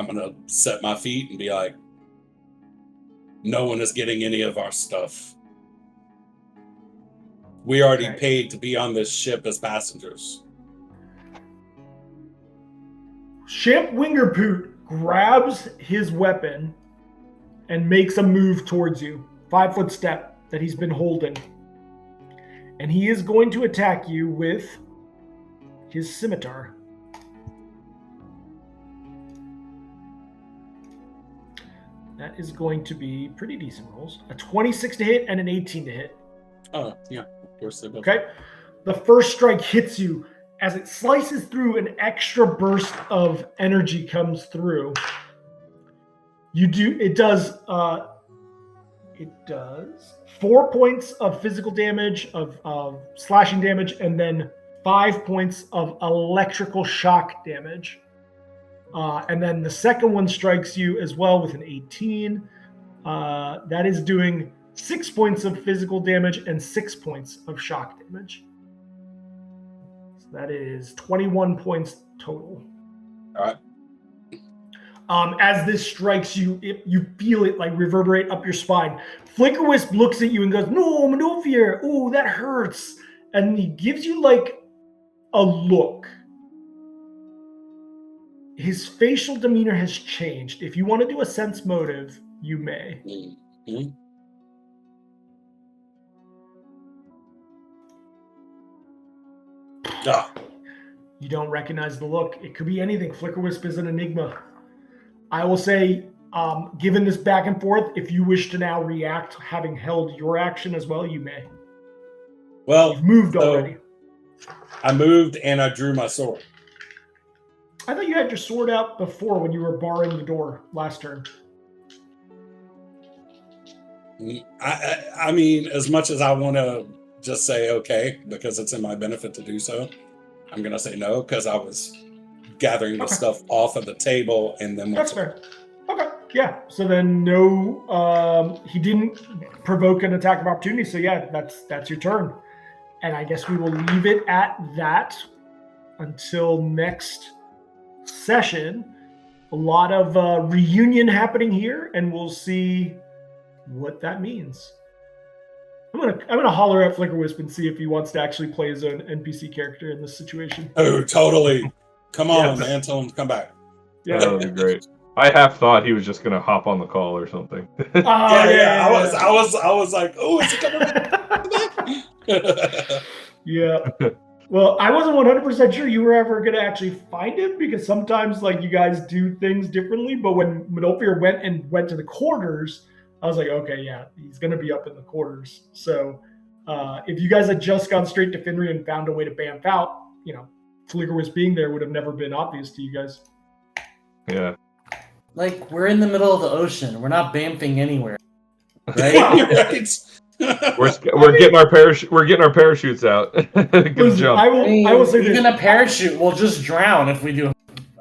gonna set my feet and be like, no one is getting any of our stuff. We already paid to be on this ship as passengers. Champ Wingerpoot grabs his weapon and makes a move towards you. 5-foot step that he's been holding. And he is going to attack you with his scimitar. That is going to be pretty decent rolls. A 26 to hit and an 18 to hit. Oh, yeah. Of course they both. Okay. The first strike hits you. As it slices through, an extra burst of energy comes through. It does 4 points of physical damage, of slashing damage, and then 5 points of electrical shock damage. And then the second one strikes you as well with an 18. That is doing 6 points of physical damage and 6 points of shock damage. So that is 21 points total. All right. As this strikes you, you feel it like reverberate up your spine. Flickerwisp looks at you and goes, "No, Medolfir, oh, that hurts." And he gives you like a look. His facial demeanor has changed. If you want to do a sense motive, you may. Mm-hmm. You don't recognize the look. It could be anything. Flickerwisp is an enigma. I will say, given this back and forth, if you wish to now react, having held your action as well, you may. Well, you've moved already. I moved and I drew my sword. I thought you had your sword out before when you were barring the door last turn. I mean, as much as I want to just say okay, because it's in my benefit to do so, I'm going to say no, because I was gathering the stuff off of the table and then... That's fair. Okay, yeah. So then no, he didn't provoke an attack of opportunity, so yeah, that's your turn. And I guess we will leave it at that until next session. A lot of reunion happening here, and we'll see what that means. I'm gonna holler at Flickerwisp and see if he wants to actually play his own NPC character in this situation. Oh, totally. Come on, man. Tell him to come back. Yeah, that would be great. I half thought he was just gonna hop on the call or something. Yeah. I was like, oh, is he coming back? Yeah. Well, I wasn't 100% sure you were ever going to actually find him, because sometimes like you guys do things differently. But when Medolfir went to the quarters, I was like, okay, yeah, he's going to be up in the quarters. So if you guys had just gone straight to Finry and found a way to bamf out, Flickerwisp being there would have never been obvious to you guys. Yeah. Like, we're in the middle of the ocean. We're not bamfing anywhere. Right? Right. We're getting our parachutes out. Good job. I will say even a parachute will just drown if we do.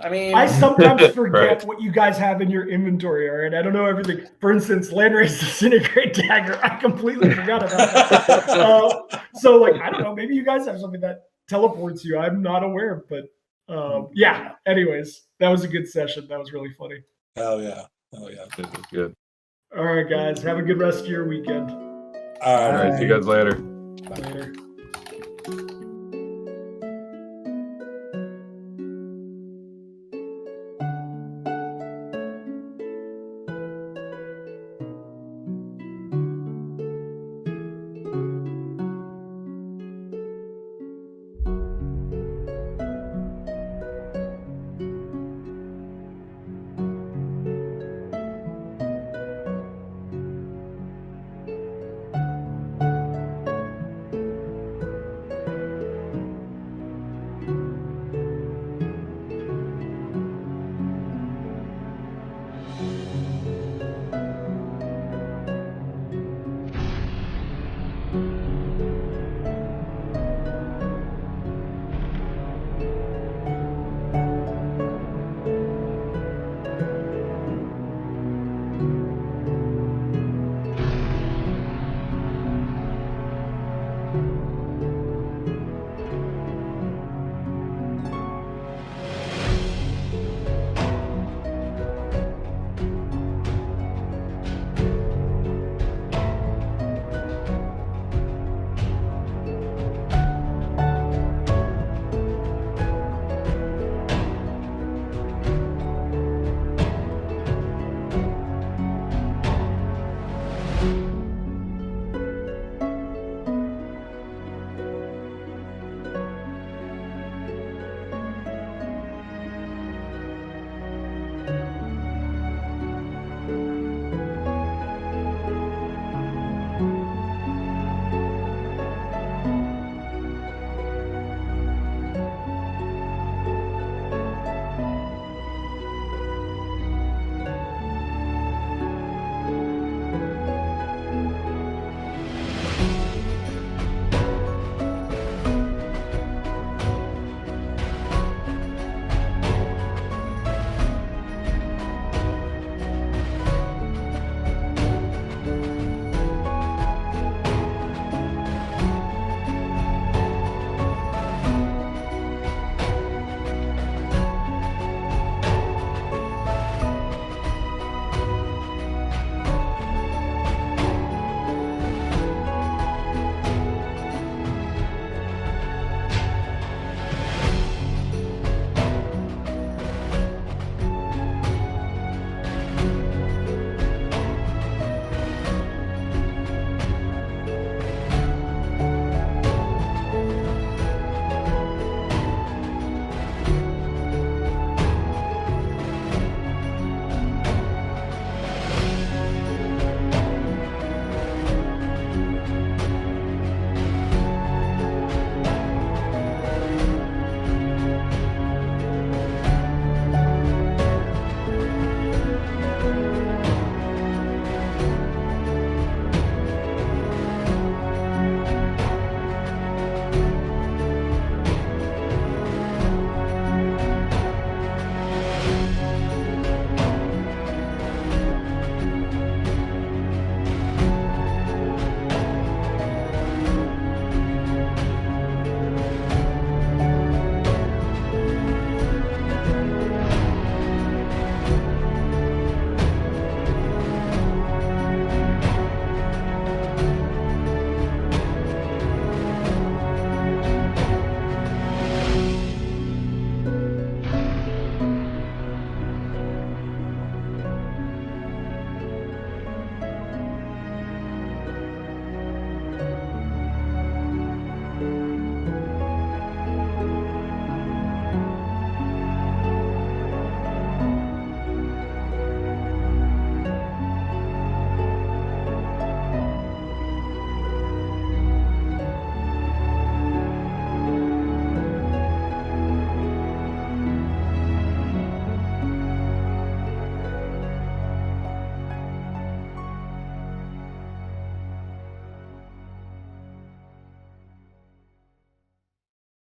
I sometimes forget what you guys have in your inventory, all right? I don't know everything. For instance, Landrace's Disintegrate Dagger. I completely forgot about that. So, I don't know. Maybe you guys have something that teleports you. I'm not aware, but yeah. Anyways, that was a good session. That was really funny. Hell yeah. This is good. All right, guys. Have a good rest of your weekend. All right. See you guys later. Later.